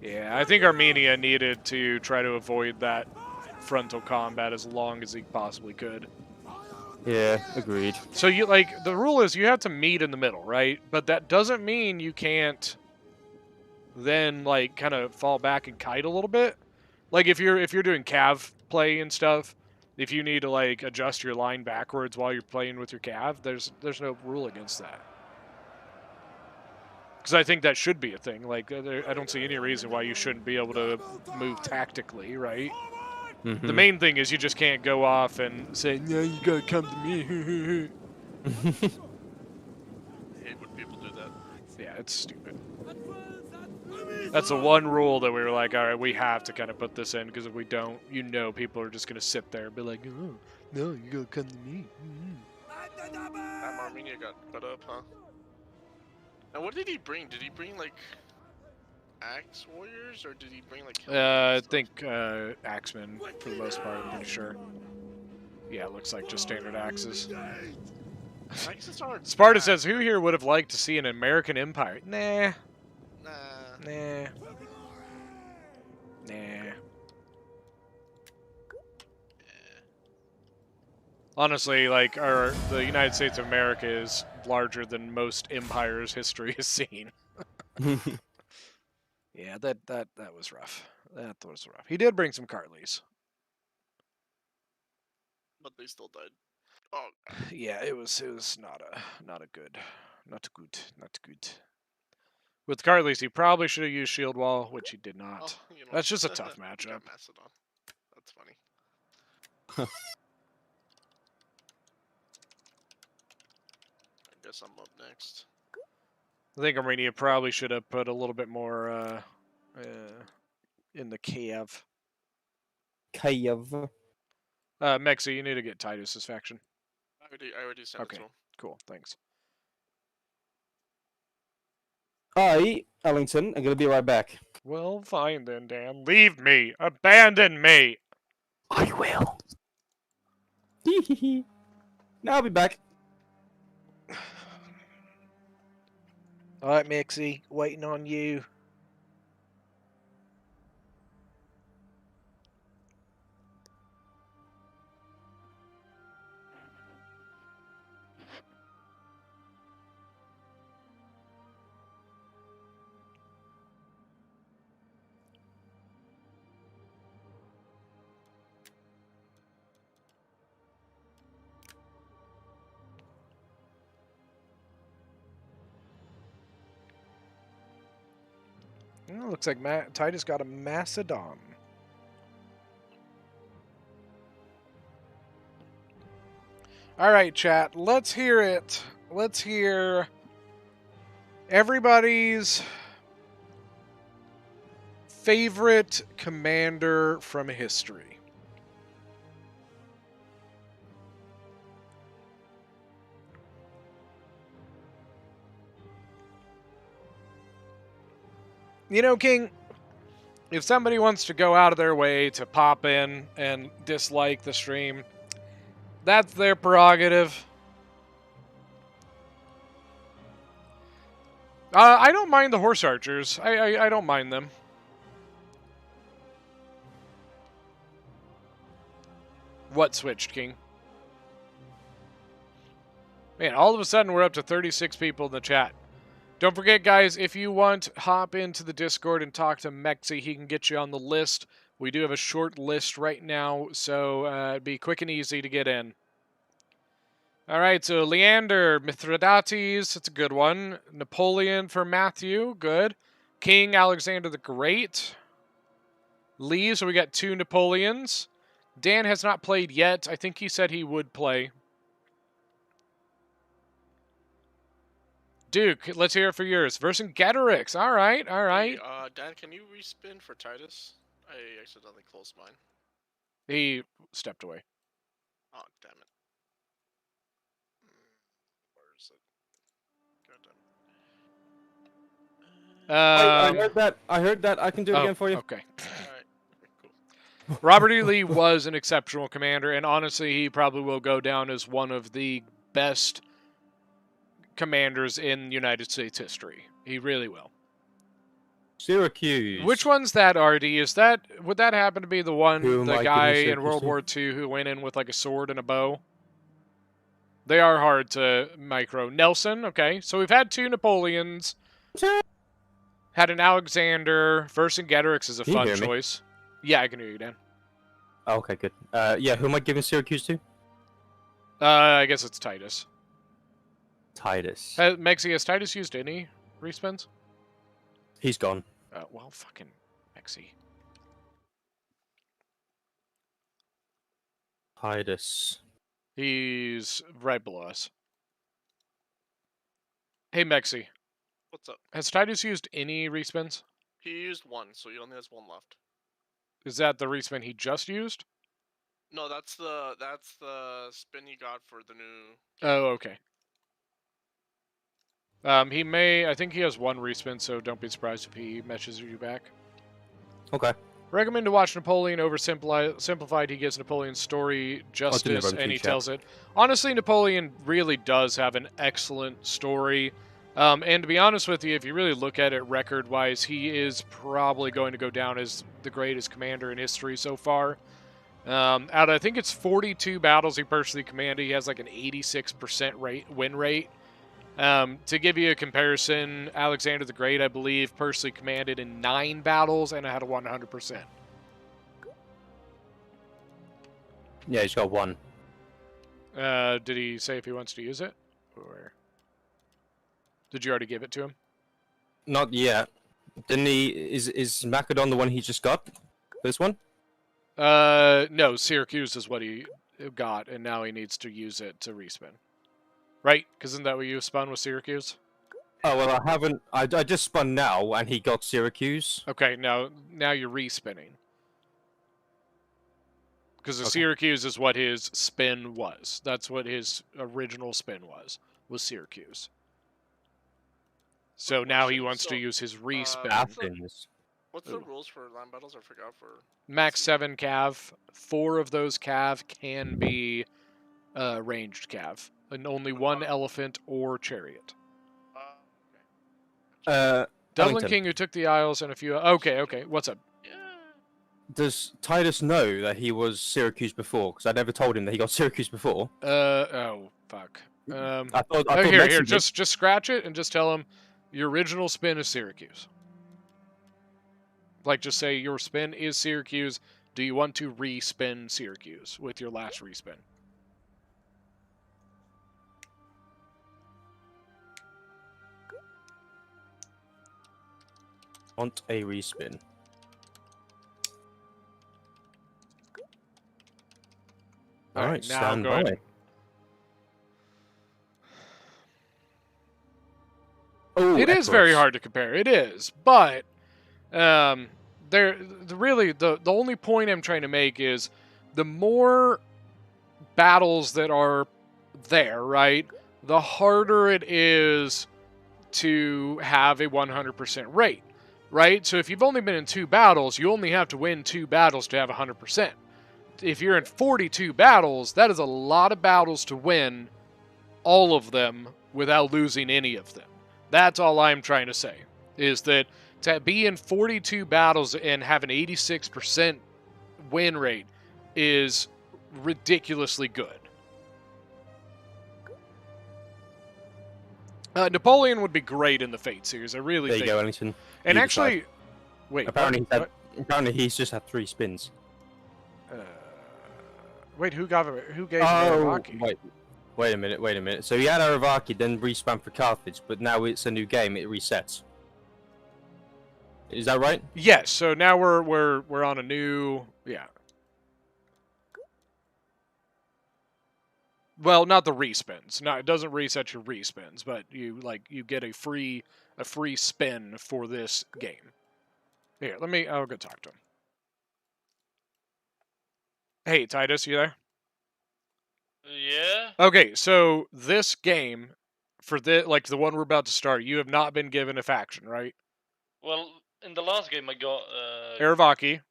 Yeah, I think Armenia needed to try to avoid that frontal combat as long as he possibly could. Yeah, agreed. So you like the rule is you have to meet in the middle, right? But that doesn't mean you can't then like kind of fall back and kite a little bit. Like if you're doing cav play and stuff, if you need to like adjust your line backwards while you're playing with your cav, there's no rule against that. Because I think that should be a thing. Like I don't see any reason why you shouldn't be able to move tactically, right? Mm-hmm. The main thing is you just can't go off and say, no, you gotta come to me. I hate when people do that. Yeah, it's stupid. That's the one rule that we were like, all right, we have to kind of put this in, because if we don't, you know people are just going to sit there and be like, oh, no, you gotta come to me. That Armenia got cut up, huh? And what did he bring? Did he bring like axe warriors, or did he bring like? I think axemen for the most part. I'm pretty sure. Yeah, it looks like just standard axes. Axes aren't. Sparta bad. says, "Who here would have liked to see an American empire?" Nah. Nah. Nah. Nah. Honestly, like, the United States of America is larger than most empires history has seen. Yeah, that was rough. That was rough. He did bring some Cartleys. But they still died. Oh. God. Yeah, it was not good. With Cartleys, he probably should have used Shield Wall, which he did not. Oh, you know, That's just a tough matchup. Macedon. That's funny. I guess I'm up next. I think Armenia probably should have put a little bit more in the Kiev. Mexi, you need to get Titus's faction. I already sent it to him. Cool, thanks. Hi, Ellington. I'm gonna be right back. Well, fine then, Dan. Leave me. Abandon me. I will. Now I'll be back. All right, Mixie, waiting on you. Well, looks like Titus got a Macedon. All right, chat. Let's hear it. Let's hear everybody's favorite commander from history. You know, King, if somebody wants to go out of their way to pop in and dislike the stream, that's their prerogative. I don't mind the horse archers. I don't mind them. What switched, King? Man, all of a sudden we're up to 36 people in the chat. Don't forget, guys, if you want, hop into the Discord and talk to Mexi. He can get you on the list. We do have a short list right now, so be quick and easy to get in. All right, so Leander, Mithridates, that's a good one. Napoleon for Matthew, good. King Alexander the Great. Lee, so we got 2 Napoleons. Dan has not played yet. I think he said he would play. Duke, let's hear it for yours. Vercingetorix. All right, all right. Hey, Dan, can you respin for Titus? I accidentally closed mine. He stepped away. Oh, damn it. Where is it? I heard that. I heard that. I can do it again for you. Okay. Alright, cool. Robert E. Lee was an exceptional commander, and honestly, he probably will go down as one of the best commanders in United States history. He really will. Syracuse. Which one's that, RD? Would that happen to be the one, the guy in World War II who went in with like a sword and a bow? They are hard to micro. Nelson, okay. So we've had 2 Napoleons. Had an Alexander. Vercingetorix is a fun choice. Yeah, I can hear you, Dan. Oh, okay, good. Yeah, who am I giving Syracuse to? I guess it's Titus. Titus. Mexi, has Titus used any respins? He's gone. Well, fucking Mexi. Titus. He's right below us. Hey, Mexi. What's up? Has Titus used any respins? He used 1, so he only has 1 left. Is that the respin he just used? No, that's the spin you got for the new. Oh, okay. He may. I think he has one respin, so don't be surprised if he messages you back. Okay. Recommend to watch Napoleon Simplified. He gives Napoleon's story justice, and he tells it. Honestly, Napoleon really does have an excellent story. And to be honest with you, if you really look at it record-wise, he is probably going to go down as the greatest commander in history so far. Out of, I think it's 42 battles he personally commanded, he has like an 86% win rate. To give you a comparison, Alexander the Great, I believe, personally commanded in 9 battles and had a 100%. Yeah, he's got 1. Did he say if he wants to use it? Or did you already give it to him? Not yet. Didn't he? Is Macedon the one he just got? This one? No, Syracuse is what he got, and now he needs to use it to respin. Right? Because isn't that what you spun with Syracuse? Oh, well, I haven't. I just spun now, and he got Syracuse. Okay, now you're respinning. Because the Syracuse is what his spin was. That's what his original spin was Syracuse. So now he wants to use his respin. What's the rules for land battles? I forgot for... Max 7 cav. 4 of those cav can be ranged cav. And only 1 elephant or chariot. Dublin King who took the Isles and a few... Okay. What's up? Does Titus know that he was Syracuse before? Because I never told him that he got Syracuse before. Oh, fuck. I thought here, just scratch it and just tell him your original spin is Syracuse. Like, just say your spin is Syracuse. Do you want to respin Syracuse with your last respin? Want a respin. All right, stand by. Oh, it is very hard to compare. It is, but the only point I'm trying to make is the more battles that are there, right, the harder it is to have a 100% rate, right? So if you've only been in 2 battles, you only have to win 2 battles to have 100%. If you're in 42 battles, that is a lot of battles to win all of them without losing any of them. That's all I'm trying to say, is that to be in 42 battles and have an 86% win rate is ridiculously good. Napoleon would be great in the Fate series, I really think. There you go, Ellington. And actually, wait. Apparently he's just had 3 spins. Wait, who gave him Aravaki? Wait a minute. So he had Aravaki, then respawned for Carthage, but now it's a new game, it resets. Is that right? Yes, so now we're on a new... Yeah. Well, not the respins. No, it doesn't reset your respins, but you get a free spin for this game. Here, I'll go talk to him. Hey, Titus, you there? Yeah? Okay, so this game, for the one we're about to start, you have not been given a faction, right? Well, in the last game I got... Aravaki.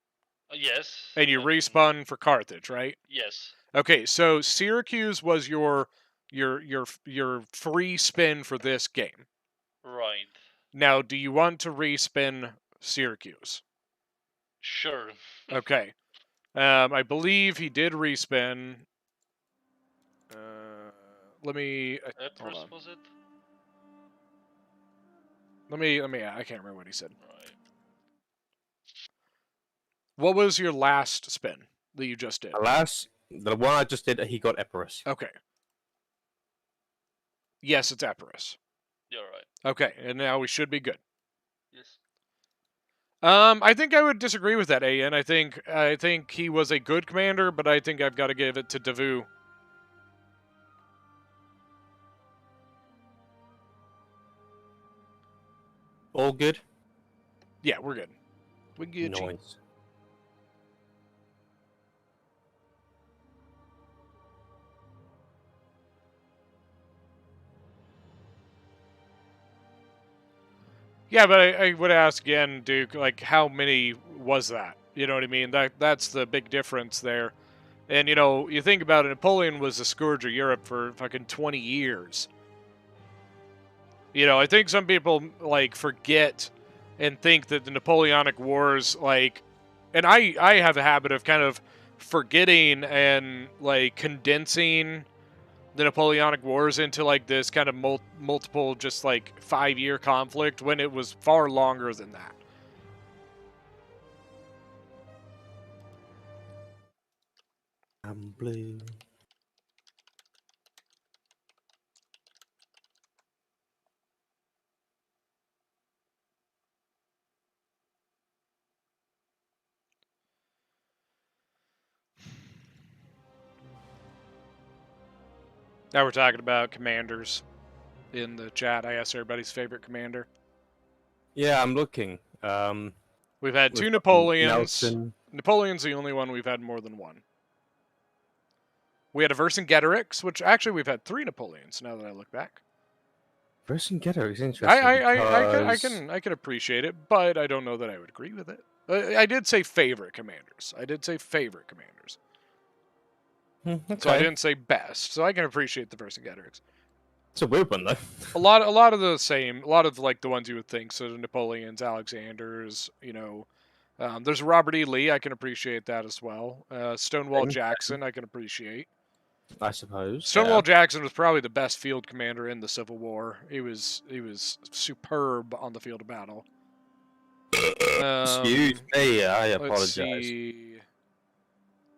Yes. And you respun for Carthage, right? Yes. Okay, so Syracuse was your free spin for this game. Right. Now, do you want to respin Syracuse? Sure. Okay. I believe he did respin. Let me. Hold on. Was it? Let me. I can't remember what he said. Right. What was your last spin that you just did? The one I just did, he got Epirus. Okay. Yes, it's Epirus. You're right. Okay, and now we should be good. Yes. I think I would disagree with that, Ian. I think he was a good commander, but I think I've got to give it to Davu. All good? Yeah, we're good. We get noise. Yeah, but I would ask again, Duke, like, how many was that? You know what I mean? That's the big difference there. And, you know, you think about it, Napoleon was the scourge of Europe for fucking 20 years. You know, I think some people, like, forget and think that the Napoleonic Wars, like, and I have a habit of kind of forgetting and, like, condensing the Napoleonic Wars into, like, this kind of multiple, just, like, 5-year conflict when it was far longer than that. I'm blue. Now we're talking about commanders in the chat. I asked everybody's favorite commander. Yeah, I'm looking. We've had 2 Napoleons. Nelson. Napoleon's the only one we've had more than one. We had a Vercingetorix, which actually we've had 3 Napoleons now that I look back. Vercingetorix is interesting. I can appreciate it, but I don't know that I would agree with it. I did say favorite commanders. Okay. So I didn't say best. So I can appreciate the Vercingetorix. It's a weird one though. A lot of the same. A lot of like the ones you would think. So the Napoleons, Alexanders. You know, there's Robert E. Lee. I can appreciate that as well. Stonewall Jackson. I can appreciate. I suppose. Stonewall Jackson was probably the best field commander in the Civil War. He was superb on the field of battle. Excuse me, I apologize. Let's see.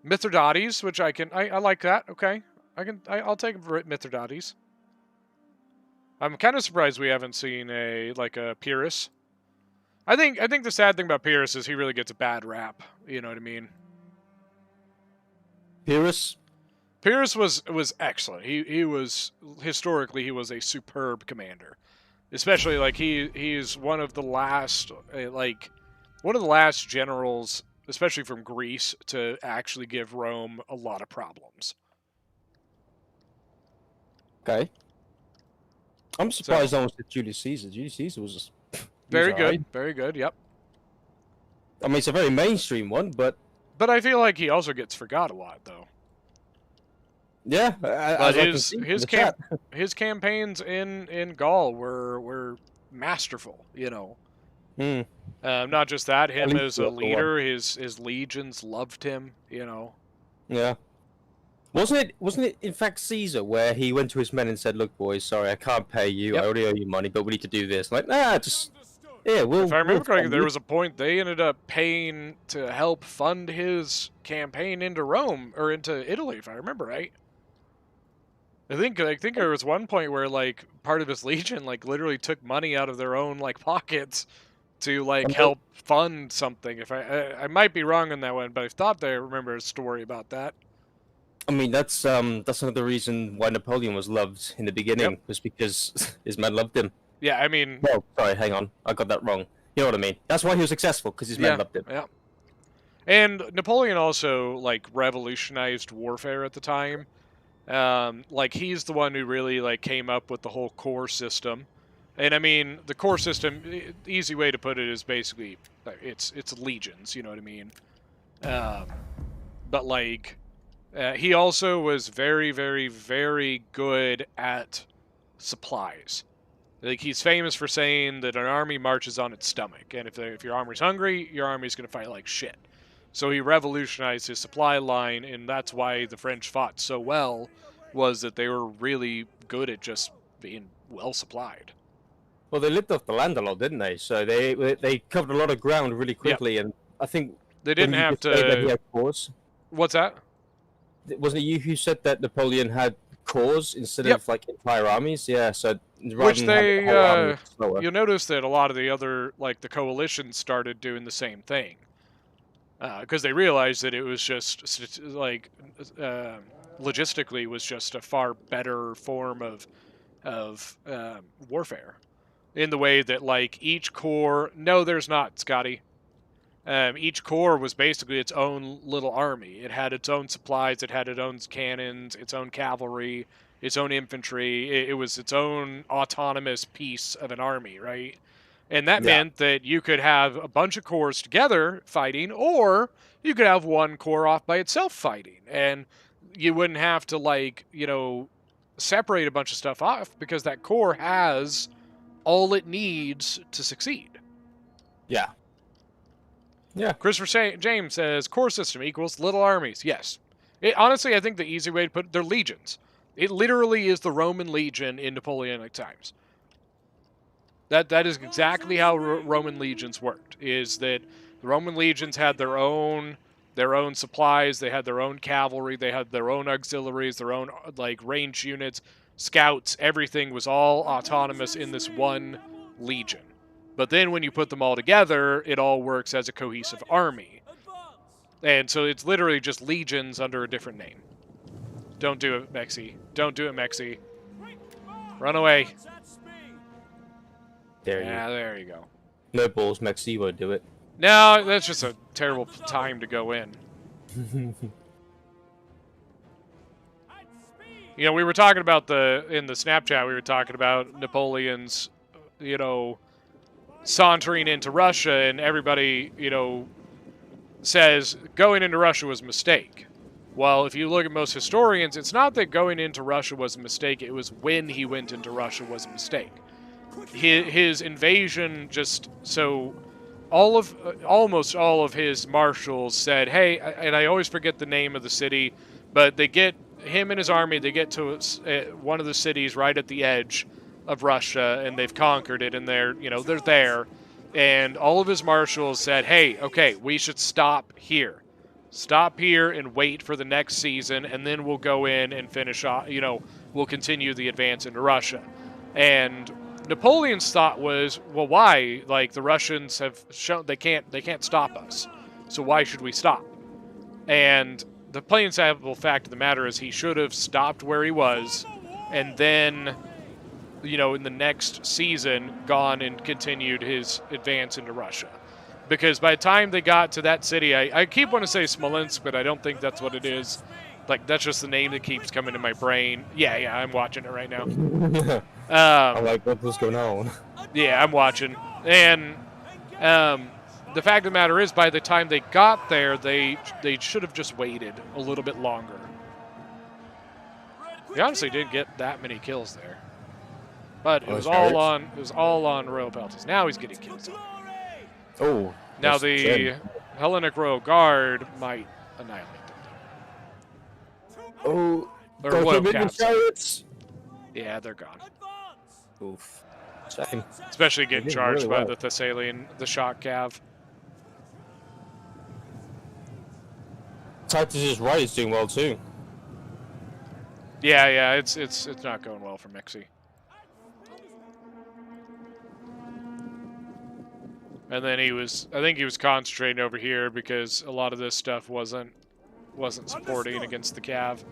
Mithridates, which I like that. Okay, I'll take Mithridates. I'm kind of surprised we haven't seen a Pyrrhus. I think the sad thing about Pyrrhus is he really gets a bad rap. You know what I mean? Pyrrhus was excellent. He was historically he was a superb commander, especially like he's one of the last generals, especially from Greece, to actually give Rome a lot of problems. Okay. I'm surprised no one said Julius Caesar. Julius Caesar was just very good. Very good. Yep. I mean, it's a very mainstream one, but I feel like he also gets forgot a lot, though. Yeah, but his campaigns in Gaul were masterful. You know. Not just that, him as a leader, his legions loved him. You know. Yeah. Wasn't it in fact Caesar where he went to his men and said, "Look, boys, sorry, I can't pay you. I already owe you money, but we need to do this." Like, we'll. If I remember correctly, there was a point they ended up paying to help fund his campaign into Rome or into Italy, if I remember right. I think there was one point where like part of his legion like literally took money out of their own like pockets to like help fund something. If I might be wrong on that one, but I thought I remember a story about that. I mean, that's another reason why Napoleon was loved in the beginning, was because his men loved him. Yeah, I mean... Well, sorry, hang on. I got that wrong. You know what I mean? That's why he was successful, because his men loved him. Yeah. And Napoleon also, like, revolutionized warfare at the time. Like, he's the one who really, like, came up with the whole corps system. And, I mean, the corps system, the easy way to put it is basically, it's legions, you know what I mean? But, like... he also was very, very, very good at supplies. Like, he's famous for saying that an army marches on its stomach, and if your army's hungry, your army's going to fight like shit. So he revolutionized his supply line, and that's why the French fought so well, was that they were really good at just being well supplied. Well, they lived off the land a lot, didn't they? So they covered a lot of ground really quickly, and I think they didn't have to. Corps, what's that? Wasn't it you who said that Napoleon had corps instead of like entire armies? Yeah, so which they you'll notice that a lot of the other like the coalitions started doing the same thing because they realized that it was just like logistically was just a far better form of warfare in the way that like each corps. No, there's not, Scotty. Each corps was basically its own little army. It had its own supplies, it had its own cannons, its own cavalry, its own infantry. It was its own autonomous piece of an army, right? And that meant that you could have a bunch of corps together fighting, or you could have one corps off by itself fighting. And you wouldn't have to, like, you know, separate a bunch of stuff off because that corps has all it needs to succeed. Yeah. Yeah. Christopher James says, corps system equals little armies. Yes. Honestly, I think the easy way to put it, they're legions. It literally is the Roman legion in Napoleonic times. That is exactly how Roman legions worked, is that the Roman legions had their own supplies, they had their own cavalry, they had their own auxiliaries, their own, like, range units, scouts, everything was all autonomous in this one legion. But then when you put them all together, it all works as a cohesive army. And so it's literally just legions under a different name. Don't do it, Mexi. Don't do it, Mexi. Run away. There you go. No balls, Mexi won't do it. No, that's just a terrible time to go in. You know, we were talking about in the Snapchat, we were talking about Napoleon's, you know, sauntering into Russia, and everybody, you know, says going into Russia was a mistake. Well, if you look at most historians, it's not that going into Russia was a mistake, it was when he went into Russia was a mistake. His invasion just, so almost all of his marshals said, hey, and I always forget the name of the city, but they get him and his army, they get to one of the cities right at the edge of Russia, and they've conquered it, and they're there, and all of his marshals said, hey, okay, we should stop here and wait for the next season, and then we'll go in and finish off, you know, we'll continue the advance into Russia. And Napoleon's thought was, well, why? Like, the Russians have shown they can't stop us, so why should we stop? And the plain and simple fact of the matter is he should have stopped where he was, and then, you know, in the next season, gone and continued his advance into Russia. Because by the time they got to that city, I keep wanting to say Smolensk, but I don't think that's what it is. Like, that's just the name that keeps coming to my brain. Yeah, I'm watching it right now. I'm like, what's going on? Yeah, I'm watching. And the fact of the matter is, by the time they got there, they should have just waited a little bit longer. They honestly didn't get that many kills there. But it was all on Royal Peltas. Now he's getting kills. Oh. Now the Hellenic Royal Guard might annihilate them. Oh. Or Royal Chariots. Yeah, they're gone. Oof. Especially getting charged by the Thessalian, the shock cav. Titus' right is doing well too. Yeah, it's not going well for Mexi. And then I think he was concentrating over here because a lot of this stuff wasn't supporting against the cav.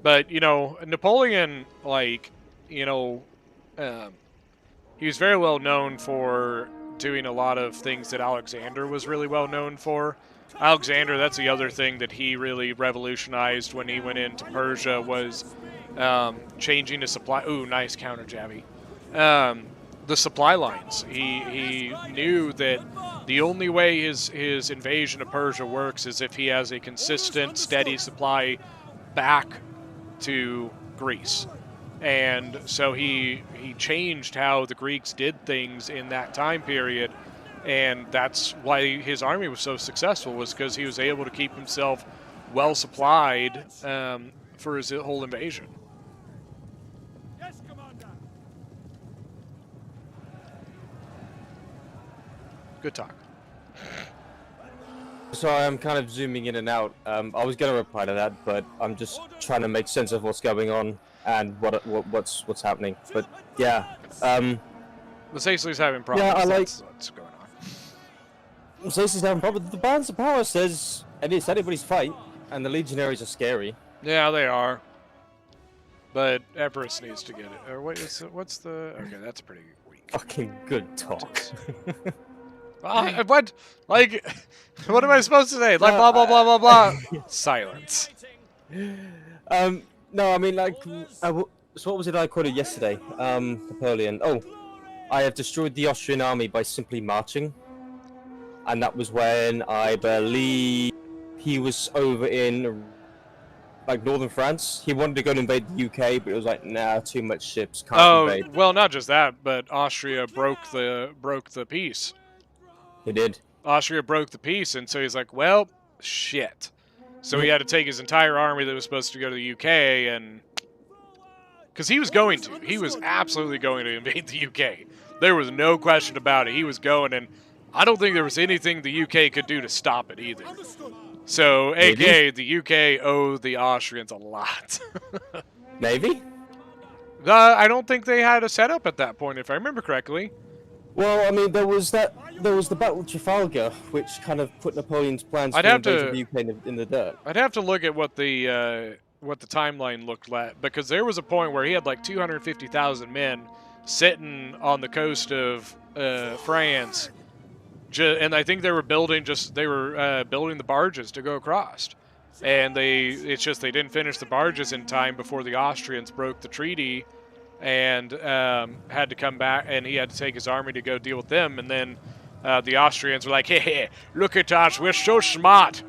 But, you know, Napoleon, like, you know, he was very well known for doing a lot of things that Alexander was really well known for. Alexander, that's the other thing that he really revolutionized when he went into Persia was changing the supply. Ooh, nice counter, Javi. The supply lines. He knew that the only way his invasion of Persia works is if he has a consistent, steady supply back to Greece. And so he changed how the Greeks did things in that time period, and that's why his army was so successful, was because he was able to keep himself well supplied for his whole invasion. Yes, Commander. Good talk. Sorry, I'm kind of zooming in and out. I was going to reply to that, but I'm just trying to make sense of what's going on and what's happening. But yeah, the Sicily's having problems. Yeah, I like what's going on. Sicily's having problems. The balance of power says it's anybody's fight, and the legionaries are scary. Yeah, they are. But Epirus needs to get it. Or what's the? Okay, that's pretty weak. Fucking good talk. What? Like, what am I supposed to say? Like, blah, blah, blah, blah, blah. Silence. No, I mean, like, So what was it I quoted yesterday? Napoleon. Oh, I have destroyed the Austrian army by simply marching. And that was when I believe he was over in like northern France. He wanted to go and invade the UK, but it was like, nah, too much ships, can't invade. Well, not just that, but Austria broke the peace. He did. Austria broke the peace, and so he's like, well, shit. So he had to take his entire army that was supposed to go to the UK, and because he was absolutely going to invade the UK. There was no question about it. He was going, and I don't think there was anything the UK could do to stop it either. So, aka the UK owe the Austrians a lot. Maybe? I don't think they had a setup at that point, if I remember correctly. Well, I mean, there was the Battle of Trafalgar, which kind of put Napoleon's plans for the invasion of the UK in the dirt. I'd have to look at what the timeline looked like, because there was a point where he had like 250,000 men sitting on the coast of France, and I think they were building the barges to go across, and they didn't finish the barges in time before the Austrians broke the treaty, and had to come back, and he had to take his army to go deal with them, and then the Austrians were like, hey, look at us, we're so smart.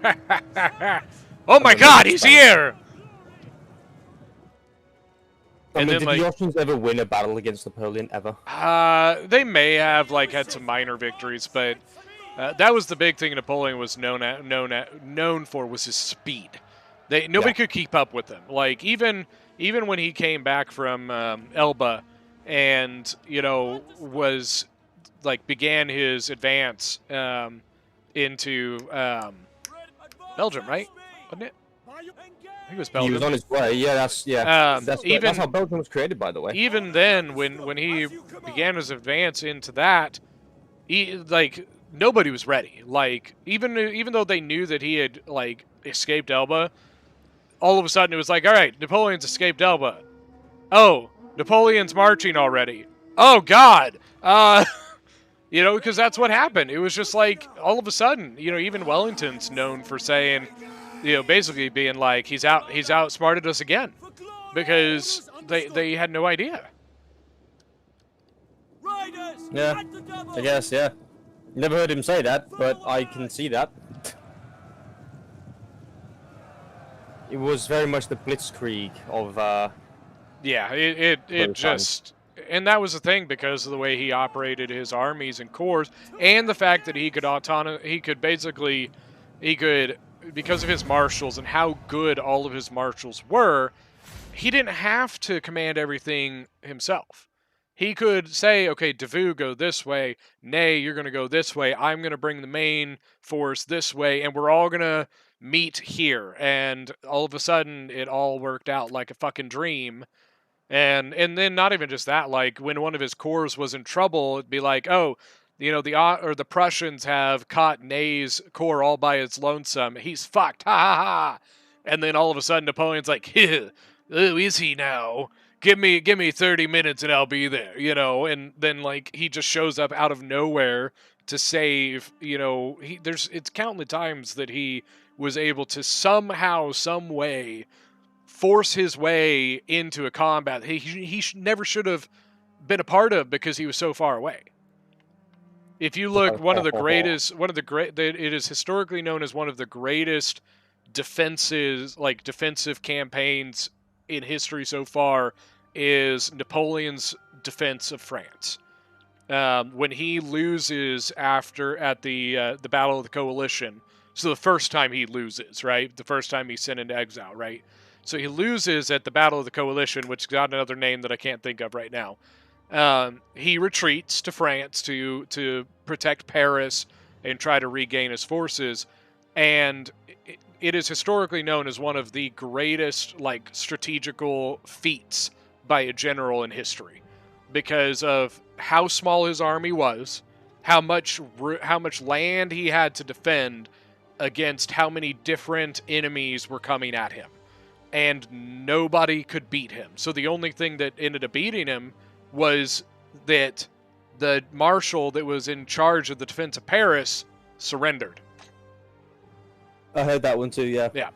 Oh my God, he's here! Did the Austrians ever win a battle against Napoleon, ever? They may have had some minor victories, but that was the big thing Napoleon was known for, was his speed. Nobody could keep up with him. Like even when he came back from Elba, and was began his advance into Belgium, right? Wasn't it? I think it was Belgium. He was on his way. Yeah, that's how Belgium was created, by the way. Even then, when he began his advance into that, nobody was ready. Even though they knew that he had escaped Elba, all of a sudden it was like, all right, Napoleon's escaped Elba. Oh, Napoleon's marching already. Oh God. Because that's what happened. It was just all of a sudden, even Wellington's known for saying, basically being like, he's outsmarted us again, because they had no idea. Yeah, I guess, yeah. Never heard him say that, but I can see that. It was very much the blitzkrieg of, Yeah, it just... And that was the thing, because of the way he operated his armies and corps, and the fact that he could because of his marshals and how good all of his marshals were, he didn't have to command everything himself. He could say, okay, Davout, go this way. Ney, you're going to go this way. I'm going to bring the main force this way, and we're all going to meet here. And all of a sudden, it all worked out like a fucking dream. And then not even just that, when one of his corps was in trouble, it'd be like, oh, the Prussians have caught Ney's corps all by its lonesome. He's fucked, ha ha ha. And then all of a sudden, Napoleon's like, who is he now? Give me 30 minutes and I'll be there, And then he just shows up out of nowhere to save, it's countless times that he was able to somehow, some way, force his way into a combat he never should have been a part of, because he was so far away. If you look, it is historically known as one of the greatest defensive campaigns in history so far, is Napoleon's defense of France. When he loses at the Battle of the Coalition, so the first time he loses, right? The first time he's sent into exile, right? So he loses at the Battle of the Coalition, which got another name that I can't think of right now. He retreats to France to protect Paris and try to regain his forces. And it is historically known as one of the greatest strategical feats by a general in history, because of how small his army was, how much land he had to defend against how many different enemies were coming at him. And nobody could beat him. So the only thing that ended up beating him was that the marshal that was in charge of the defense of Paris surrendered. I heard that one too, yeah. Yeah.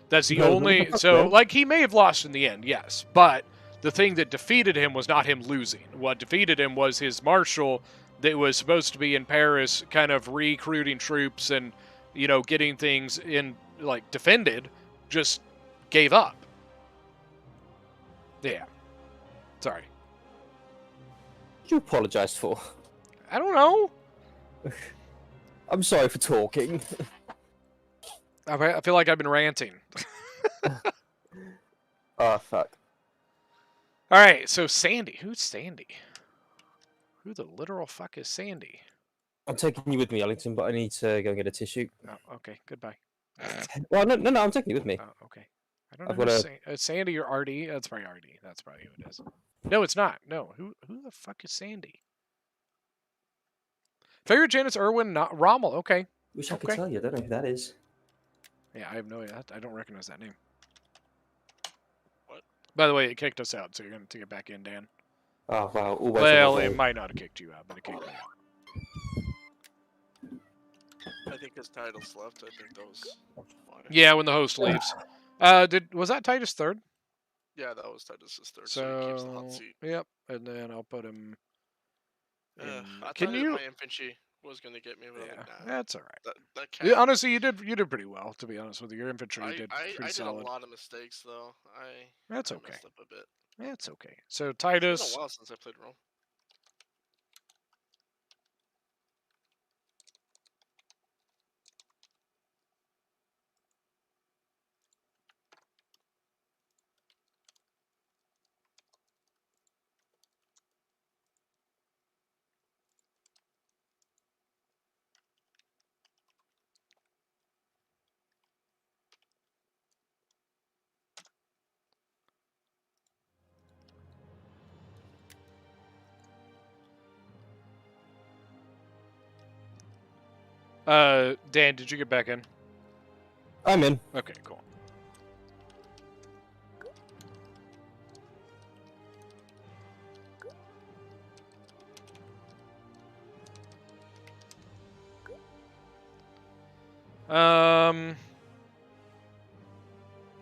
That's the only... So, he may have lost in the end, yes. But the thing that defeated him was not him losing. What defeated him was his marshal that was supposed to be in Paris kind of recruiting troops and, you know, getting things in, like, defended, just gave up. Yeah. Sorry. What you apologize for? I don't know. I'm sorry for talking. I feel like I've been ranting. Oh, fuck. All right, so Sandy. Who's Sandy? Who the literal fuck is Sandy? I'm taking you with me, Ellington, but I need to go and get a tissue. Oh, okay. Goodbye. Well, no, I'm taking you with me. Oh, okay. I don't know who's Sandy or Artie. That's probably Artie. That's probably who it is. No, it's not. No. Who the fuck is Sandy? Favorite Janice Irwin, not Rommel. Okay. Wish I could tell you. I don't know who that is. Yeah, I have no idea. I don't recognize that name. What? By the way, it kicked us out, so you're going to get back in, Dan. Oh, wow. Well, it might not have kicked you out, but it kicked me out. I think his title's left. I think that was fine. Yeah, when the host leaves. Was that Titus third? Yeah, that was Titus's third, so he keeps the hot seat. Yep, and then I'll put him. I Can thought you? my infantry was gonna get me, but Yeah, nah. that's all right. That Yeah, honestly, you did pretty well. To be honest with you, your infantry did I pretty did solid. a lot of mistakes though. That's I okay. messed up a bit. That's okay. So It's Titus. been a while since I played Rome. Dan, did you get back in? I'm in. Okay, cool.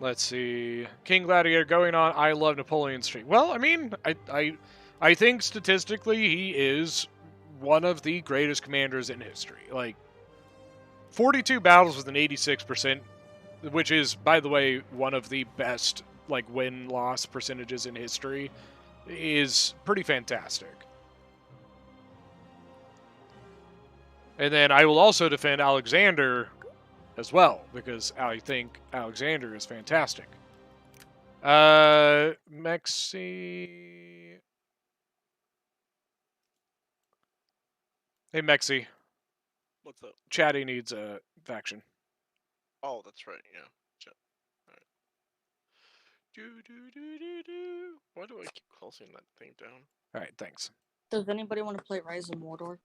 Let's see. King Gladiator going on. I love Napoleon Street. Well, I mean, I think statistically he is one of the greatest commanders in history. Like, 42 battles with an 86%, which is, by the way, one of the best like win-loss percentages in history, is pretty fantastic. And then I will also defend Alexander as well, because I think Alexander is fantastic. Mexi. Hey, Mexi. What's up? Chatty needs a faction. Oh, that's right. Yeah. Chat. All right. Why do I keep closing that thing down? All right, thanks. Does anybody want to play Rise of Mordor?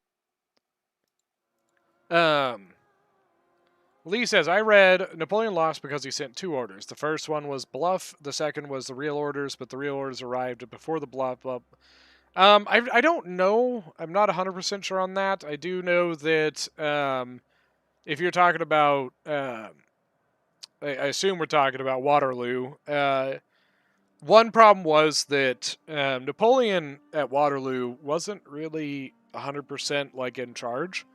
Lee says, I read Napoleon lost because he sent 2 orders. The first one was bluff. The second was the real orders, but the real orders arrived before the bluff. I don't know. I'm not 100% sure on that. I do know that if you're talking about, I assume we're talking about Waterloo. One problem was that Napoleon at Waterloo wasn't really 100% like in charge.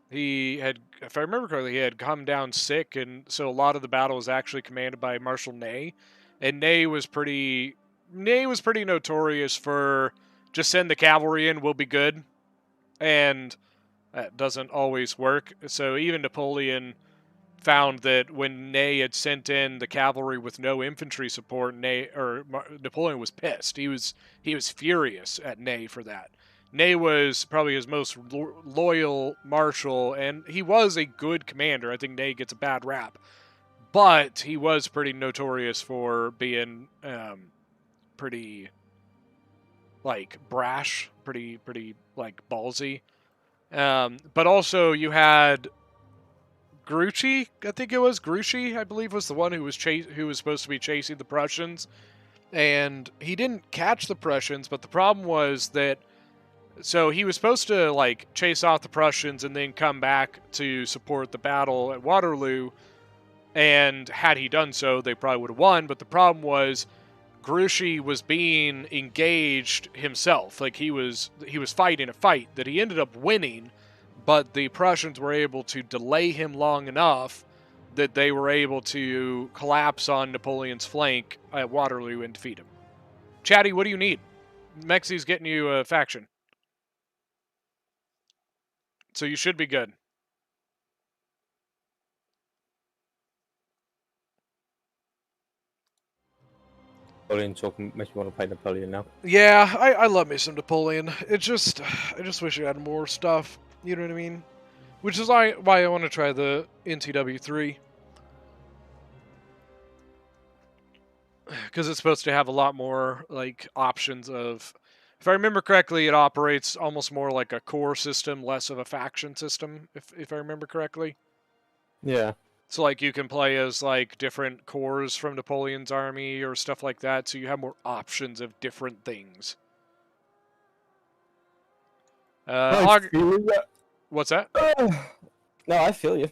He had, if I remember correctly, he had come down sick, and so a lot of the battle was actually commanded by Marshal Ney. And Ney was pretty notorious for just send the cavalry in, we'll be good. And that doesn't always work. So even Napoleon found that when Ney had sent in the cavalry with no infantry support, Napoleon was pissed. He was furious at Ney for that. Ney was probably his most loyal marshal, and he was a good commander. I think Ney gets a bad rap, but he was pretty notorious for being pretty like brash, pretty like ballsy. But also you had Grouchy, I think it was Grouchy, I believe, was the one who was supposed to be chasing the Prussians, and he didn't catch the Prussians. But the problem was that, so he was supposed to like chase off the Prussians and then come back to support the battle at Waterloo. And had he done so, they probably would have won. But the problem was, Grouchy was being engaged himself. Like he was fighting a fight that he ended up winning, but the Prussians were able to delay him long enough that they were able to collapse on Napoleon's flank at Waterloo and defeat him. Chatty, what do you need? Mexi's getting you a faction. So you should be good. Napoleon talking makes me want to play Napoleon now. Yeah, I love me some Napoleon. I just wish I had more stuff. You know what I mean? Which is why I want to try the NTW3. Because it's supposed to have a lot more like options of, if I remember correctly, it operates almost more like a core system, less of a faction system, if I remember correctly. Yeah. So like you can play as like different corps from Napoleon's army or stuff like that, so you have more options of different things. What's that? No, I feel you.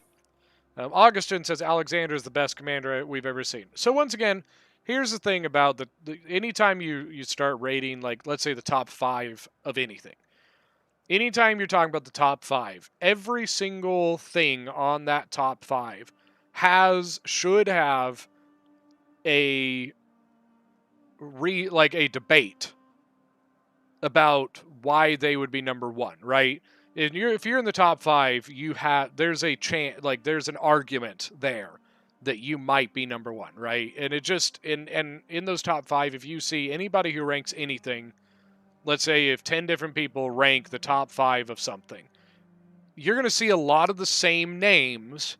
Augustin says Alexander is the best commander we've ever seen. So once again, here's the thing about the anytime you start rating, like, let's say the top 5 of anything. Anytime you're talking about the top 5, every single thing on that top 5 should have a debate about why they would be number 1, right? If you're in the top 5, there's a chance, like there's an argument there that you might be number 1, right? And it just and in those top 5, if you see anybody who ranks anything, let's say if 10 different people rank the top 5 of something, you're going to see a lot of the same names,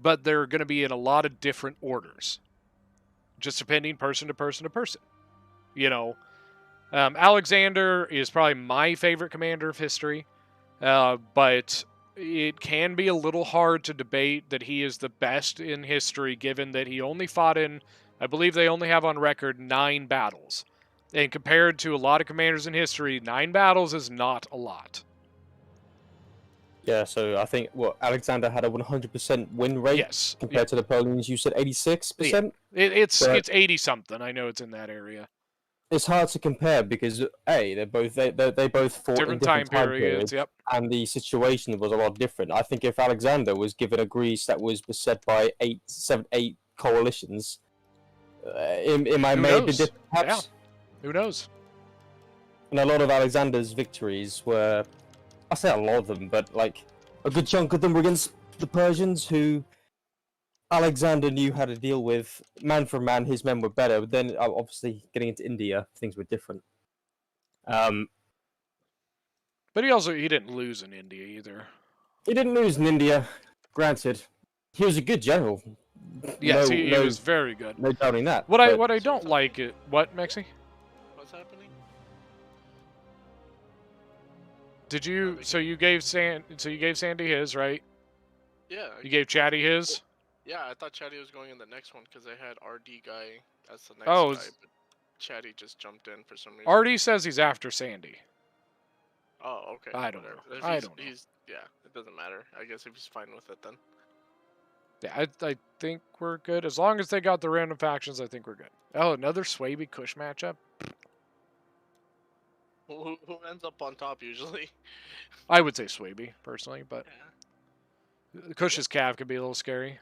but they're going to be in a lot of different orders, just depending person to person to person. You know, Alexander is probably my favorite commander of history, but it can be a little hard to debate that he is the best in history, given that he only fought in, I believe they only have on record 9 battles. And compared to a lot of commanders in history, 9 battles is not a lot. Yeah, so I think, Alexander had a 100% win rate. Yes. Compared to Napoleon's, you said 86%? Yeah. It's 80-something. I know it's in that area. It's hard to compare because they both fought different in different time periods. Yep. And the situation was a lot different. I think if Alexander was given a Greece that was beset by 8 coalitions, it might have been different, perhaps. Yeah. Who knows? And a lot of Alexander's victories were, I say a lot of them, but like a good chunk of them were against the Persians, who Alexander knew how to deal with. Man for man, his men were better. But then, obviously, getting into India, things were different. But he didn't lose in India either. He didn't lose in India, granted. He was a good general. Yes, he was very good. No doubting that. What I don't like it. What, Mexi? What's happening? Did you? So you gave Sandy his, right? Yeah. You gave Chatty his. Yeah, I thought Chatty was going in the next one because I had RD guy as the next guy, but Chatty just jumped in for some reason. RD says he's after Sandy. Oh, okay. I don't know. Yeah, it doesn't matter. I guess if he's fine with it then. Yeah, I think we're good. As long as they got the random factions, I think we're good. Oh, another Swaby Kush matchup? Who ends up on top usually? I would say Swaby, personally, but yeah. Kush's Cav could be a little scary.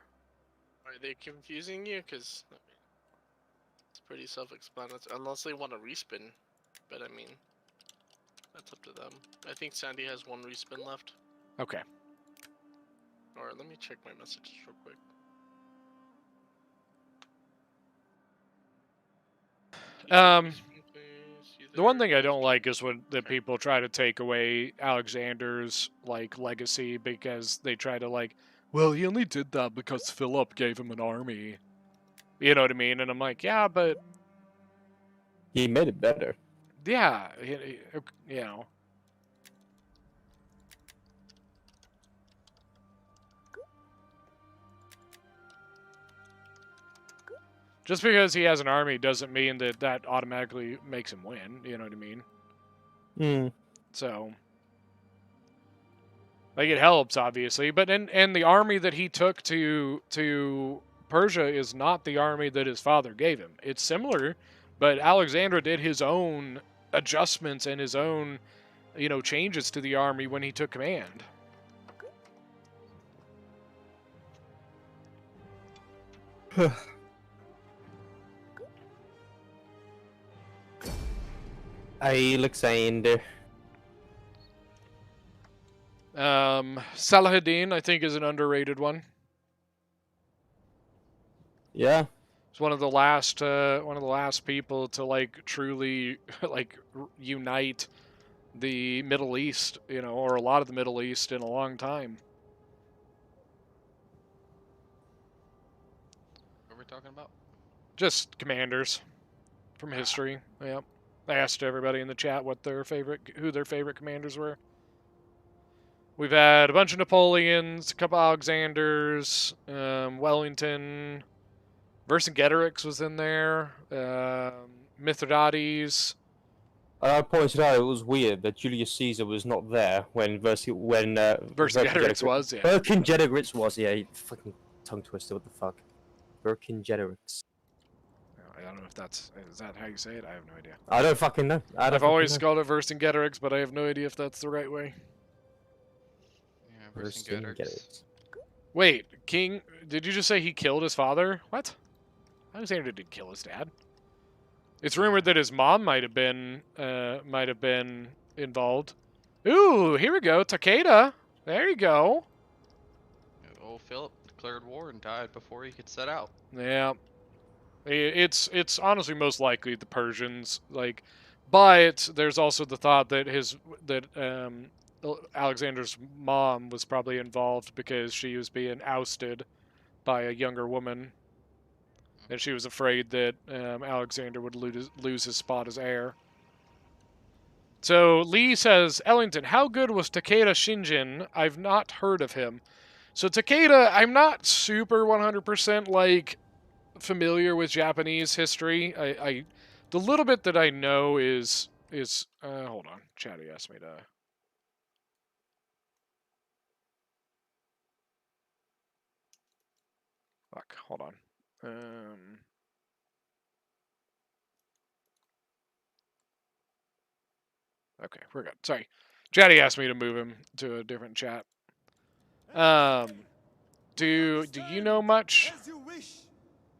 Are they confusing you? Because it's pretty self-explanatory. Unless they want to respin. But I mean, that's up to them. I think Sandy has 1 respin left. Okay. Alright, let me check my messages real quick. The one thing I don't like is when the people try to take away Alexander's legacy because they try to well, he only did that because Philip gave him an army. You know what I mean? And I'm like, yeah, but he made it better. Yeah, you know. Just because he has an army doesn't mean that automatically makes him win. You know what I mean? Hmm. So, it helps, obviously. But and the army that he took to Persia is not the army that his father gave him. It's similar, But Alexander did his own adjustments and his own, changes to the army when he took command. Alexander. Salahuddin, I think, is an underrated one. Yeah. He's one of the last people to truly unite the Middle East, or a lot of the Middle East in a long time. What are we talking about? Just commanders from history. Yep. I asked everybody in the chat who their favorite commanders were. We've had a bunch of Napoleons, a couple Alexanders, Wellington, Vercingetorix was in there, Mithridates. I pointed out it was weird that Julius Caesar was not there when Vercingetorix was, yeah. Vercingetorix was, yeah. Fucking tongue twister, what the fuck? Vercingetorix. I don't know if is that how you say it? I have no idea. I don't fucking know. I've always called it Vercingetorix, but I have no idea if that's the right way. Yeah, Vercingetorix. Wait, King, did you just say he killed his father? What? Alexander didn't kill his dad. It's rumored that his mom might have been involved. Ooh, here we go, Takeda. There you go. Old Philip declared war and died before he could set out. Yeah. It's honestly most likely the Persians, but there's also the thought that Alexander's mom was probably involved because she was being ousted by a younger woman, and she was afraid that Alexander would lose his spot as heir. So Lee says, Ellington, how good was Takeda Shinjin? I've not heard of him. So Takeda, I'm not super 100% familiar with Japanese history. The little bit that I know is hold on, Chatty asked me to. Fuck, hold on. Okay, we're good. Sorry. Chatty asked me to move him to a different chat. Do you know much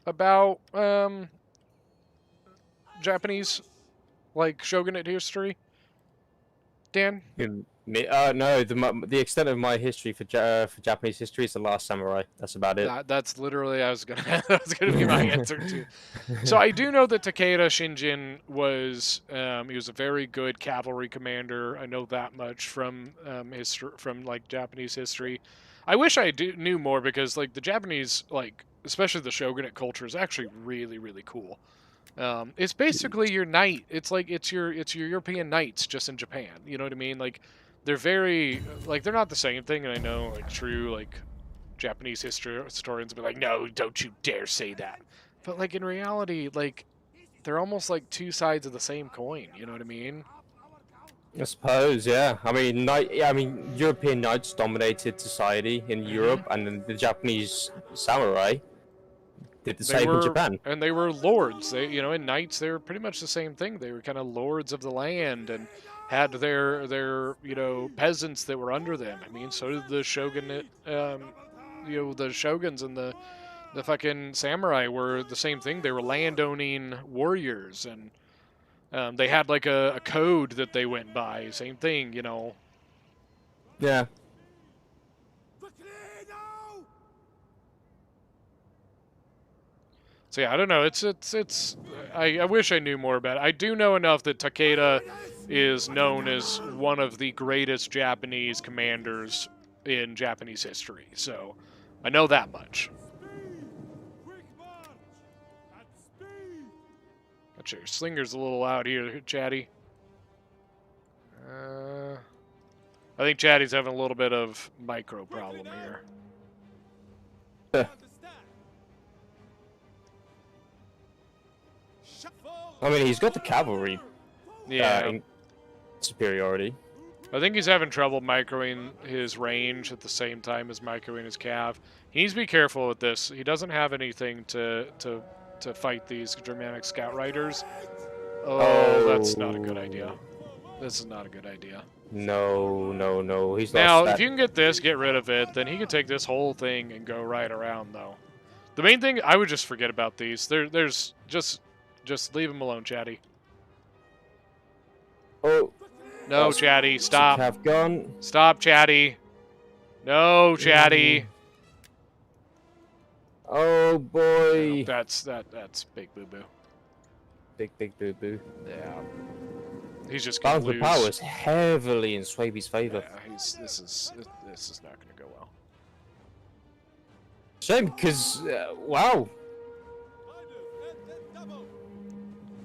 about Japanese shogunate history, Dan? No, the extent of my history for Japanese history is The Last Samurai. That's about it. That's literally that was gonna be my answer too. So I do know that Takeda Shinjin was he was a very good cavalry commander. I know that much from history, from Japanese history. I wish I knew more because the Japanese especially the shogunate culture is actually really, really cool. It's basically your knight. It's your European knights just in Japan. You know what I mean? They're very they're not the same thing. And I know true Japanese historians will be like, no, don't you dare say that. But in reality, they're almost two sides of the same coin. You know what I mean? I suppose, yeah. I mean, European knights dominated society in Europe, and then the Japanese samurai did the same in Japan. And they were lords. They, in knights, they were pretty much the same thing. They were kind of lords of the land and had their peasants that were under them. I mean, so did the shogunate. The shoguns and the fucking samurai were the same thing. They were landowning warriors, and they had a code that they went by. Same thing, Yeah. So yeah, I don't know. It's. I wish I knew more about it. I do know enough that Takeda is known as one of the greatest Japanese commanders in Japanese history. So I know that much. Got your slingers a little out here, Chatty. I think Chatty's having a little bit of micro problem here. I mean, he's got the cavalry. Superiority. I think he's having trouble microing his range at the same time as microing his cav. He needs to be careful with this. He doesn't have anything to to fight these Germanic scout riders. Oh, that's not a good idea. This is not a good idea. No. He's not. Now, if you can get this, get rid of it, then he can take this whole thing and go right around, though. The main thing, I would just forget about these. There's just leave him alone, Chatty. Oh. No, Chatty, stop. Have gone. Stop, Chatty. No, Chatty. Oh boy. No, that's big boo boo. Big boo boo. Yeah. He's just gonna lose. The power is heavily in Swaby's favor. Yeah, this is not gonna go well. Shame, because wow.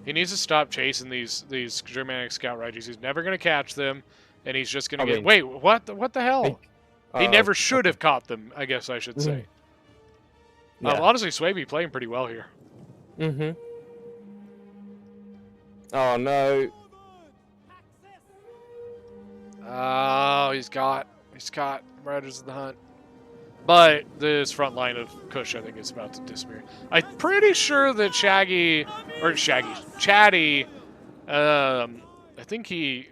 He needs to stop chasing these Germanic scout riders. He's never gonna catch them, and he's just gonna get. Wait, what the hell? He never should have caught them. I guess I should say. Yeah. Honestly, Swaby playing pretty well here. Mm-hmm. Oh no. Oh, he's got Riders of the Hunt. But this front line of Kush, I think, is about to disappear. I'm pretty sure that Chatty, I think he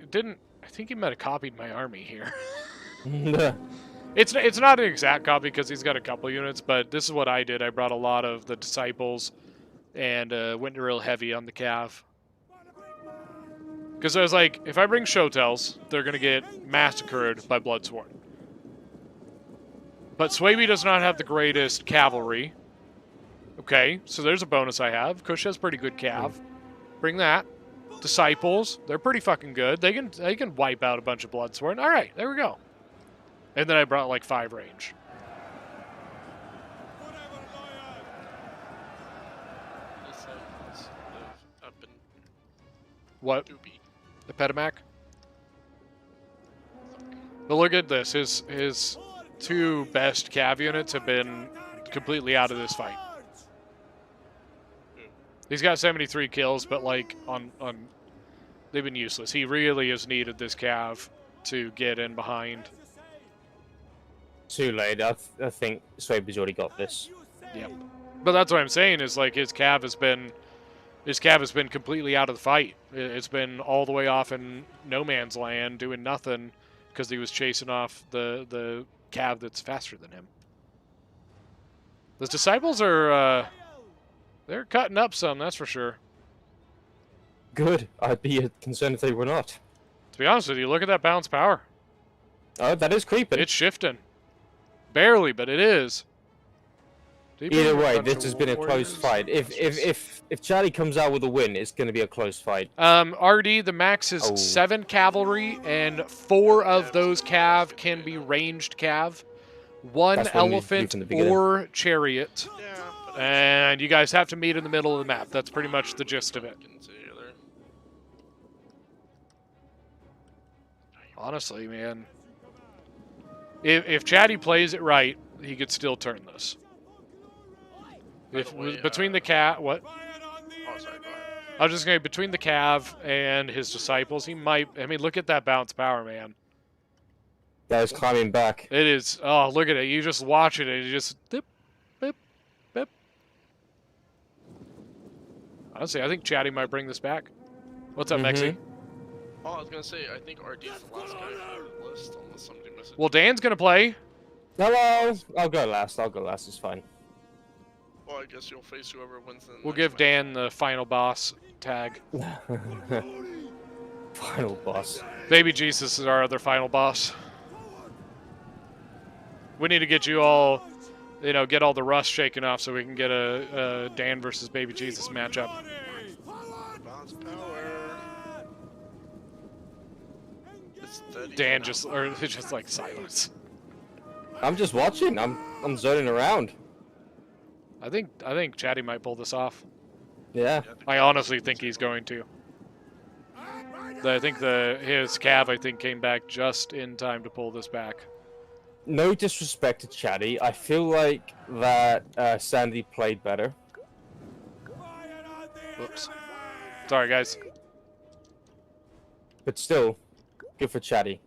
might have copied my army here. It's not an exact copy because he's got a couple units, but this is what I did. I brought a lot of the Disciples and went real heavy on the Cav. Because I was like, if I bring Showtells, they're going to get massacred by Bloodsworn. But Swaby does not have the greatest cavalry. Okay, so there's a bonus I have. Kush has pretty good cav. Bring that. Disciples, they're pretty fucking good. They can wipe out a bunch of Bloodsworn. All right, there we go. And then I brought like 5 range. What? The Petamak? But look at this. His 2 best cav units have been completely out of this fight. He's got 73 kills, but like on they've been useless. He really has needed this cav to get in behind. Too late. I think Swaby's already got this. Yep. But that's what I'm saying is like his cav has been completely out of the fight. It's been all the way off in no man's land doing nothing because he was chasing off the cav that's faster than him. The Disciples are they're cutting up some, that's for sure. Good. I'd be concerned if they were not. To be honest with you, look at that bounce power. Oh, that is creeping. It's shifting. Barely, but it is. Either way, this has been a close fight. If Charlie comes out with a win, it's going to be a close fight. RD, the max is 7 cavalry, and 4 of those cav can be ranged cav. 1 elephant or chariot. And you guys have to meet in the middle of the map. That's pretty much the gist of it. Honestly, man. If Chatty plays it right, he could still turn this. Between the cat, what? Oh, sorry, go ahead. I was just going to between the Cav and his Disciples, he might. I mean, look at that bounce power, man. That is climbing back. It is. Oh, look at it. You just watch it, and you just dip, bip, bip. Honestly, I think Chatty might bring this back. What's up, Mexi? Oh, I was gonna say, I think RD's the last guy on the list, unless somebody misses. Well, Dan's gonna play. Hello. I'll go last. It's fine. Well, I guess you'll face whoever wins the We'll give Dan the final boss tag. Final boss. Baby Jesus is our other final boss. We need to get you all, get all the rust shaken off so we can get a Dan versus Baby Jesus matchup. Bounce power. Dan just like silence. I'm just watching. I'm zoning around. I think Chatty might pull this off. Yeah. I honestly think he's going to. I think his cav came back just in time to pull this back. No disrespect to Chatty, I feel like that Sandy played better. Whoops. Sorry, guys. But still, good for Chatty.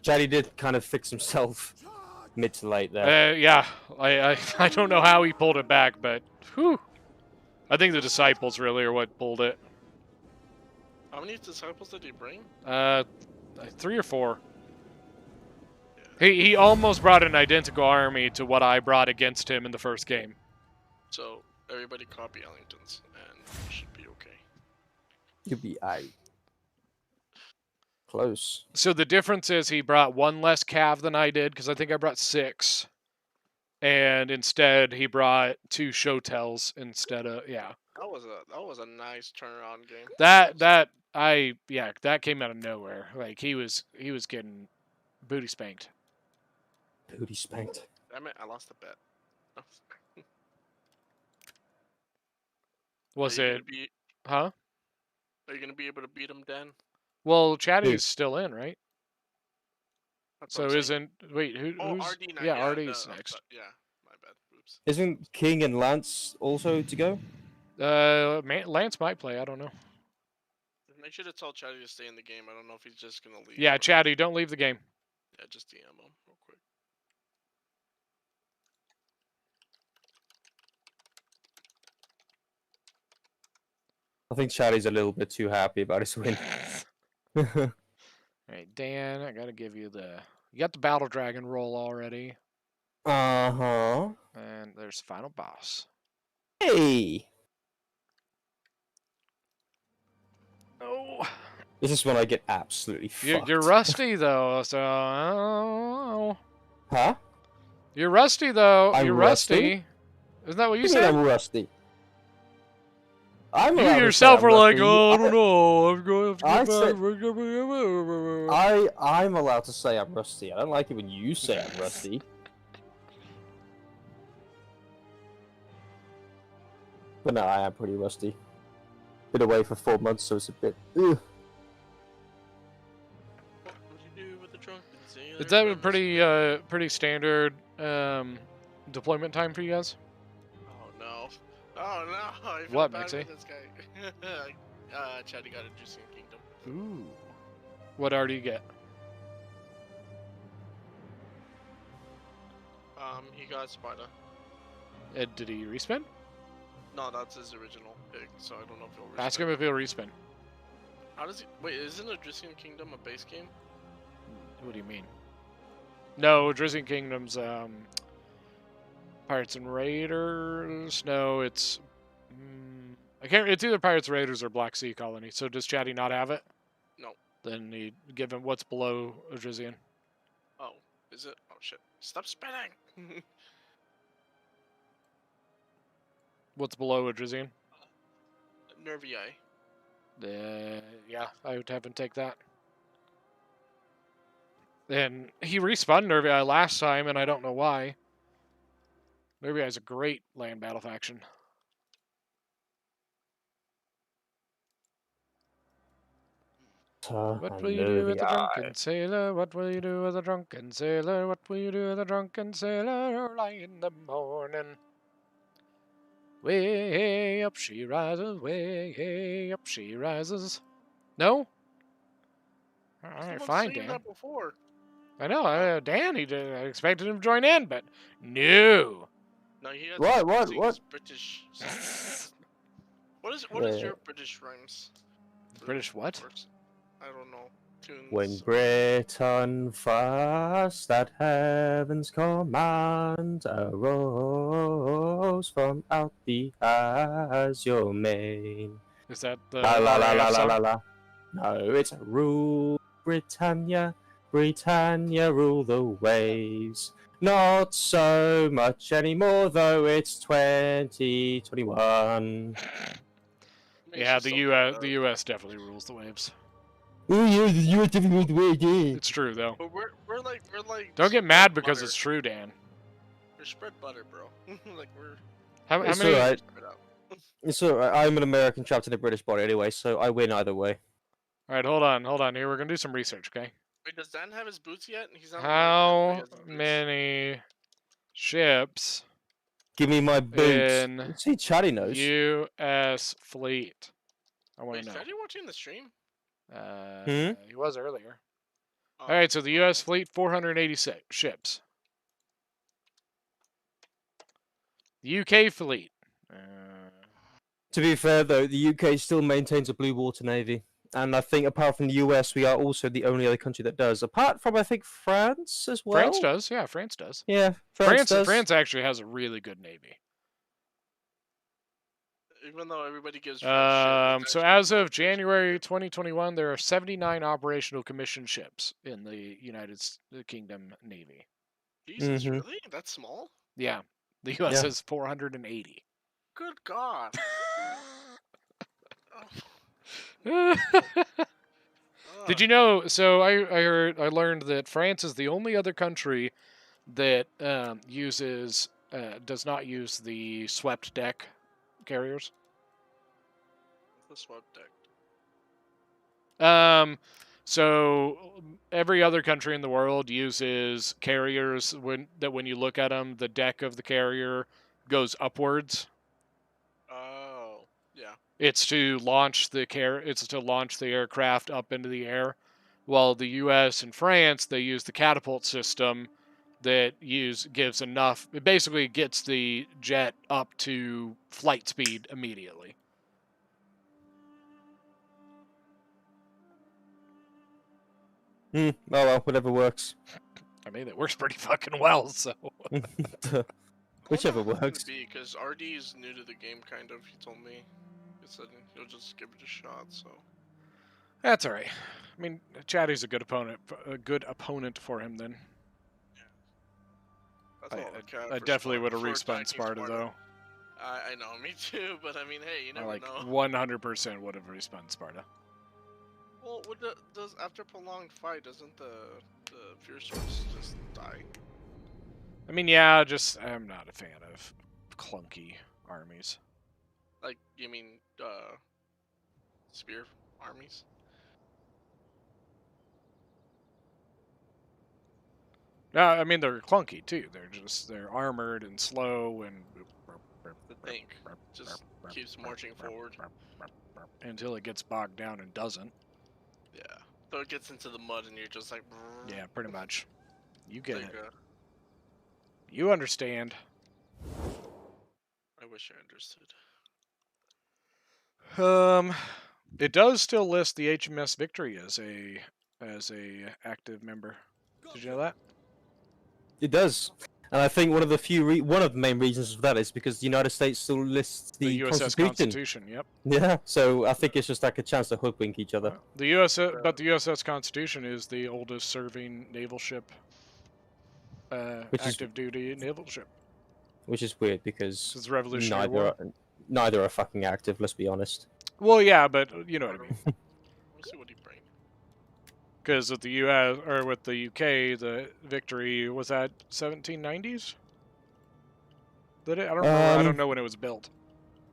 Chatty did kind of fix himself mid to late there. Yeah, I don't know how he pulled it back, but whew. I think the disciples really are what pulled it. How many disciples did he bring? 3 or 4. He almost brought an identical army to what I brought against him in the first game. So everybody copy Ellington's, and you should be okay. You'll be aight. Close. So the difference is he brought 1 less cav than I did, because I think I brought 6. And instead he brought 2 show tells instead of That was a nice turnaround game. That came out of nowhere. Like he was getting booty spanked. Booty spanked. I lost the bet. Was it? Huh? Are you gonna be able to beat him, Dan? Well, Chatty's still in, right? That's so isn't wait who's RD RD's next. Yeah, my bad. Oops. Isn't King and Lance also to go? Lance might play. I don't know. Make sure to tell Chatty to stay in the game. I don't know if he's just gonna leave. Yeah, Chatty, don't leave the game. Yeah, just DM him real quick. I think Chatty's a little bit too happy about his win. Alright, Dan, I gotta give you the... You got the Battle Dragon roll already. Uh-huh. And there's Final Boss. Hey! Oh. This is when I get absolutely fucked. You're rusty, though, so... Oh. Huh? You're rusty, though. I'm You're rusty? Isn't that what you What do said? mean I'm rusty. You yourself were like, oh, I don't know. I'm going to I get said, back. I'm allowed to say I'm rusty. I don't like it when you say I'm rusty. But no, I am pretty rusty. Been away for 4 months, so it's a bit. Ugh. Is that a pretty standard deployment time for you guys? Oh no! Oh no! I feel What, bad Mixie? for this guy. Chatty got a Juicing Kingdom. Ooh. What art do you get? He got Sparta. Did he respin? No, that's his original pick, so I don't know if he'll respin. Ask him if he'll respin. How does he... Wait, isn't a Juicing Kingdom a base game? What do you mean? No, Drizzing Kingdom's Pirates and Raiders. No, it's I can't. It's either Pirates and Raiders or Black Sea Colony. So does Chatty not have it? No. Then you give him what's below Adrizian. Oh, is it? Oh shit! Stop spinning. What's below Adrizian? Nervii. Yeah, I would have him take that. And he respun Nervii last time, and I don't know why. Nervii is a great land battle faction. What will you do with a drunken sailor? What will you do with a drunken sailor? What will you do with a drunken sailor early in the morning? Way up she rises, way up she rises. No? Alright, fine, Dan. That before. I know, Dan, I expected him to join in, but no. No, he has What? British. What is your British rhymes? British what? I don't know. Tunes. When Britain fast at heaven's command arose from out the azure main. Is that the la la la la la la la? No, it's rule Britannia, Britannia rule the waves. Not so much anymore, though it's 2021. Yeah, the US definitely rules the waves. Oh yeah, the US definitely rules the waves. Yeah. It's true though. But we're like. Don't get mad because it's true, Dan. We're spread butter, bro. Like we're. How many? Alright. It's alright. I'm an American trapped in a British body anyway, so I win either way. Alright, hold on. Here, we're gonna do some research, okay? Wait, does Dan have his boots yet? He's not. How many ships? Give me my boots. In see, Chatty knows. U.S. fleet. I want to know. Is Chatty watching the stream? He was earlier. Oh. Alright, so the U.S. fleet, 486 ships. The UK fleet. To be fair, though, the UK still maintains a blue water navy, and I think apart from the US, we are also the only other country that does. Apart from, I think, France as well. France does, yeah. France does. Yeah, France does. France actually has a really good navy. Even though everybody gives so as of January 2021, there are 79 operational commissioned ships in the United Kingdom Navy. Jesus, really? That's small? Yeah. The US has 480. Good God. Did you know? So I learned that France is the only other country that does not use the swept deck carriers. The swept deck. So every other country in the world uses carriers when you look at them, the deck of the carrier goes upwards. Oh, yeah. It's to launch the aircraft up into the air. While the U.S. and France, they use the catapult system that gives enough. It basically gets the jet up to flight speed immediately. Oh well, whatever works. I mean, it works pretty fucking well, so. Whichever works. Because RD is new to the game, kind of. He told me. He said he'll just give it a shot, so. That's alright. I mean, Chatty's a good opponent for him then. Yeah. I definitely would have respun Sparta though. I know, me too, but I mean, hey, you never know. 100% would have respun Sparta. Well, does after prolonged fight, doesn't the Fierce Swords just die? I mean, yeah, I'm not a fan of clunky armies. Like, you mean, spear armies? No, I mean, they're clunky too. They're armored and slow and... The tank just keeps marching forward. Until it gets bogged down and doesn't. Yeah. So it gets into the mud and you're just like... Yeah, pretty much. You get like, it. You understand. I wish I understood. It does still list the HMS Victory as a active member. Did you know that? It does, and I think one of the main reasons for that is because the United States still lists the USS Constitution. Yep. Yeah, so I think it's just like a chance to hoodwink each other. The USS Constitution is the oldest serving naval ship, active duty naval ship. Which is weird because it's Revolutionary War. Neither are fucking active. Let's be honest. Well, yeah, but you know what I mean. Let's see what he brings. Because with the US or with the UK, the Victory was at 1790s. Did it? I don't know. I don't know when it was built.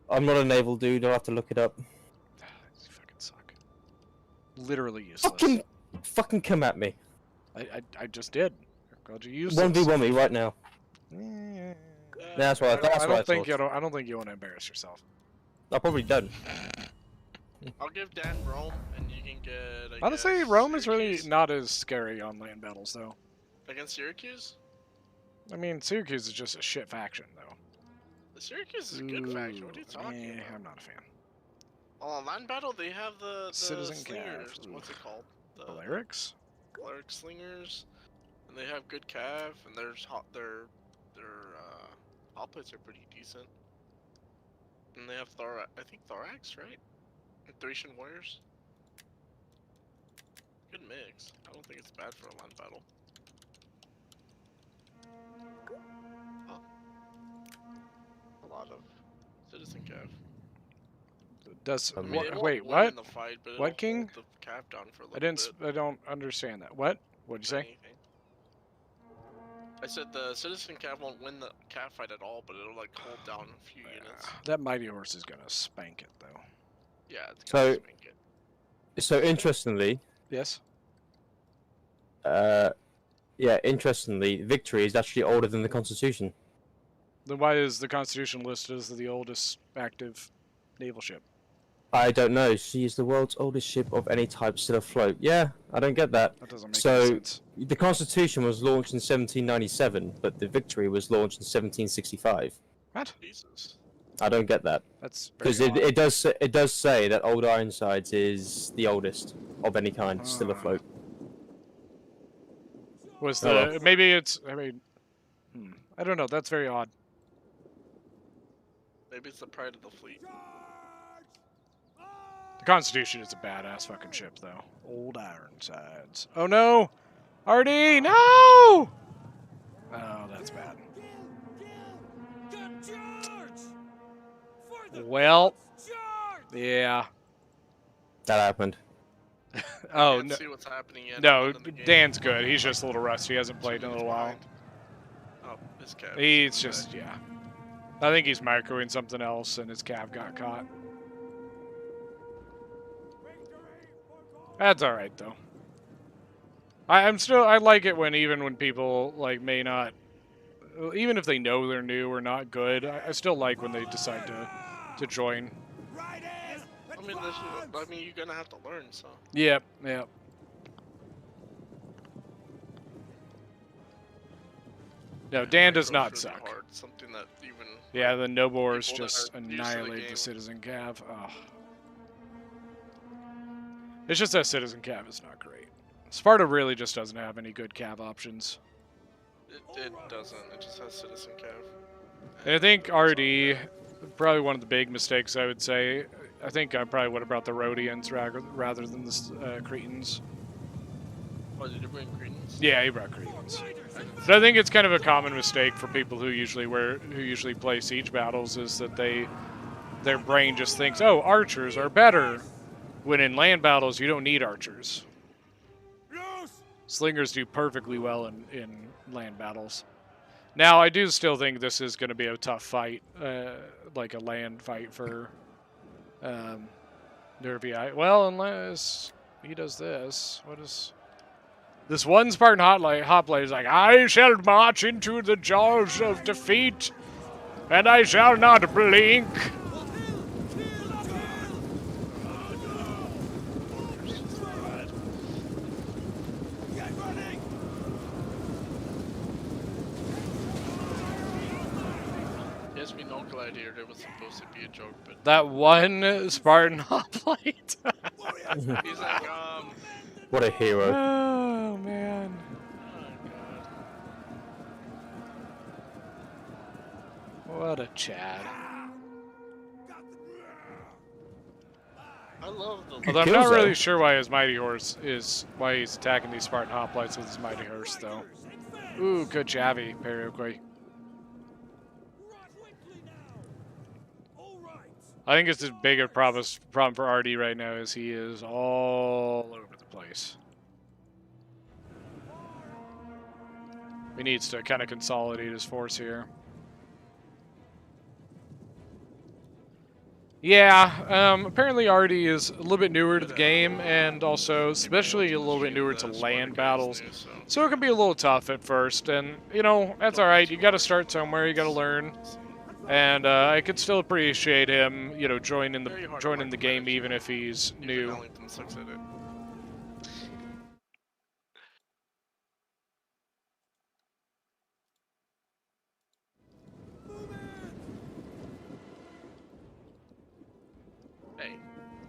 I'm not a naval dude. I'll have to look it up. These fucking suck. Literally useless. Fucking come at me. I just did. God, you use 1v1 me right now. That's what I thought. I don't think you want to embarrass yourself. I probably don't. I'll give Dan Rome, and you can get. Honestly, Rome is really not as scary on land battles, though. Against Syracuse? I mean, Syracuse is just a shit faction, though. The Syracuse is a good faction. What are you talking about? I'm not a fan. On land battle, they have the Citizen slingers. Cav. What's it called? The Polarics? Polaric slingers, and they have good cav, and their hot plates are pretty decent. And they have I think thorax, right? And Thracian warriors. Good mix. I don't think it's bad for a land battle. Oh. A lot of citizen cav. Does I mean, wait, what? The fight, but what, King? The cav down for a little bit. I don't understand that. What? What'd you say? Anything. I said the citizen cav won't win the cav fight at all, but it'll like hold down a few units. That mighty horse is gonna spank it though. Yeah, it's gonna spank it. So interestingly. Yes. Yeah, interestingly, Victory is actually older than the Constitution. Then why is the Constitution listed as the oldest active naval ship? I don't know. She is the world's oldest ship of any type still afloat. Yeah, I don't get that. That doesn't make any sense. The Constitution was launched in 1797, but the Victory was launched in 1765. What? Jesus. I don't get that. That's because it does say that Old Ironsides is the oldest of any kind still afloat. Was the maybe it's I mean I don't know. That's very odd. Maybe it's the pride of the fleet. The Constitution is a badass fucking ship, though. Old Ironsides. Oh no! RD, no! Oh, that's bad. Well, yeah. That happened. Oh no! See what's happening yet. No, Dan's good. He's just a little rusty. He hasn't played in a little while. Oh, his cav. He's just yeah. I think he's microing something else, and his cav got caught. That's all right though. I like it when even when people like may not, even if they know they're new or not good, I still like when they decide to join. I mean, you're gonna have to learn, so. Yep. No, Dan does not suck. Hard. Something that even. Yeah, the Nobors just annihilate the Citizen Cav. Oh. It's just that Citizen Cav is not great. Sparta really just doesn't have any good Cav options. It doesn't. It just has Citizen Cav. And I think RD, probably one of the big mistakes I would say. I think I probably would have brought the Rhodians rather than the Cretans. Oh, did you bring Cretans? Yeah, he brought Cretans. But I think it's kind of a common mistake for people who usually play siege battles is that their brain just thinks, oh, archers are better. When in land battles, you don't need archers. Slingers do perfectly well in land battles. Now, I do still think this is going to be a tough fight, like a land fight for Nervi. Well, unless he does this. What is... This one Spartan hoplite is like, I shall march into the jaws of defeat, and I shall not blink. Yes, we know Gladiator. It was supposed to be a joke, but that one Spartan hoplite. He's like, What a hero. Oh, man. What a Chad. I love the. Although I'm not really sure why his Mighty Horse why he's attacking these Spartan hoplites with his Mighty Horse, though. Ooh, good Javi, Periokoi. I think it's as big a problem for RD right now as he is all over the place. He needs to kind of consolidate his force here. Yeah, apparently RD is a little bit newer to the game, and also especially a little bit newer to land battles. So it can be a little tough at first, and you know, that's alright. You gotta start somewhere, you gotta learn. And I could still appreciate him, you know, joining the game even if he's new.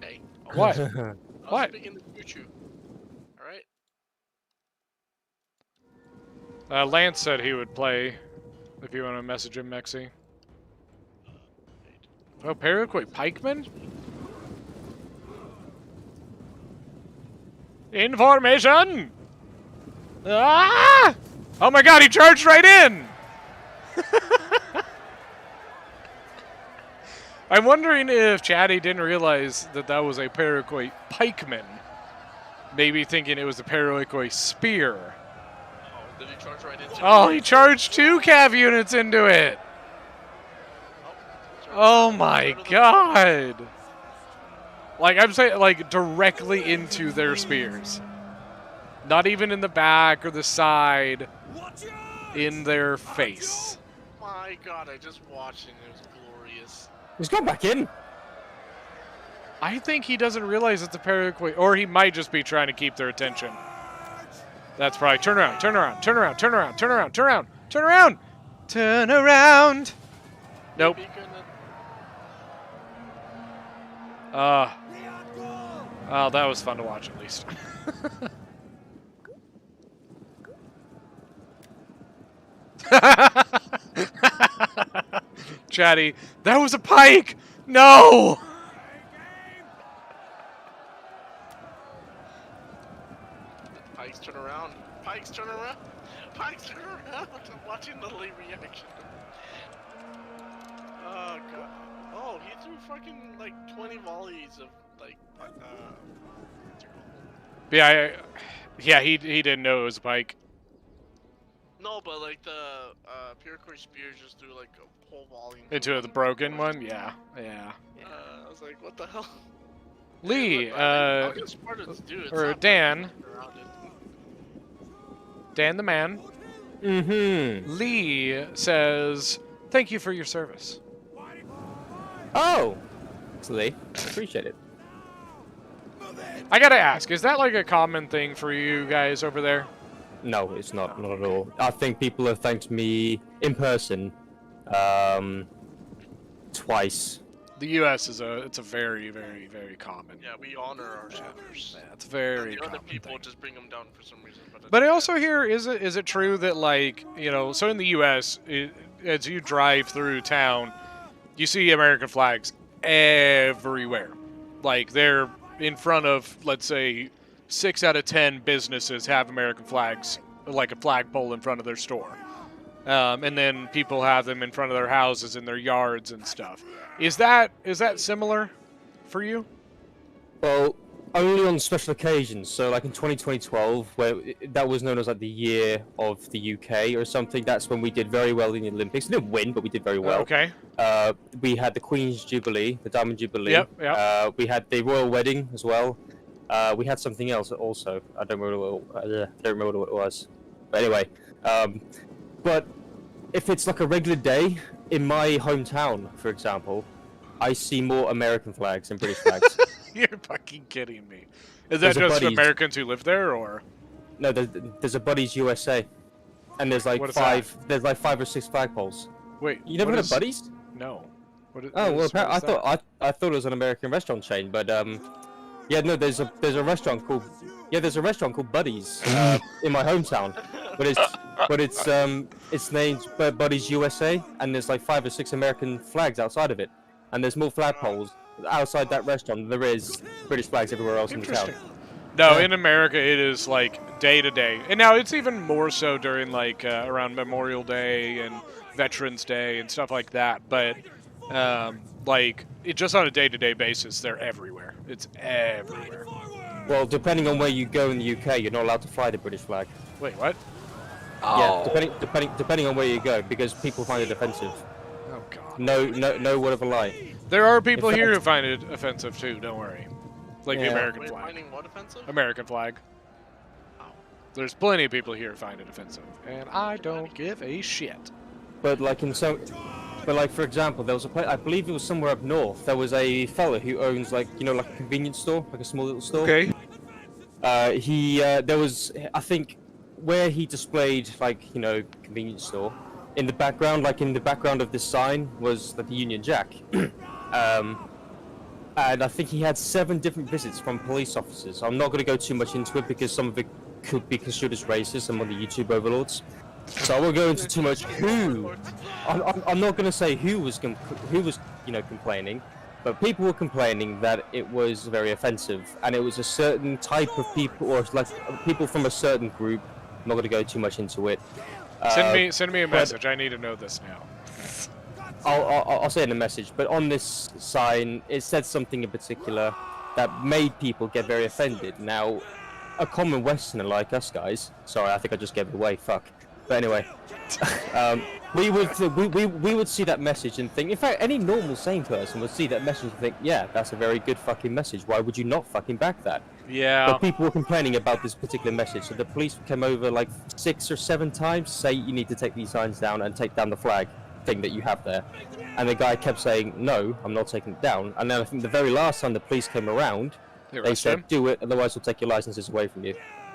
Hey. What? What? Speaking the future. All right. Lance said he would play. If you want to message him, Mexi. Oh, Periquet Pikeman? Information! Ah! Oh my god, he charged right in! I'm wondering if Chatty didn't realize that that was a Periquet Pikeman. Maybe thinking it was a Periquet Spear. Oh, did he charge right into it? Oh, he charged 2 cav units into it! Oh my god! Like, I'm saying, like, directly into their spears. Not even in the back or the side. In their face. Oh my god, I just watched it and it was glorious. He's gone back in. I think he doesn't realize it's a Periquet, or he might just be trying to keep their attention. That's probably, turn around, turn around, turn around, turn around, turn around, turn around, turn around, turn around! Nope. Oh, that was fun to watch at least. Chatty, that was a pike! No! Pikes turn around. Pikes turn around. Pikes turn around. I'm watching the late reaction. Oh god. Oh, he threw fucking like 20 volleys of like Yeah, he didn't know it was a pike. No, but like the Puricore Spears just threw like a whole volley Into the broken one? Yeah. I was like, what the hell? Lee, I'll get Spartans do it. or Dan the man. Lee says, thank you for your service. Oh! Thanks, Lee. Appreciate it. I gotta ask, is that like a common thing for you guys over there? No, it's not. Not at all. I think people have thanked me in person twice. The U.S. it's a very, very, very common. Yeah, we honor our shadows. Yeah, it's very the common other people thing. just bring them down for some reason. But I also hear, is it true that, like, you know, so in the U.S., as you drive through town, you see American flags everywhere. Like, they're in front of, let's say, 6 out of 10 businesses have American flags, like a flagpole in front of their store. And then people have them in front of their houses, in their yards and stuff. Is that similar for you? Well, only on special occasions. So, like in 2012, where that was known as like the year of the UK or something. That's when we did very well in the Olympics. We didn't win, but we did very well. Okay. We had the Queen's Jubilee, the Diamond Jubilee. Yep. We had the Royal Wedding as well. We had something else also. I don't remember what it was. But anyway, but if it's like a regular day in my hometown, for example, I see more American flags than British flags. You're fucking kidding me. Is that just Americans who live there, or? No, there's a Buddies USA, and there's like There's like 5 or 6 flagpoles. Wait, you never heard of Buddies? No. I thought it was an American restaurant chain, but yeah, no, there's a restaurant called Buddies in my hometown, but it's named Buddies USA, and there's like 5 or 6 American flags outside of it, and there's more flagpoles outside that restaurant than there is British flags everywhere else in the town. No, in America it is like day to day, and now it's even more so during like around Memorial Day and Veterans Day and stuff like that. But like just on a day-to-day basis, they're everywhere. It's everywhere. Well, depending on where you go in the UK, you're not allowed to fly the British flag. Wait, what? Yeah, depending on where you go, because people find it offensive. Oh God. No word of a lie. There are people here who find it offensive too. Don't worry. Like the American flag. Finding what offensive? American flag. There's plenty of people here who find it offensive, and I don't give a shit. But like for example, there was a place, I believe it was somewhere up north. There was a fella who owns like like a convenience store, like a small little store. Okay. There was, I think, where he displayed like convenience store. In the background, of this sign was the Union Jack. And I think he had 7 different visits from police officers. I'm not going to go too much into it because some of it could be construed as racist among the YouTube overlords. So I won't go into too much who. I'm not going to say who was complaining, but people were complaining that it was very offensive, and it was a certain type of people, or like people from a certain group. I'm not going to go too much into it. Send me a message. I need to know this now. I'll say in a message, but on this sign, it said something in particular that made people get very offended. Now, a common Westerner like us guys, sorry, I think I just gave it away, fuck. But anyway, we would see that message and think, in fact, any normal sane person would see that message and think, yeah, that's a very good fucking message. Why would you not fucking back that? Yeah. But people were complaining about this particular message, so the police came over like 6 or 7 times to say you need to take these signs down and take down the flag thing that you have there, and the guy kept saying no, I'm not taking it down. And then I think the very last time the police came around, they said do it, otherwise we'll take your licenses away from you.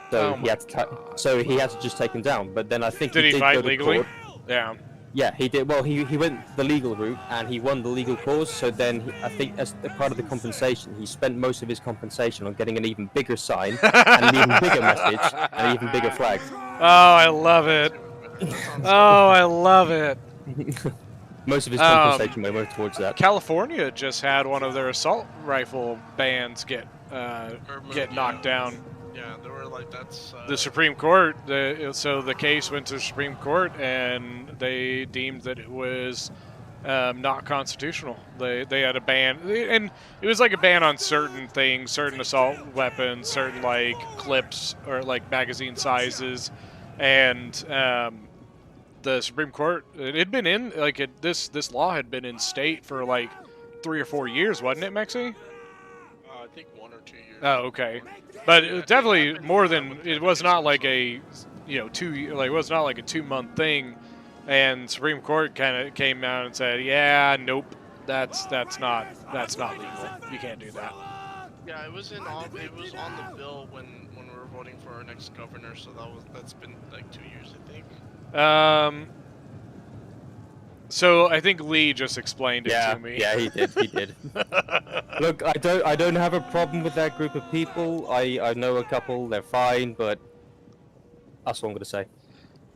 So he had to just take him down. But then I think did he fight go to legally? court. Yeah, he did. Well, he went the legal route and he won the legal cause. So then I think as a part of the compensation, he spent most of his compensation on getting an even bigger sign and an even bigger message and an even bigger flag. Oh, I love it. Oh, I love it. Most of his compensation went towards that. California just had one of their assault rifle bans get knocked down. Yeah, they were like, that's... The Supreme Court, so the case went to the Supreme Court, and they deemed that it was not constitutional. They had a ban, and it was like a ban on certain things, certain assault weapons, certain like clips or like magazine sizes, and the Supreme Court, it had been in like this law had been in state for like 3 or 4 years, wasn't it, Mexi? I think 1 or 2 years. Oh, okay. But it was definitely more than, it was not like a, it was not like a 2-month thing. And Supreme Court kind of came out and said, yeah, nope, that's not legal. You can't do that. Yeah, it was on the bill when we were voting for our next governor, so that's been like 2 years, I think. So I think Lee just explained it to me. Yeah, he did. Look, I don't have a problem with that group of people. I know a couple, they're fine, but that's all I'm gonna say.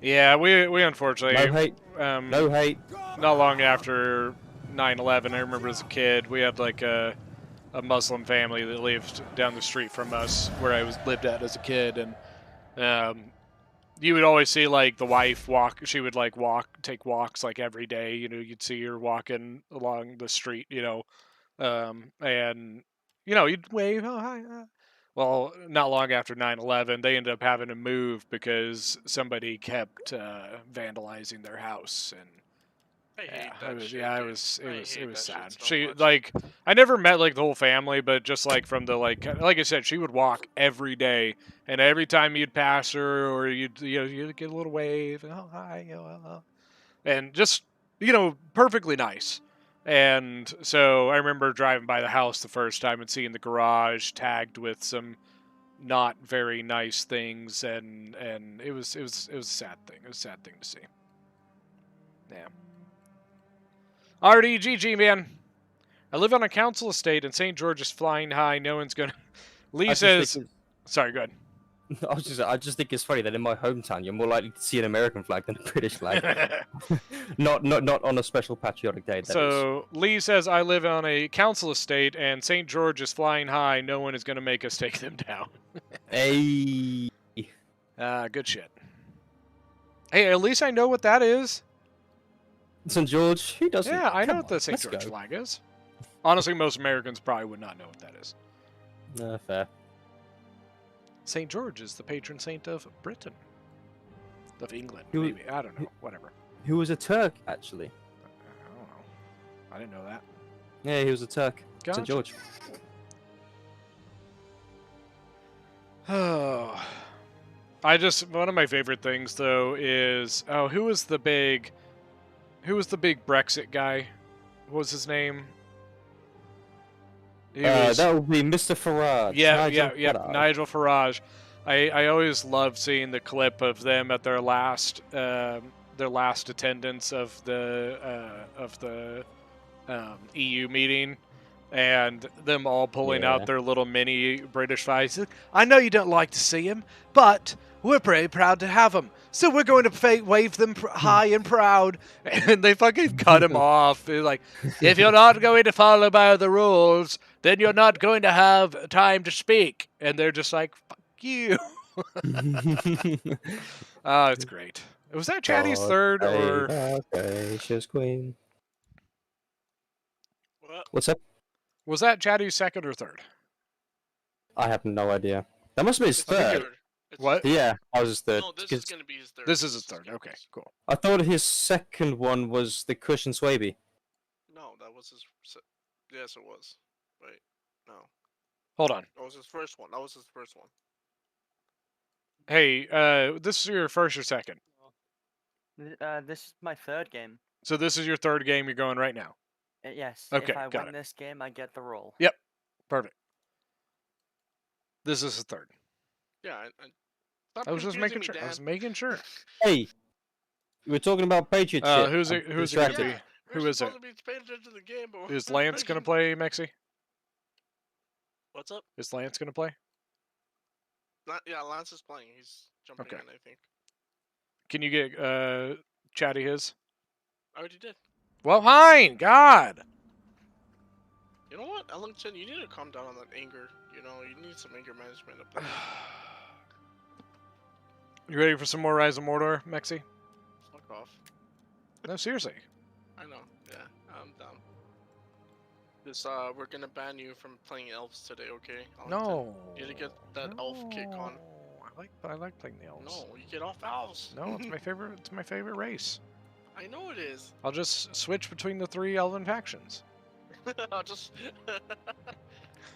Yeah, we unfortunately no hate. No hate. Not long after 9/11, I remember as a kid, we had like a Muslim family that lived down the street from us where I lived at as a kid, and you would always see like the wife walk. She would like take walks like every day. You'd see her walking along the street. And you'd wave. Oh, hi. Well, not long after 9/11, they ended up having to move because somebody kept vandalizing their house, and I hate that shit. It was sad. I never met like the whole family, but just like from the like I said, she would walk every day, and every time you'd pass her or you'd get a little wave, oh hi, and just perfectly nice. And so I remember driving by the house the first time and seeing the garage tagged with some not very nice things, and it was a sad thing. It was a sad thing to see. Yeah. RDGG, man. I live on a council estate and St. George is flying high. No one's gonna. Lee says. Sorry, go ahead. I just think it's funny that in my hometown you're more likely to see an American flag than a British flag. not on a special patriotic day. So Lee says I live on a council estate and St. George is flying high. No one is gonna make us take them down. Hey. Good shit. Hey, at least I know what that is. St. George, who doesn't? Yeah, I know what the St. George flag is. Honestly, most Americans probably would not know what that is. Fair. St. George is the patron saint of Britain. Of England, maybe. I don't know. Whatever. Who was a Turk, actually? I don't know. I didn't know that. Yeah, he was a Turk. Gotcha. St. George. Oh. One of my favorite things, though, is... Oh, who was the big Brexit guy? What was his name? That would be Mr. Farage. Yeah, Nigel Farage. I always loved seeing the clip of them at their last attendance of the EU meeting, and them all pulling out their little mini British flags. I know you don't like to see them, but we're pretty proud to have them. So we're going to wave them high and proud. And they fucking cut him off. They're like, if you're not going to follow by the rules, then you're not going to have time to speak. And they're just like, fuck you. Oh, it's great. Was that Chatty's third or? Gracious Queen. What? What's up? Was that Chatty's second or third? I have no idea. That must be his third. What? Yeah, I was his third. No, this is going to be his third. This is his third. Okay, cool. I thought his second one was the Cushion Swaby. No, that was his... Yes, it was. Wait, no. Hold on. That was his first one. Hey, this is your first or second? This is my third game. So this is your third game you're going right now? Yes. Okay, if I got win it. this game, I get the roll. Yep. Perfect. This is the third. Yeah, I was just making sure. I was making sure. Hey, We're talking about Patriot shit. Who's it gonna be? Yeah, Who we're is it? supposed to be paying attention to the game, but Is we're Lance gonna freaking- play, Mexi? What's up? Is Lance gonna play? Yeah, Lance is playing. He's jumping Okay. in, I think. Can you get Chatty his? I already did. Well, fine. God. You know what, Ellington? You need to calm down on that anger. You know, you need some anger management up there. You ready for some more Rise of Mordor, Mexi? Fuck off. No, seriously. I know. Yeah, I'm down. This we're gonna ban you from playing elves today, okay? Ellington? No. You need to get that elf kick on. I like playing the elves. No, you get off elves. No, it's my favorite. It's my favorite race. I know it is. I'll just switch between the 3 elven factions. I'll just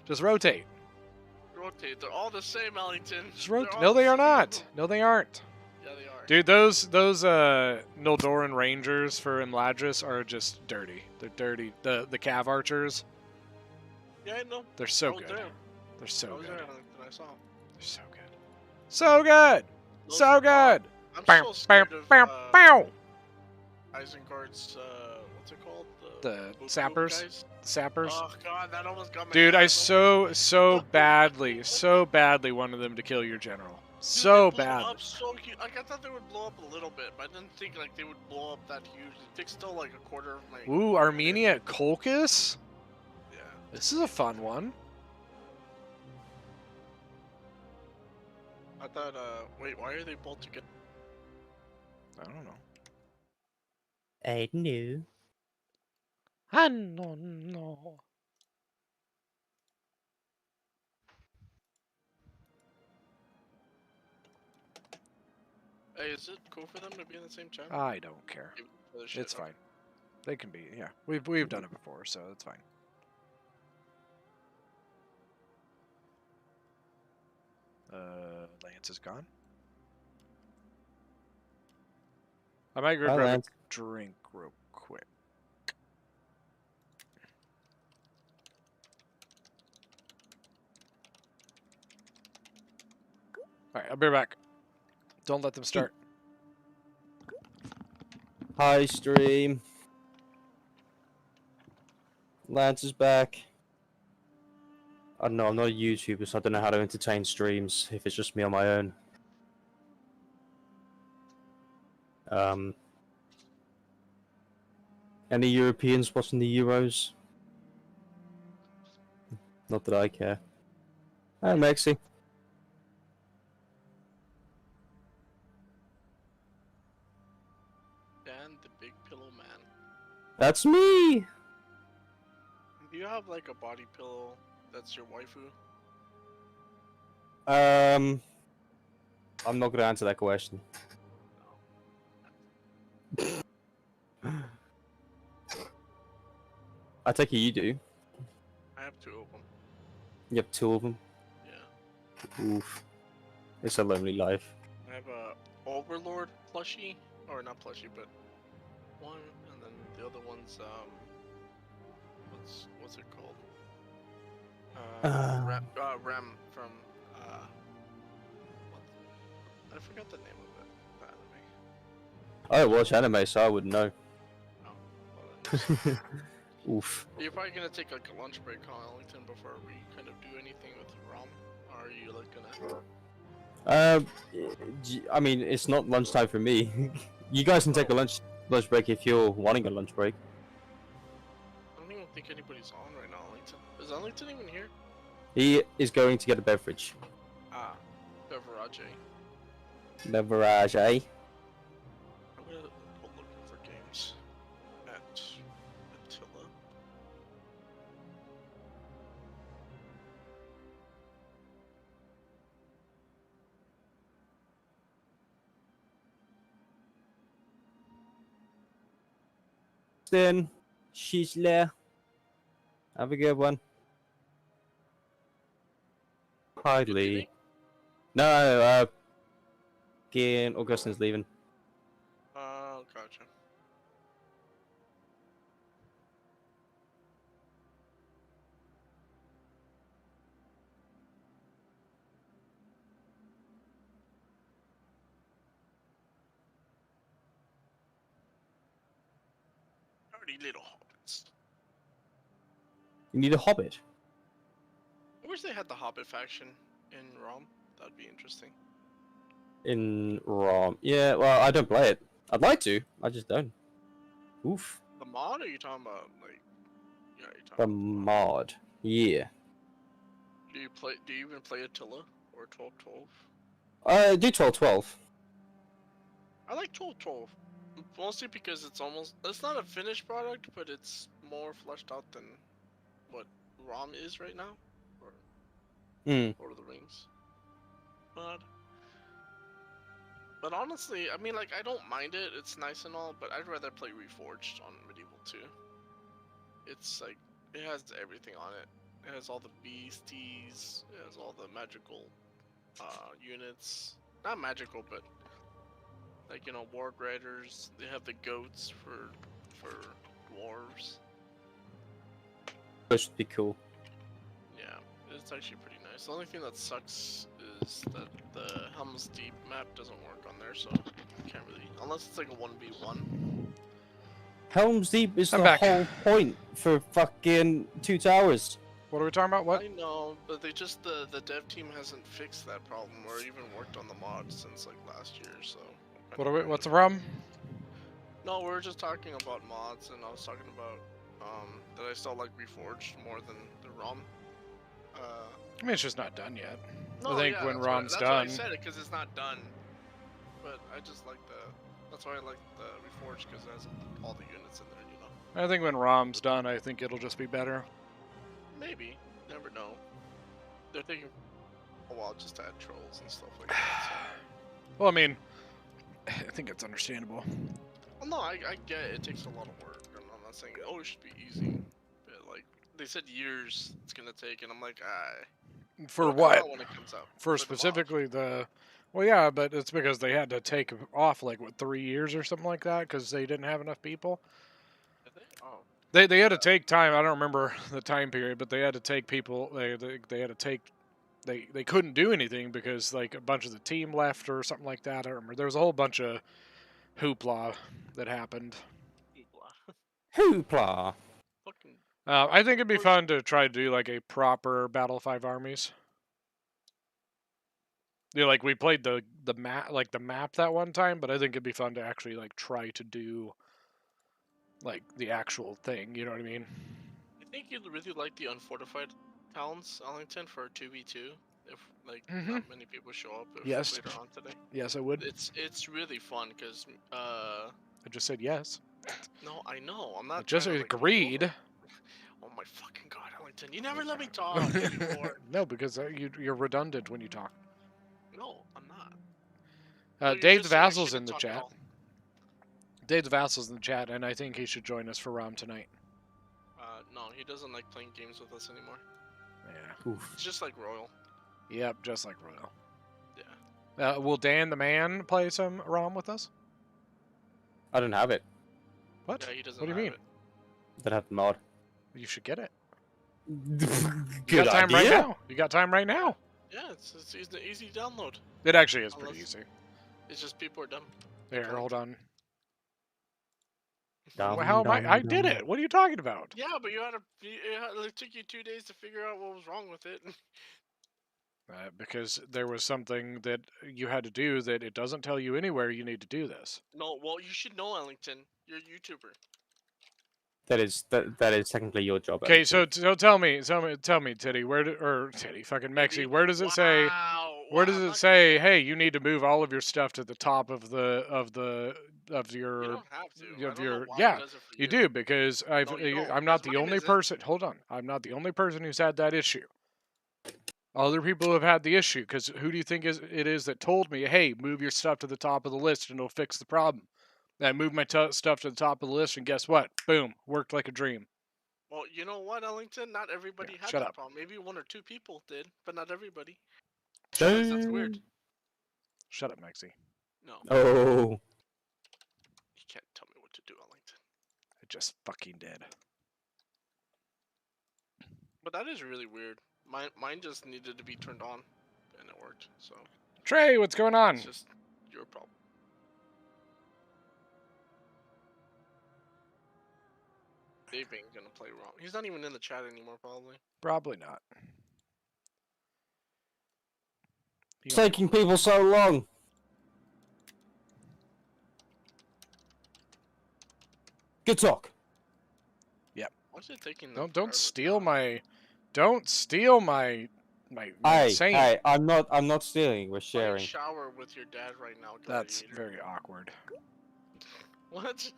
Just rotate. rotate. They're all the same, Ellington. Just rotate. They're No, all they the are same. not. No, they aren't. Yeah, they are. Dude, those Nildoran Rangers for Imladris are just dirty. They're dirty. The Cav Archers, Yeah, I know. they're so I was good. there. They're I so was good. there, Ellington. I saw 'em. They're so good. So good. Those So are- good. I'm Bow, so scared of bow, bow. Isengard's what's it called? The boot sappers? guys? Sappers. Oh god, that almost got my Dude, I ass. so badly wanted them to kill your general. Dude, So they blew bad. Up so huge. Like I thought they would blow up a little bit, but I didn't think like they would blow up that huge. It takes still like a quarter of my. Ooh, Armenia at Colchis? Yeah. This is a fun one. I thought. Wait, why are they both together? I don't know. I knew. I don't know. Hey, is it cool for them to be in the same channel? I don't care. Give each other shit, It's okay. fine. They can be, yeah. We've done it before, so it's fine. Lance is gone. I might go Bye, grab Lance. a drink real quick. Alright, I'll be back. Don't let them start. Hi, stream. Lance is back. I don't know, I'm not a YouTuber, so I don't know how to entertain streams if it's just me on my own. Any Europeans watching the Euros? Not that I care. Hi, Mexi. Dan, the big pillow man. That's me! Do you have like a body pillow that's your waifu? I'm not gonna answer that question. I take it you do. I have 2 of them. You have 2 of them. Yeah. Oof. It's a lonely life. I have a Overlord plushie, or not plushie, but one, and then the other one's what's it called? Rem from what? I forgot the name of it. The anime. I don't watch anime, so I wouldn't know. Oh, well then. Oof. You're probably gonna take like a lunch break, huh, Ellington, before we kind of do anything with ROM? Or are you like gonna? I mean, it's not lunchtime for me. You guys can take a lunch break if you're wanting a lunch break. I don't even think anybody's on right now, Ellington. Is Ellington even here? He is going to get a beverage. Ah, Beverage. Beverage, eh? I'm gonna go looking for games at Attila. Then she's there. Have a good one. Hi, Lee. No, again, Augustine's leaving. Oh, gotcha. Dirty little hobbits. You need a hobbit. I wish they had the Hobbit faction in ROM. That'd be interesting. In ROM. Yeah, well, I don't play it. I'd like to. I just don't. Oof. The mod, or are you talking about like? Yeah, you're talking The about mod. Yeah. Do you even play Attila or 1212? I do 1212. I like 1212 mostly because it's not a finished product, but it's more fleshed out than what ROM is right now, or Lord of the Rings. But honestly, I mean, like, I don't mind it. It's nice and all, but I'd rather play Reforged on Medieval 2. It's like, it has everything on it. It has all the beasties, it has all the magical units. Not magical, but like, you know, Ward Riders. They have the goats for dwarves. That should be cool. Yeah, it's actually pretty nice. The only thing that sucks is that the Helm's Deep map doesn't work on there, so you can't really, unless it's like a 1v1. Helm's Deep is the whole point for fucking 2 towers. What are we talking about? What? I know, but they just the dev team hasn't fixed that problem or even worked on the mod since like last year. So. What's the problem? No, we were just talking about mods, and I was talking about that I still like Reforged more than the ROM. I mean, it's just not done yet. No, I think yeah, when that's ROM's that's done. why I said it, because it's not done. But I just like that's why I like the Reforged, because it has all the units in there, you know. I think when ROM's done, I think it'll just be better. Maybe. Never know. They're thinking a while just to add trolls and stuff like that. So. Well, I mean, I think it's understandable. Well, no, I get it. It takes a lot of work. I'm not saying it always should be easy. But, like, they said years it's going to take, and I'm like, For what? When it comes out. For specifically the... Well, yeah, but it's because they had to take off, like, what, 3 years or something like that? Because they didn't have enough people? Did they? Oh. They had to take time. I don't remember the time period, but they had to take people. They had to take. They couldn't do anything because like a bunch of the team left or something like that. I don't remember. There was a whole bunch of hoopla that happened. Hoopla. I think it'd be fun to try to do like a proper Battle 5 armies. Yeah, like we played the map that one time, but I think it'd be fun to actually like try to do like the actual thing, you know what I mean? I think you'd really like the unfortified towns, Ellington, for 2v2. If like not many people show up later on today. Yes, I would. It's really fun because I just said yes. No, I know. I'm not. I just agreed. Oh my fucking god, Ellington! You never let me talk before. No, because you're redundant when you talk. No, I'm not. Dave the Vassal's in the chat. Dave the Vassal's in the chat, and I think he should join us for ROM tonight. No, he doesn't like playing games with us anymore. Yeah. Oof. It's just like Royal. Yep, just like Royal. Yeah. Will Dan the Man play some ROM with us? I don't have it. What? Yeah, he doesn't. What do you mean? I don't have the mod. You should get it. You got time right now. You got time right now. Yeah, it's easy to download. It actually is pretty easy. It's just people are dumb. Here, hold on. Dumb, How am I? I did it. What are you talking about? Yeah, but it took you 2 days to figure out what was wrong with it. Because there was something that you had to do that it doesn't tell you anywhere you need to do this. No, well, you should know, Ellington. You're a YouTuber. That is technically your job. Okay, so tell me, Titty, Titty, fucking Mexi, where does it say? Where does it say? Hey, you need to move all of your stuff to the top of your. You don't have to. I don't know why yeah, it does it for you do because don't, I'm not because the mine only isn't. person. Hold on, I'm not the only person who's had that issue. Other people have had the issue because who do you think it is that told me, hey, move your stuff to the top of the list and it'll fix the problem? I moved my stuff to the top of the list and guess what? Boom, worked like a dream. Well, you know what, Ellington? Not everybody had that problem. Maybe 1 or 2 people did, but not everybody. That's weird. Shut up, Mexi. No. Oh. You can't tell me what to do, Ellington. I just fucking did. But that is really weird. Mine just needed to be turned on, and it worked. So. Trey, what's going on? It's just your problem. Dave ain't gonna play wrong. He's not even in the chat anymore, probably. Probably not. It's taking people so long. Good talk. Yep. What's it taking? Don't steal my. Don't steal my. Hey, I'm not stealing. We're sharing. Shower with your dad right now. That's very awkward. What?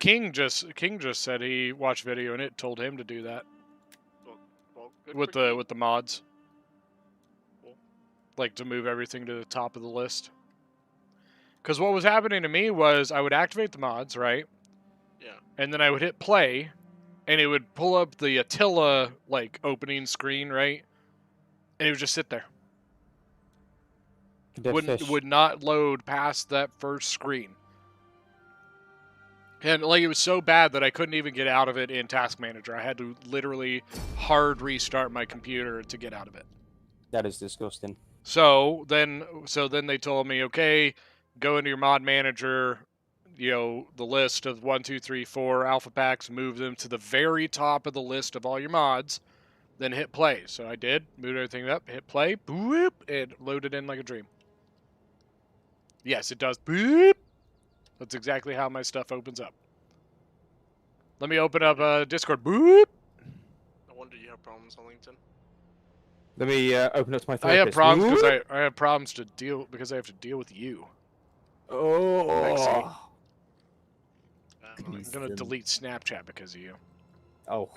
King just said he watched video and it told him to do that. Well, with the mods. Cool. Like to move everything to the top of the list. Because what was happening to me was I would activate the mods, right? Yeah. And then I would hit play, and it would pull up the Attila like opening screen, right? And it would just sit there. Would not load past that first screen. And like it was so bad that I couldn't even get out of it in Task Manager. I had to literally hard restart my computer to get out of it. That is disgusting. So then they told me, okay, go into your mod manager, you know, the list of 1, 2, 3, 4 alpha packs, move them to the very top of the list of all your mods, then hit play. So I did, moved everything up, hit play, boop, it loaded in like a dream. Yes, it does, boop. That's exactly how my stuff opens up. Let me open up Discord, boop. No wonder you have problems on LinkedIn. Let me open up to my therapist. I have problems because I have problems to deal because I have to deal with you. Oh. I'm gonna delete Snapchat because of you. Oh.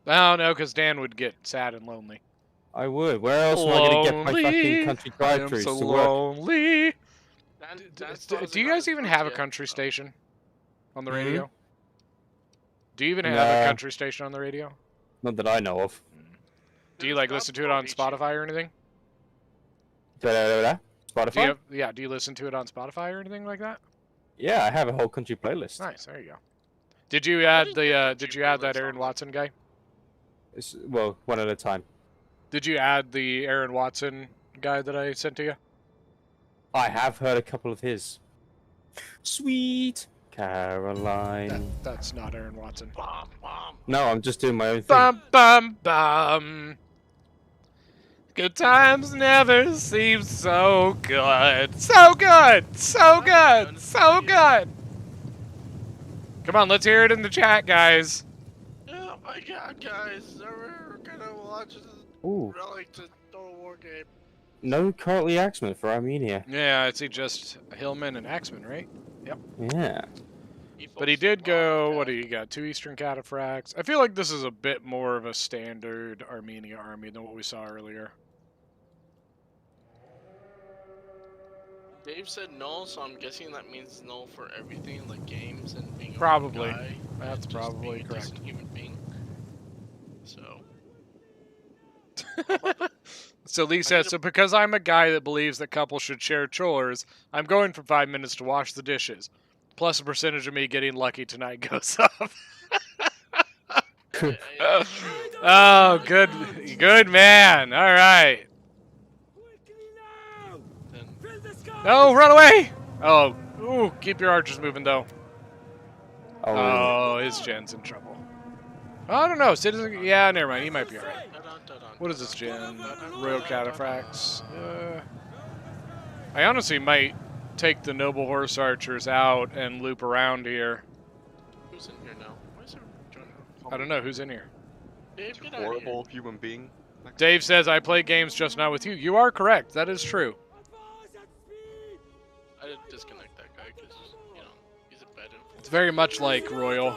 Oh no, because Dan would get sad and lonely. I would. Where else am I gonna get my fucking country drive-thrus so to work? Lonely. Do you guys even have a country station on the radio? Do you even have a country station on the radio? Not that I know of. Do you like listen to it on Spotify or anything? Spotify? Do you listen to it on Spotify or anything like that? Yeah, I have a whole country playlist. Nice, there you go. Did you add that Aaron Watson guy? Well, one at a time. Did you add the Aaron Watson guy that I sent to you? I have heard a couple of his. Sweet Caroline. That's not Aaron Watson. No, I'm just doing my own thing. Bum, bum, bum. Good times never seem so good. So good! So good! So good! Come on, let's hear it in the chat, guys. Oh my god, guys. We're gonna watch Relic to Total War game. No currently Axeman for Armenia. Yeah, I see just Hillman and Axeman, right? Yep. Yeah. But he did go, what do you got? 2 Eastern Cataphracts. I feel like this is a bit more of a standard Armenia army than what we saw earlier. Dave said no, so I'm guessing that means no for everything, like games and being Probably. a guy. That's probably being a correct. decent human being. So. So Lee says, so because I'm a guy that believes that couples should share chores, I'm going for 5 minutes to wash the dishes. Plus a percentage of me getting lucky tonight goes up. Oh, good man. All right. No, run away! Oh, ooh, keep your archers moving though. Oh, his gen's in trouble. I don't know, Citizen. Yeah, never mind. He might be alright. What is this gen? Royal Cataphracts. I honestly might take the Noble Horse Archers out and loop around here. Who's in here now? Why is everyone joining? I don't know who's in here. Dave, get out Horrible human being. Dave says I play games just not with you. You are correct. That is true. I didn't disconnect that guy because, you know, he's a bad influence. It's very much like Royal.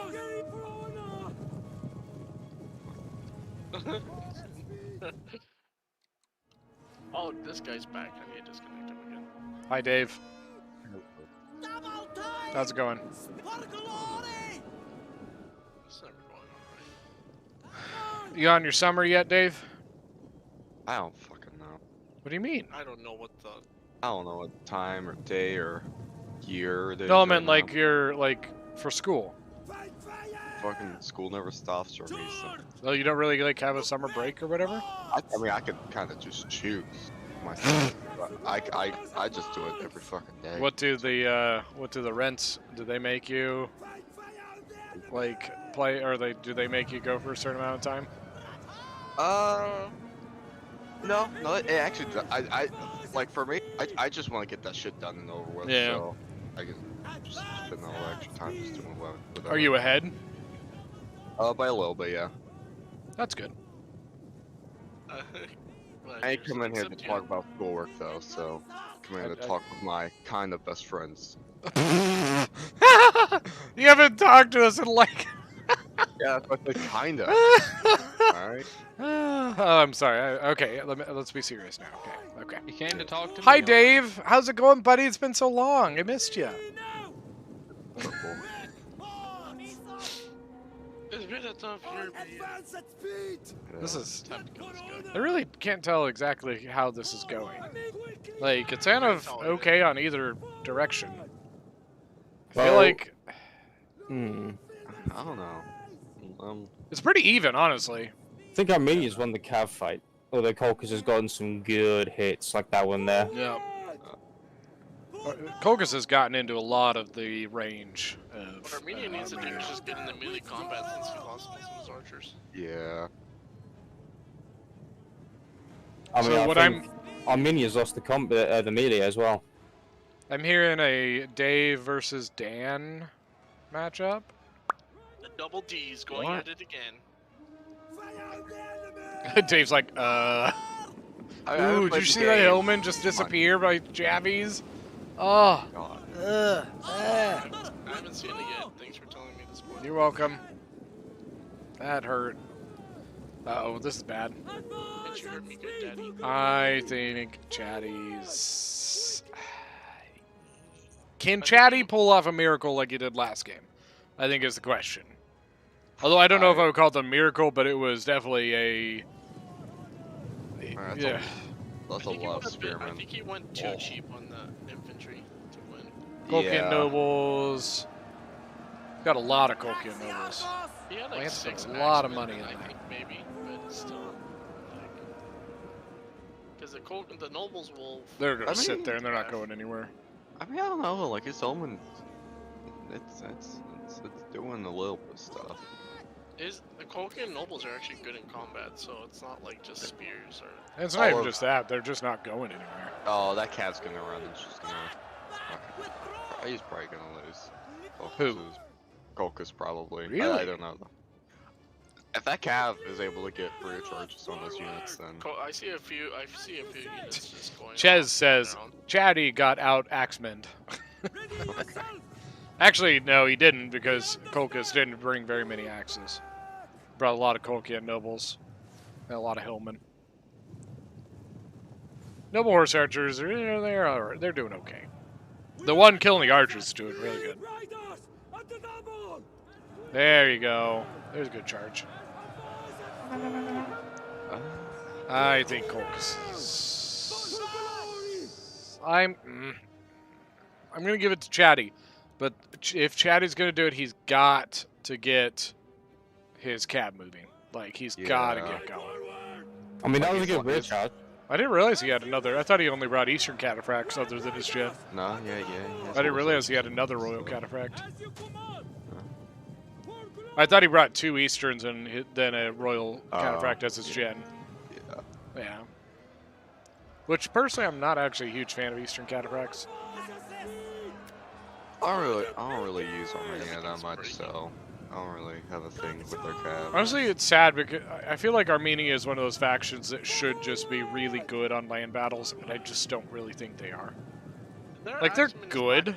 Oh, this guy's back. I need to disconnect him again. Hi, Dave. How's it going? It's never going on right. You on your summer yet, Dave? I don't fucking know. What do you mean? I don't know what the... I don't know what time or day or year it is. No, I meant right like now. you're like for school. Fucking school never stops for me. So. Oh, you don't really like have a summer break or whatever? I mean, I could kind of just choose myself. But I just do it every fucking day. What do the rents? Do they make you Like, play, or do they make you go for a certain amount of time? No, it actually, I like for me, I just want to get that shit done and over with. Yeah. So I can just spend all the extra time just doing whatever. Are you ahead? By a little bit, yeah. That's good. I ain't come in here to talk about schoolwork though, so come in to talk with my kind of best friends. You haven't talked to us in like. Yeah, but kinda. Alright. Oh, I'm sorry. Okay, let's be serious now. Okay. You came to talk to me. Hi, Dave. How's it going, buddy? It's been so long. I missed you. This is. I really can't tell exactly how this is going. Like, it's kind of okay on either direction. I feel like. I don't know. It's pretty even, honestly. I think Armenia's won the Cav fight. Although Colchis has gotten some good hits, like that one there. Yeah. Colchis has gotten into a lot of the range of. What Armenia needs to do is just get into melee combat since he lost most of his archers. Yeah. I mean, Armenia's lost the melee as well. I'm hearing a Dave versus Dan matchup. The double D's going at it again. Dave's like, Ooh, did you see that Hillman just disappear by Javies? Oh. I haven't seen it yet. Thanks for telling me this morning. You're welcome. That hurt. Uh-oh, this is bad. Did you hurt me good, Daddy? I think Chatty's... Can Chatty pull off a miracle like he did last game? I think is the question. Although I don't know if I would call it a miracle, but it was definitely a... Yeah. That's a lot of spearmen. I think he went too cheap on the infantry to win. Colchian Nobles. Got a lot of Colchian Nobles. He had I like had 6 a lot of axemen, money in I that. think maybe, but it's still because the nobles will. They're gonna sit there and they're not going anywhere. I mean, I don't know. Like his omen, it's doing a little bit of stuff. The Colchian nobles are actually good in combat, so it's not like just spears or. It's not even just that; they're just not going anywhere. Oh, that cat's gonna run. It's just gonna. He's probably gonna lose. Who? Colchis probably. Really? I don't know. If that cav is able to get free charges on those units, then I see a few units just going. Ches says Chatty got out Axemen. Actually, no, he didn't because Colchis didn't bring very many axes. Brought a lot of Colchian nobles and a lot of hillmen. Noble horse archers, they're doing okay. The one killing the archers is doing really good. There you go. There's a good charge. I think Colchis. I'm gonna give it to Chatty, but if Chatty's gonna do it, he's got to get his cab moving. Like he's got to get going. I mean, that was a good rear charge. I didn't realize he had another. I thought he only brought Eastern Cataphracts other than his jet. No, yeah. I didn't realize he had another Royal Cataphract. I thought he brought 2 Easterns and then a Royal Cataphract as his gen. Yeah. Which, personally, I'm not actually a huge fan of Eastern Cataphracts. I don't really use Armenia that much, so I don't really have a thing with their cab. Honestly, it's sad because I feel like Armenia is one of those factions that should just be really good on land battles, and I just don't really think they are. Like, they're good. Like,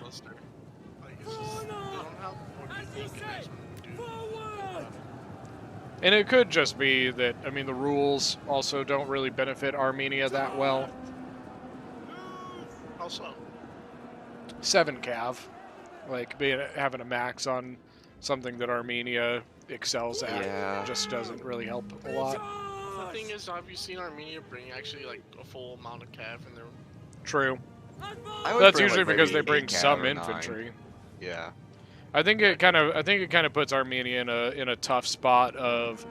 it's just, they don't have what you think Axemen would do. And it could just be that, I mean, the rules also don't really benefit Armenia that well. How so? 7 cav. Like, having a max on something that Armenia excels at just doesn't really help a lot. The thing is, have you seen Armenia bring actually like a full amount of cav in their... True. That's usually because they bring some infantry. Yeah. I think it kind of puts Armenia in a tough spot of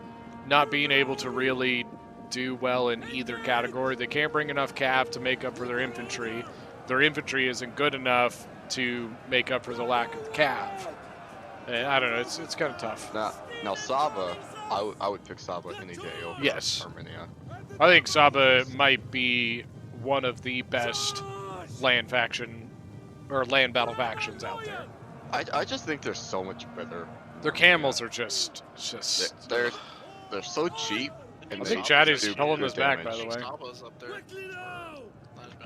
not being able to really do well in either category. They can't bring enough cav to make up for their infantry. Their infantry isn't good enough to make up for the lack of cav. I don't know. It's kind of tough. Now Saba, I would pick Saba any day over Armenia. I think Saba might be one of the best land faction or land battle factions out there. I just think they're so much better. Their camels are just they're so cheap. And I think Chatty's pulling us back, by the way.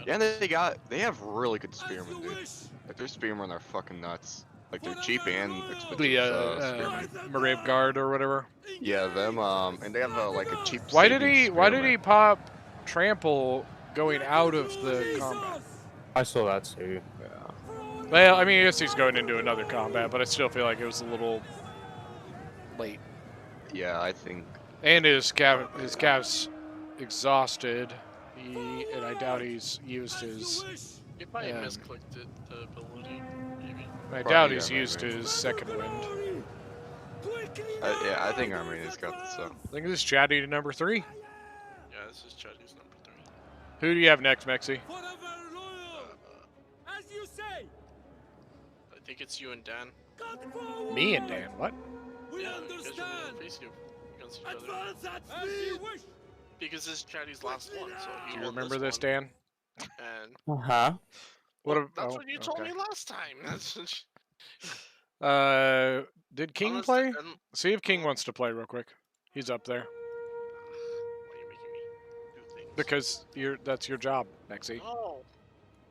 Yeah, and they have really good spearmen, dude. Like their spearmen are fucking nuts. Like they're cheap and expensive. The Marib Guard or whatever. Yeah, them. And they have like a cheap. Why did he pop trample going out of the combat? I saw that too. Yeah. Well, I mean, I guess he's going into another combat, but I still feel like it was a little late. Yeah, I think. And his calf's exhausted. And I doubt he's used his. He probably misclicked it, the ability, maybe. I doubt he's used his second wind. Yeah, I think Armenia's got this up. I think this is Chatty to number 3. Yeah, this is Chatty's number 3. Who do you have next, Mexi? As you say. I think it's you and Dan. Me and Dan, what? We understand. Face you against each other. Because this is Chatty's last one, so he Do you won remember this this, Dan? And That's what you told me last time. Did King play? See if King wants to play real quick. He's up there. Why are you making me do things? Because that's your job, Mexi. No.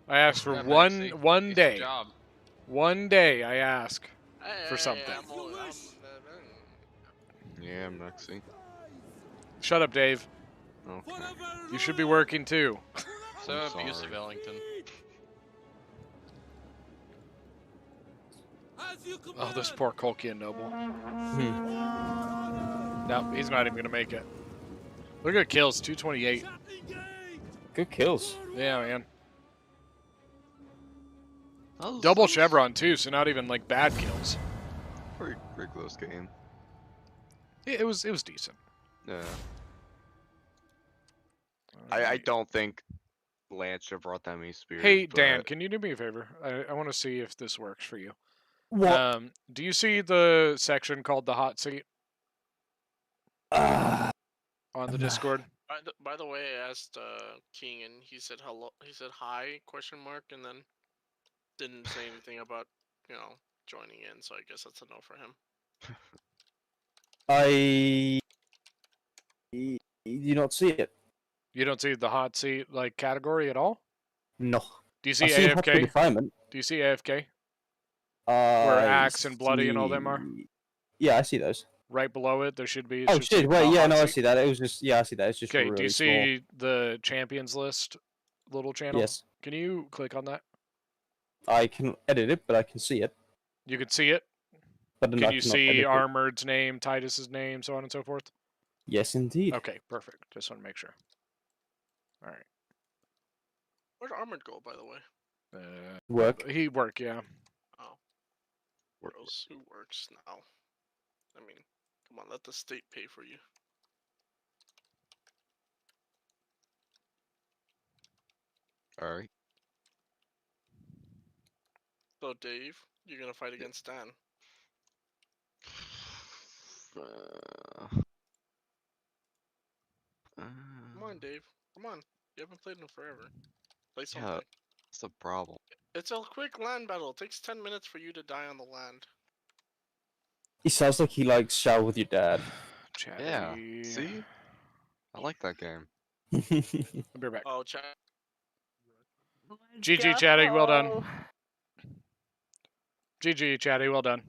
I asked for one day. One day I ask for something. Yeah, Mexi. Shut up, Dave. Okay. You should be working too. So abusive, Ellington. Oh, this poor Colchian noble. Nope, he's not even gonna make it. Look at kills, 228. Good kills. Yeah, man. Double chevron too, so not even like bad kills. Pretty close game. It was decent. Yeah. I don't think Lance should have brought that many spears. Hey Dan, can you do me a favor? I want to see if this works for you. What? Do you see the section called the hot seat on the Discord? By the way, I asked King, and he said hello. He said hi ? And then didn't say anything about joining in. So I guess that's a no for him. You do not see it. You don't see the hot seat like category at all? No. Do you see I AFK? See refinement. Do you see AFK? Where Axe and Bloody and all them are? Yeah, I see those. Right below it, there should be. Oh shit! Wait, yeah, no, I see that. It was just, I see that. It's just okay. Really do you see the champions list little channel? Yes. Can you click on that? I can edit it, but I can see it. You can see it. But can you see Armored's name, Titus's name, so on and so forth? Yes, indeed. Okay, perfect. Just want to make sure. All right. Where'd Armored go, by the way? Work. He work, yeah. Oh. Gross. Who works now? I mean, come on, let the state pay for you. All right. So, Dave, you're gonna fight against Dan. Come on, Dave. Come on. You haven't played in forever. Play something. Yeah, that's the problem. It's a quick land battle. It takes 10 minutes for you to die on the land. He sounds like he likes shower with your dad. Chatty. Yeah. See? I like that game. I'll be right back. Oh, chat. GG, Chatty. Well done. GG, Chatty. Well done.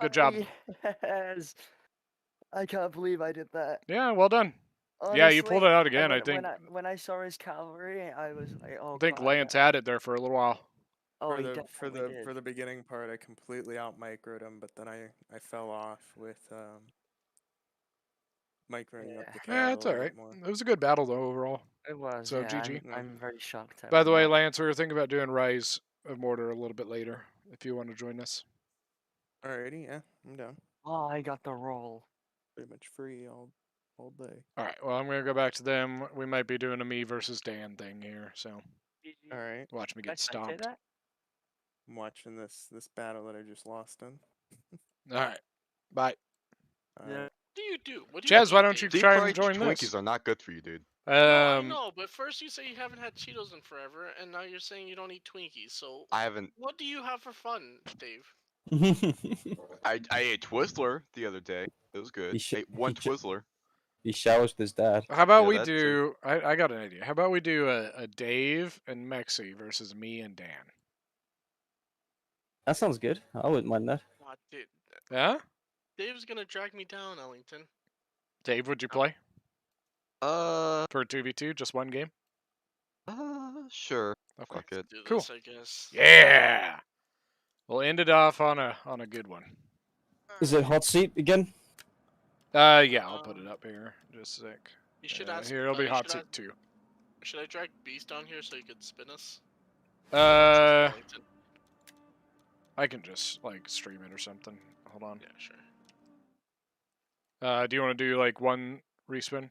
Good job. Yes. I can't believe I did that. Yeah, well done. Honestly, yeah, you pulled it out again, when, I think. When I saw his cavalry, I was like, oh. I think God, Lance had it there for a little while. Oh, for the beginning part, I completely out microed him, but then I fell off with microing up the cattle. Yeah, it's all right. It was a good battle though overall. It was. So yeah, GG. I'm very shocked. By the way, Lance, we were thinking about doing Rise of Mortar a little bit later. If you want to join us. Alrighty, yeah, I'm down. Oh, I got the roll. Pretty much free all day. All right. Well, I'm gonna go back to them. We might be doing a me versus Dan thing here. So. All right. Watch me get stomped. I'm watching this battle that I just lost in. All right. Bye. Yeah. What do you do? What do Jazz, you why eat, don't you Dave? try and Deep-fried join Twinkies this? are not good for you, dude. No, I Um, know, but first you say you haven't had Cheetos in forever, and now you're saying you don't eat Twinkies. So I haven't. what do you have for fun, Dave? I ate Twizzler the other day. It was good. He Ate one Twizzler. He showers with his dad. how about Yeah, we that too. do? I got an idea. How about we do a Dave and Mexi versus me and Dan? That sounds good. I wouldn't mind that. What, dude? Yeah. Dave's gonna drag me down, Ellington. Dave, would you play Uh, for a 2v2, just one game? Sure. Okay. Fuck it. Do Cool. this, I guess. Yeah. We'll end it off on a good one. Is it hot seat again? Yeah, I'll put it up here. Just a sec. You should ask. Here, it'll be you hot should seat ask- 2. Should I drag Beast down here so he could spin us? I can just like stream it or something. Hold on. Yeah, sure. Do you want to do like one respin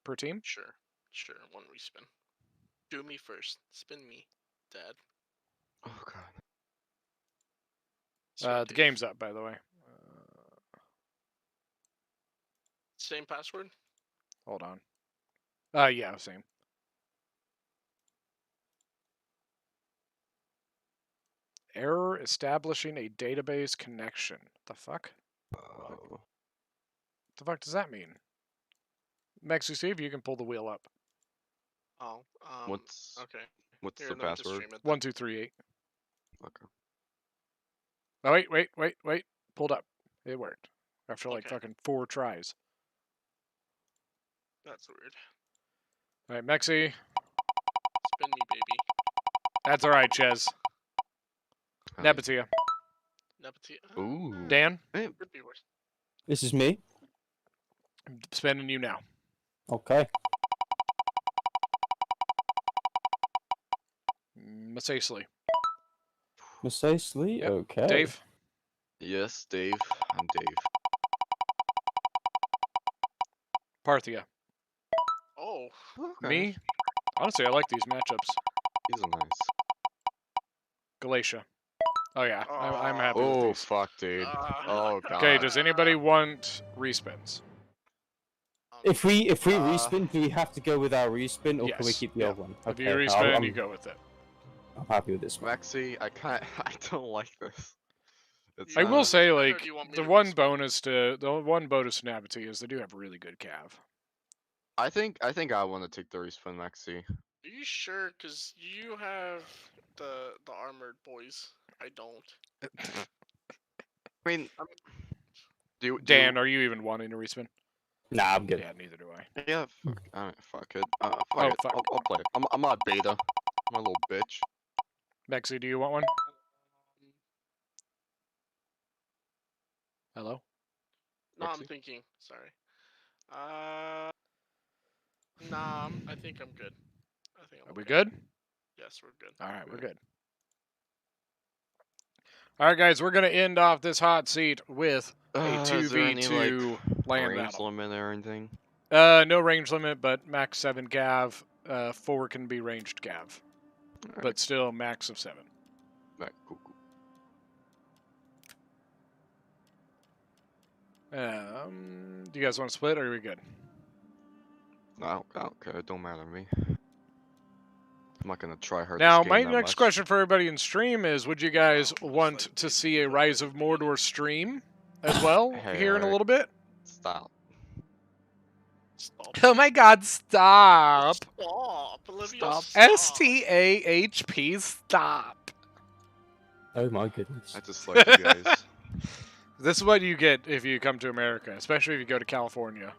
per team? Sure. Sure. One respin. Do me first. Spin me, Dad. Oh god. Sorry, The Dave. game's up, by the way. Same password? Hold on. Yeah, same. Error establishing a database connection. The fuck? Oh. The fuck does that mean? Mexi, see if you can pull the wheel up. Oh. What's Okay. What's Here, the let me just password? stream it then. 1238. Okay. Oh wait. Pulled up. It worked. After like Okay. fucking 4 tries. That's weird. Alright, Mexi. Spin me, baby. That's alright, Ches. Nepotia. Nepotia. Ooh. Dan? Could be worse. This is me. I'm spending you now. Okay. Precisely. Precisely. Yep. Okay. Dave? Yes, Dave. I'm Dave. Parthia. Oh. Okay. Me? Honestly, I like these matchups. These are nice. Galatia. Oh yeah, I'm happy with Oh these. fuck, dude. Oh god. Okay, does anybody want respins? If we respin, do we have to go with our respin, or can we Yes, keep the yeah. old one? If you Okay, respin, you go with it. I'm happy with this one. Maxi, I don't like this. It's I will say, like, do you want me the to one respin? bonus to Nabatea is they do have really good cav. I think I want to take the respin, Maxi. Are you sure? Cause you have the armored boys. I don't. I mean, Dan, are you even wanting to respin? Nah, I'm good. Yeah, neither do I. Yeah, fuck it. Fuck Oh, it. fuck. I'll play it. I'm not beta. I'm a little bitch. Mexi, do you want one? Hello? No, I'm Roxy? thinking. Sorry. Nah. I think I'm good. I think I'm Are we okay. good? Yes, we're good. All right, we're good. All right, guys, we're gonna end off this hot seat with a Is there any, 2v2 land range battle. limit or anything? No range limit, but max 7 gav. 4 can be ranged gav, but still max of 7. Right, cool. Do you guys want to split, or are we good? I don't care. It don't matter to me. I'm not gonna try hard. Now, this game my that next much. question for everybody in stream is: would you guys want to see a Rise of Mordor stream as well Hey, here in a Eric, little bit? Stop. Stop. Oh my God! Stop! Stop. Olivia, Stop. STAHP! Stop! Oh my goodness. I just like you guys. This is what you get if you come to America, especially if you go to California.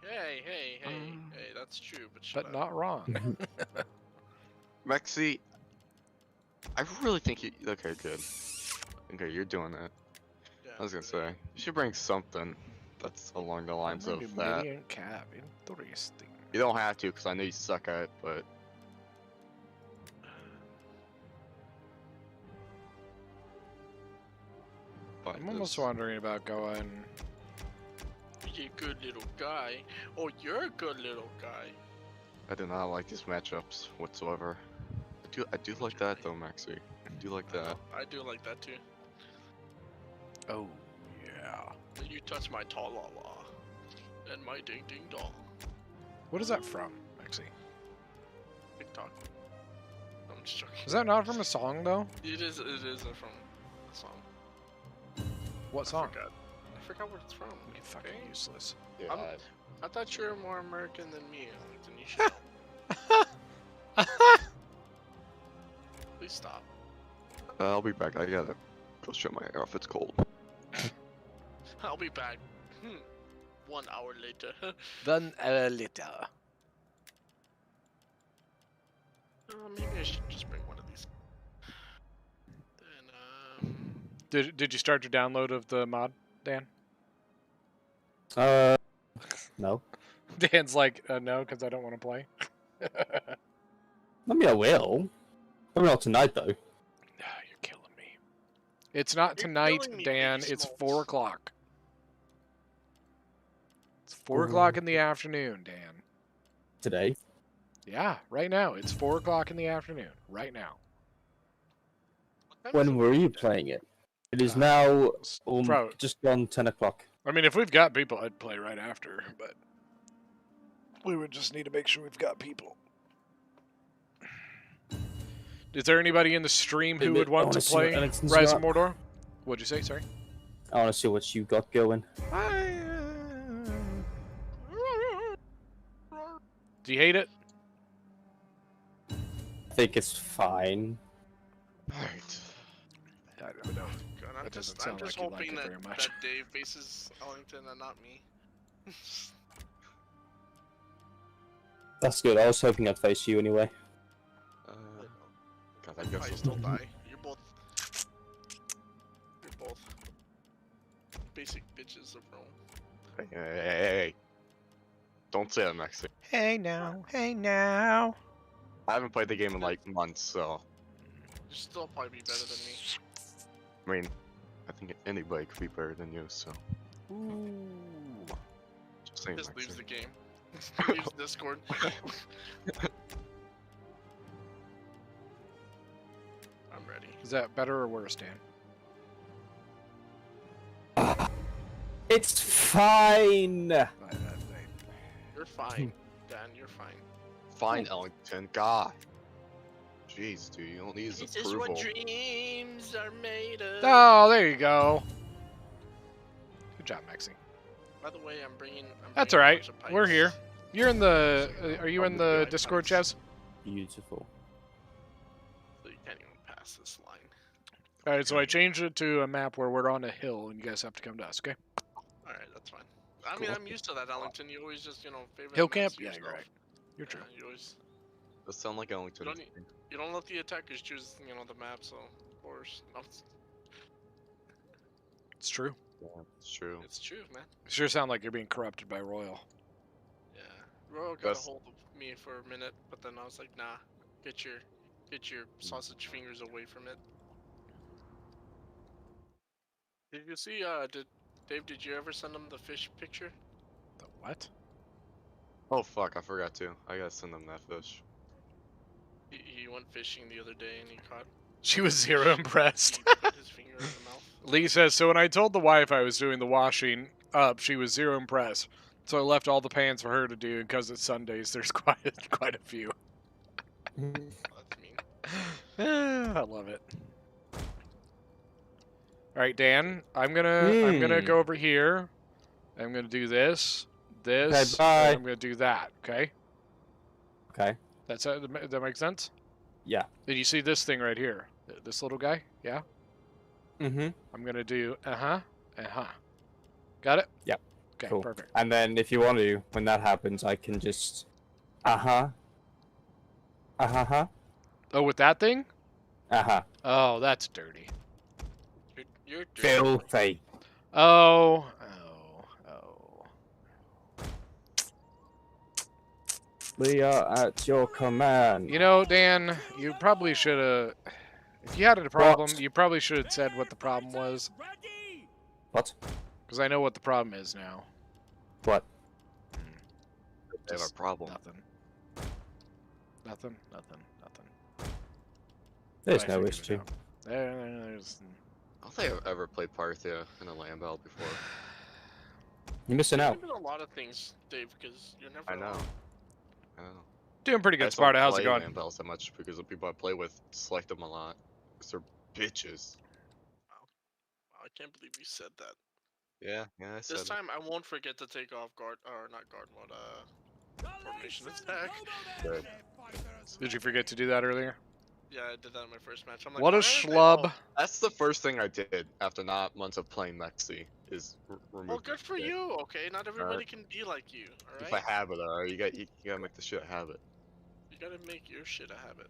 Hey, that's true, but shut But up. not wrong. Mexi, I really think you. Okay, good. Okay, you're doing it. Yeah, I was gonna say you should bring something that's along the lines of that. Medium cap, interesting. You don't have to, because I know you suck at it, but. I'm almost wondering about going. You're a good little guy. Oh, you're a good little guy. I do not like these matchups whatsoever. I do like that though, Maxi. I do like that. I do like that too. Oh, yeah. You touch my ta-la-la and my ding-ding-dong. What is that from, Maxie? TikTok. I'm just joking. Is that not from a song, though? It is from a song. What song? I forgot what it's from. You're fucking useless. Yeah. I thought you were more American than me, Ellington. You should know. Please stop. I'll be back. I gotta go show my off. It's cold. I'll be back. 1 hour later. 1 hour later. Maybe I should just bring one of these. Then, Did you start your download of the mod, Dan? No. Dan's like, no, because I don't want to play. I mean, I will. Maybe not tonight, though. You're killing me. It's not tonight, Dan. It's 4 o'clock. It's 4 o'clock in the afternoon, Dan. Today? Yeah, right now. It's 4 o'clock in the afternoon. Right now. When were you playing it? It is now just gone 10 o'clock. I mean, if we've got people, I'd play right after, but we would just need to make sure we've got people. Is there anybody in the stream who would want to play Rise of Mordor? What'd you say? Sorry. I want to see what you got going. Do you hate it? I think it's fine. Alright. I don't know. I'm just hoping that Dave faces Ellington and not me. That's good. I was hoping I'd face you anyway. God, I guess you still die. You're both basic bitches of Rome. Hey. Don't say that, Maxie. Hey now. I haven't played the game in like months, so. You'll still probably be better than me. I mean, I think anybody could be better than you, so. Ooh. Just saying, Just Maxie. leaves the game. Leaves Discord. I'm ready. Is that better or worse, Dan? It's fine. You're fine, Dan. You're fine. Fine, Ellington. God. Jeez, dude, you don't need his This is approval. what dreams are made of. Oh, there you go. Good job, Maxie. By the way, I'm bringing That's a alright. bunch of We're pipes. here. You're in the. Are you in the Discord, Chaz? Beautiful. So you can't even pass this line. Alright, so I changed it to a map where we're on a hill and you guys have to come to us, okay? Alright, that's fine. I mean, I'm used to that, Ellington. You always just, favor Hill the maps camp? Yeah, yourself. you're right. You're true. You always. Does sound like Ellington. You don't let the attackers choose, the map, so of course. No, It's true. Yeah, it's true. it's true, man. You sure sound like you're being corrupted by Royal. Yeah. Royal got a hold of me for a minute, but then I was like, nah, get your sausage fingers away from it. Did you see? Dave? Did you ever send him the fish picture? The what? Oh fuck, I forgot to. I gotta send them that fish. He went fishing the other day and he caught. She was zero impressed. He put his finger in the mouth. Lee says, so when I told the wife I was doing the washing up, she was zero impressed. So I left all the pans for her to do, and because it's Sundays, there's quite a few. That's mean. I love it. All right, Dan, I'm gonna go over here. I'm gonna do this, Okay, bye. and I'm gonna do that. Okay. Okay. That makes sense. Yeah. Did you see this thing right here? This little guy? Yeah. Mm-hmm. I'm gonna do Got it? Yep. Okay, Cool. perfect. And then if you want to, when that happens, I can just Oh, with that thing? Oh, that's dirty. You're dirty. Filthy. Oh. We are at your command. You know, Dan, you probably should have. If you had a problem, you probably should have said what the problem was. What? Because I know what the problem is now. What? They have a problem. Nothing. There's I no figured it issue. out. There's... I don't think I've ever played Parthia in a land battle before. You're missing You out. can do a lot of things, Dave, because you're never I know. wrong. I know. Doing pretty I good, just don't Sparta. How's it play going? land battles that much because the people I play with select them a lot. Because they're bitches. Wow, I can't believe you said that. Yeah, I said This time I won't forget to take off guard, or not guard mode, formation attack. Good. Did you forget to do that earlier? Yeah, I did that in my first match. I'm like, What a why aren't they- schlub. That's the first thing I did after not months of playing Mexi is remove. Well, good for shit. you. Okay, not everybody can be like you. All right. If I have it, alright, you gotta make the shit a habit. You gotta make your shit a habit.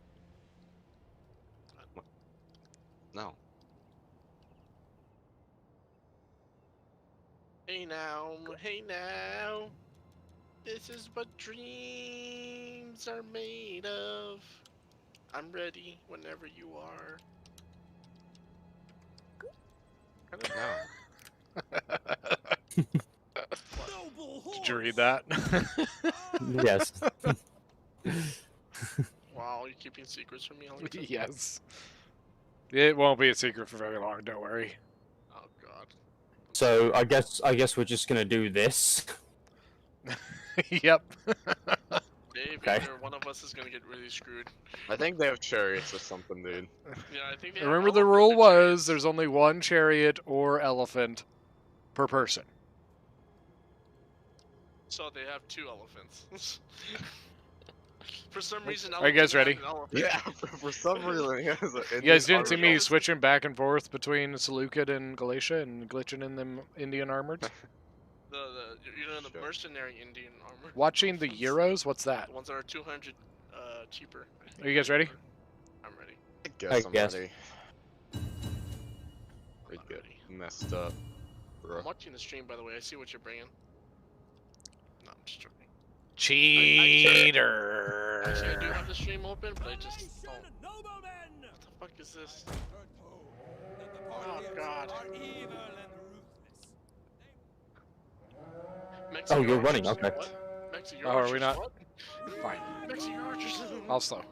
No. Hey now, this is what dreams are made of. I'm ready whenever you are. Did you read that? Yes. Wow, you're keeping secrets from me, Ellington? Yes. It won't be a secret for very long, don't worry. Oh god. So I guess we're just gonna do this. Yep. Dave, Okay. either one of us is gonna get really screwed. I think they have chariots or something, dude. Yeah, I think they have Remember the rule was there's only one chariot or elephant per person. So they have 2 elephants. For some reason, Are you guys ready? Yeah, for some reason, he has You guys didn't see me switching back and forth between Seleucid and Galatia and glitching in them Indian armored? The mercenary Indian armor. Watching the Euros? What's that? The ones that are 200 cheaper. Are you guys ready? I'm ready. I guess. I'm We not get ready. messed up, bro. I'm watching the stream, by the way. I see what you're bringing. No, I'm just joking. Cheater. Actually, I do have the stream open, but I just don't. What the fuck is this? Oh god. Oh, you're running. Okay. Mexi, Oh, are we not? What? Fine. Mexi, your archers. I'll slow.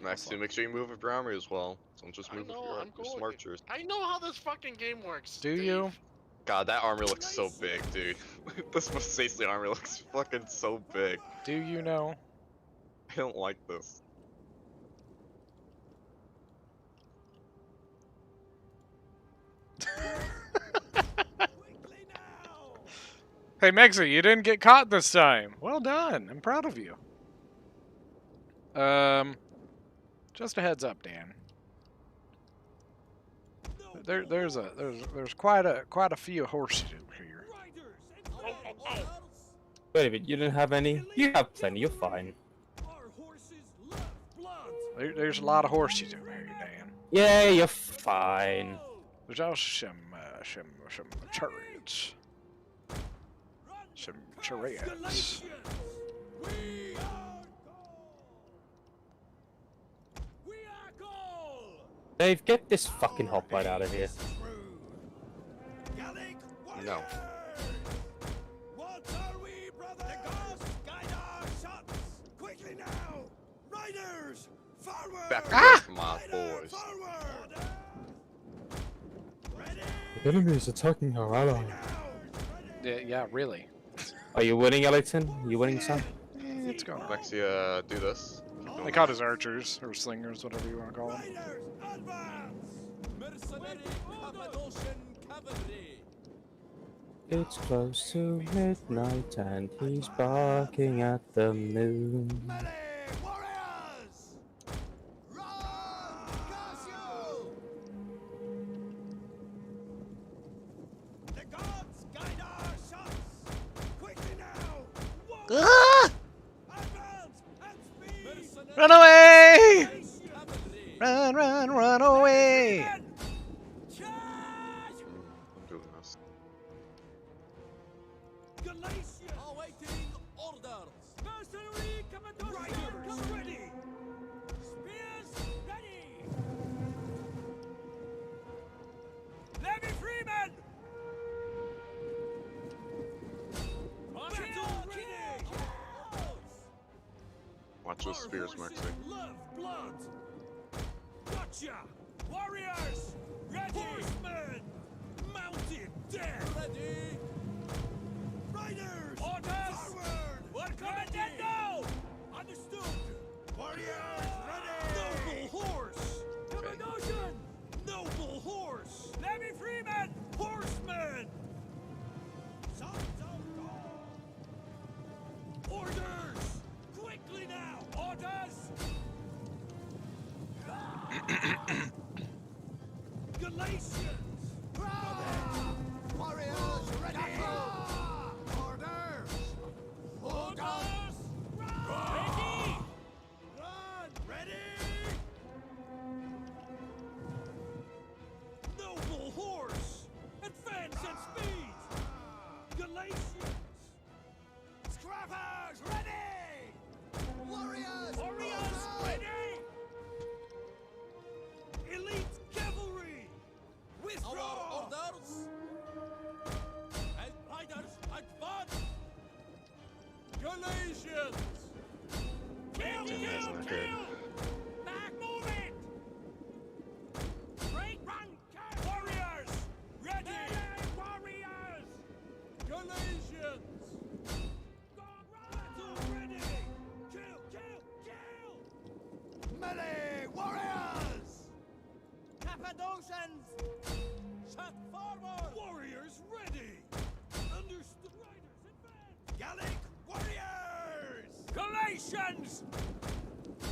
Maxie, make sure you move with your army as well. Don't just move with I'm your cool. smarters. I know how this fucking game works. Do you? God, that army looks so big, dude. This Mosaic army looks fucking so big. Do you know? I don't like this. Hey, Mexi, you didn't get caught this time. Well done. I'm proud of you. Just a heads up, Dan. There's quite a few horses here. Wait a minute, you didn't have any? You have plenty. You're fine. There's a lot of horses over here, Dan. Yeah, you're fine. There's also some chariots. Some chariots. Dave, get this fucking hoplite out of here. No. What are we, brother? The gods guide our shots. Quickly now, riders, forward! Back away from my boys. The enemy is attacking our ally. Yeah, really. Are you winning, Ellington? Are you winning, son? It's going. Maxie, do this. They caught his archers or slingers, whatever you want to call them. It's close to midnight and he's barking at the moon. Ah! Run away! Run away! I'm doing this. Awaiting orders. Mercenary commandos, riders ready. Spears ready. Levy Freeman. Watch those spears, Maxie. Love blood. Gotcha. Warriors, ready. Horsemen, mounted, dead. Ready. Riders, orders. Forward. We're coming in now. Understood. Warriors, ready. Noble horse. Cappadocian. Noble horse. Levy freemen. Horsemen. Sons of God. Orders. Quickly now. Orders. Galatians! Warriors ready! Orders! Orders! Ready! Run! Ready! Noble horse! Advance and speed! Galatians! Scrappers ready! Warriors! Warriors ready! Elite cavalry! Withdraw! Orders! And riders, advance! Galatians! Kill, kill, kill! Back movement! Great run! Warriors! Ready! Warriors! Galatians! Battle ready! Kill, kill, kill! Melee warriors! Cappadocians! Shut forward! Warriors ready! Understood! Riders advance! Gallic warriors! Galatians!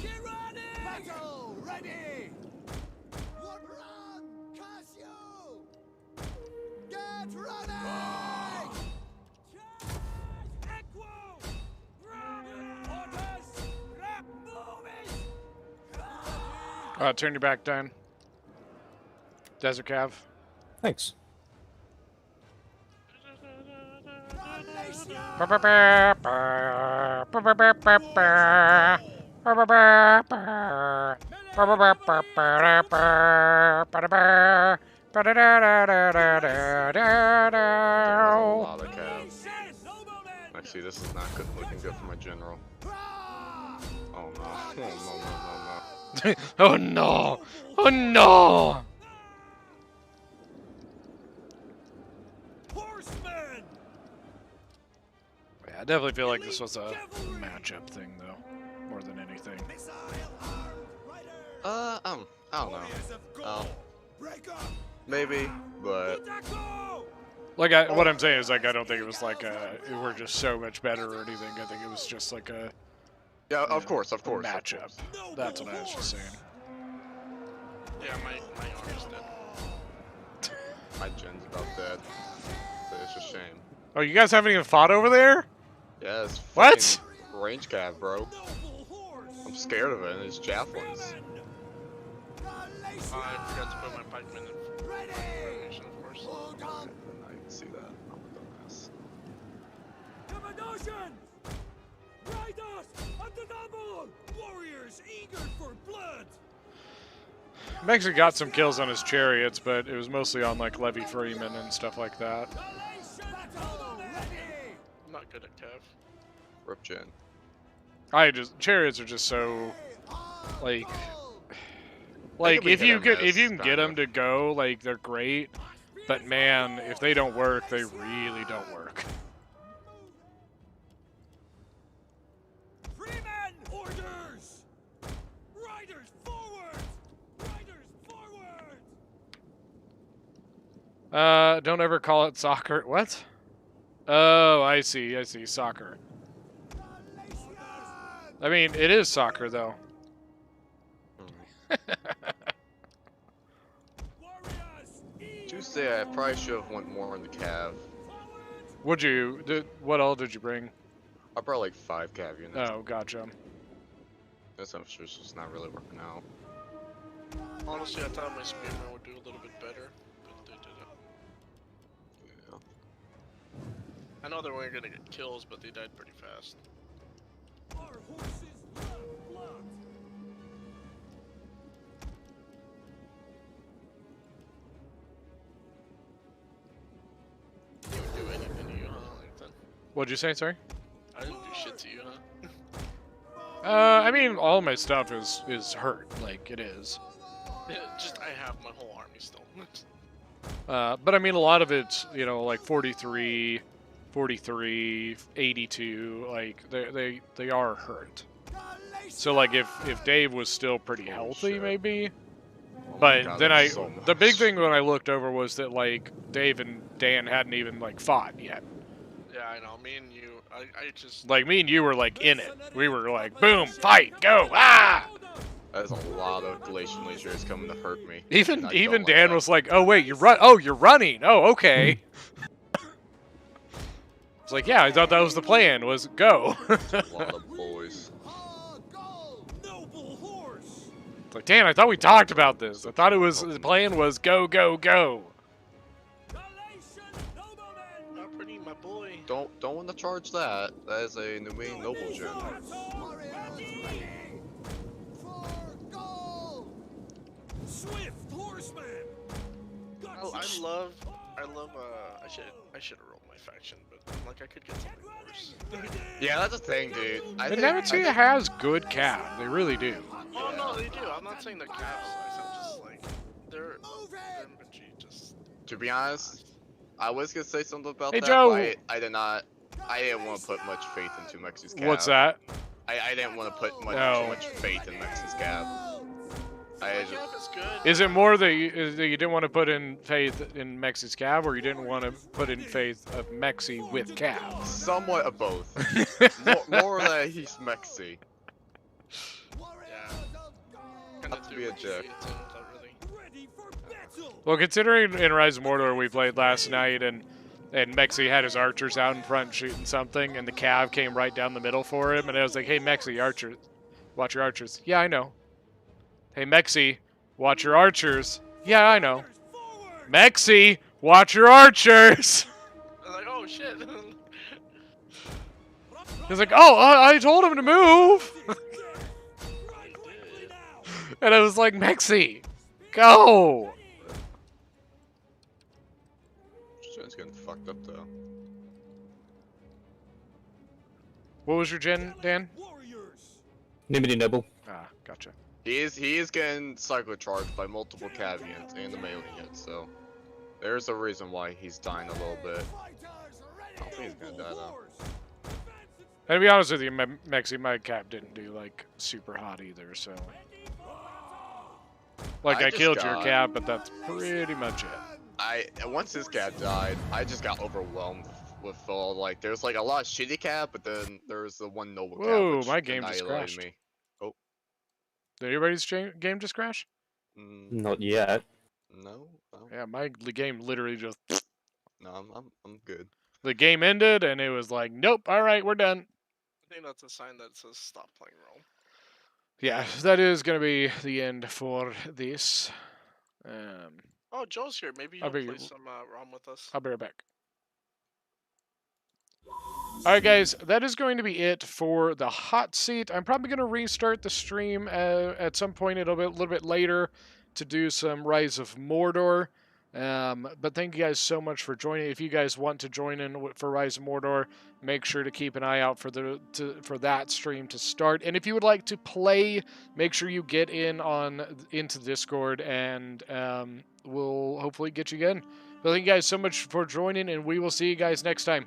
Get ready! Battle ready! One run! Cassio! Get ready! Charge! Equo! Orders! Rap moving! Turn your back, Dan. Desert Cav. Thanks. Actually, this is not good, looking good for my general. Oh no! Oh no! No! Oh no! Oh no! Horsemen! Yeah, I definitely feel like this was a matchup thing, though, more than anything. I don't know. Maybe, but Like, what I'm saying is, like, I don't think it was like we're just so much better or anything. I think it was just like a of course, matchup. That's what I was just saying. Yeah, my arm's dead. my gen's about dead. So it's a shame. Oh, you guys haven't even fought over there? Yeah, it's What? Range cav, bro. I'm scared of it, and it's javelins. I forgot to put my pikemen in formation, of course. I can see that. I'm a dumbass. Cappadocians! Riders at the double! Warriors eager for blood! I've actually got some kills on his chariots, but it was mostly on like Levy Freeman and stuff like that. I'm not good at Cav. Rip gen. Chariots are just so like if you can get them to go, like they're great, but man, if they don't work, they really don't work. Freemen! Orders! Riders forward! Riders forward! Don't ever call it soccer. What? Oh, I see, soccer. I mean, it is soccer, though. Tuesday, I probably should have went more in the cav. What all did you bring? I brought like 5 cav units. Oh, gotcha. This infantry's just not really working out. Honestly, I thought my spearmen would do a little bit better, but they didn't. Yeah. I know they weren't gonna get kills, but they died pretty fast. Our horses love blood! You didn't do anything to you, huh? Like that? What'd you say, sorry? I didn't do shit to you, huh? I mean, all my stuff is hurt, like it is. Just I have my whole army still. But I mean, a lot of it's, you know, like 43, 43, 82. Like they are hurt. So like if Dave was still pretty healthy, maybe. But God, then that's so the big much. thing when I looked over was that like Dave and Dan hadn't even like fought yet. Yeah, I know. Me and you, I just Like me and you were like in it. We were like, boom, fight, go, ah! There's a lot of Galatian legions coming to hurt me. Even Dan was like, oh wait, you're running. Oh, okay. It's like, yeah, I thought that was the plan, was go. A lot of boys. It's like, Dan, I thought we talked about this. I thought it was the plan was go, go, go. my boy. Don't want to charge that. That is a Numidian noble gen. Swift horseman. I love. I should have rolled my faction, but I'm like I could get something worse. Yeah, that's the thing, dude. But Nemetia has good cap. They really do. Oh no, they do. I'm not saying the cap size. I'm just like their infantry just. To be honest, I was gonna say something about Hey, that, Joe. but I didn't want to put much faith into Mexi's cap. What's that? I didn't want to put too much faith in Mexi's cap. Is it more that you didn't want to put in faith in Mexi's cab, or you didn't want to put in faith of Mexi with cab? Somewhat of both. more that he's Mexi. Not to be a jerk. Well, considering in Rise of Mordor we played last night, and Mexi had his archers out in front shooting something, and the cav came right down the middle for him, and I was like, hey, Mexi, archers, watch your archers. Yeah, I know. Hey, Mexi, watch your archers. Yeah, I know. Mexi, watch your archers. I'm like, oh shit. He's like, oh, I told him to move. And I was like, Mexi, go. Gen's getting fucked up though. What was your gen, Dan? Nimity Nibble. Ah, gotcha. He is getting cyclocharged by multiple cavians and the melee units, so there's a reason why he's dying a little bit. I don't think he's gonna die though. And to be honest with you, Mexi, my cap didn't do like super hot either, so like I killed your cap, but that's pretty much it. Once his cap died, I just got overwhelmed with all like there's like a lot of shitty cap, but then there's the one noble cap. Whoa, Which my game just annihilated crashed. me. Oh. Did anybody's game just crash? Not yet. No. Yeah, my game literally just. No, I'm good. The game ended, and it was like, nope. All right, we're done. I think that's a sign that says stop playing Rome. Yeah, that is gonna be the end for this. Oh, Joe's here. Maybe he'll play some ROM with us. I'll be right back. Alright guys, that is going to be it for the hot seat. I'm probably going to restart the stream at some point a little bit later to do some Rise of Mordor. But thank you guys so much for joining. If you guys want to join in for Rise of Mordor, make sure to keep an eye out for that stream to start. And if you would like to play, make sure you get into Discord, and we'll hopefully get you in. But thank you guys so much for joining, and we will see you guys next time.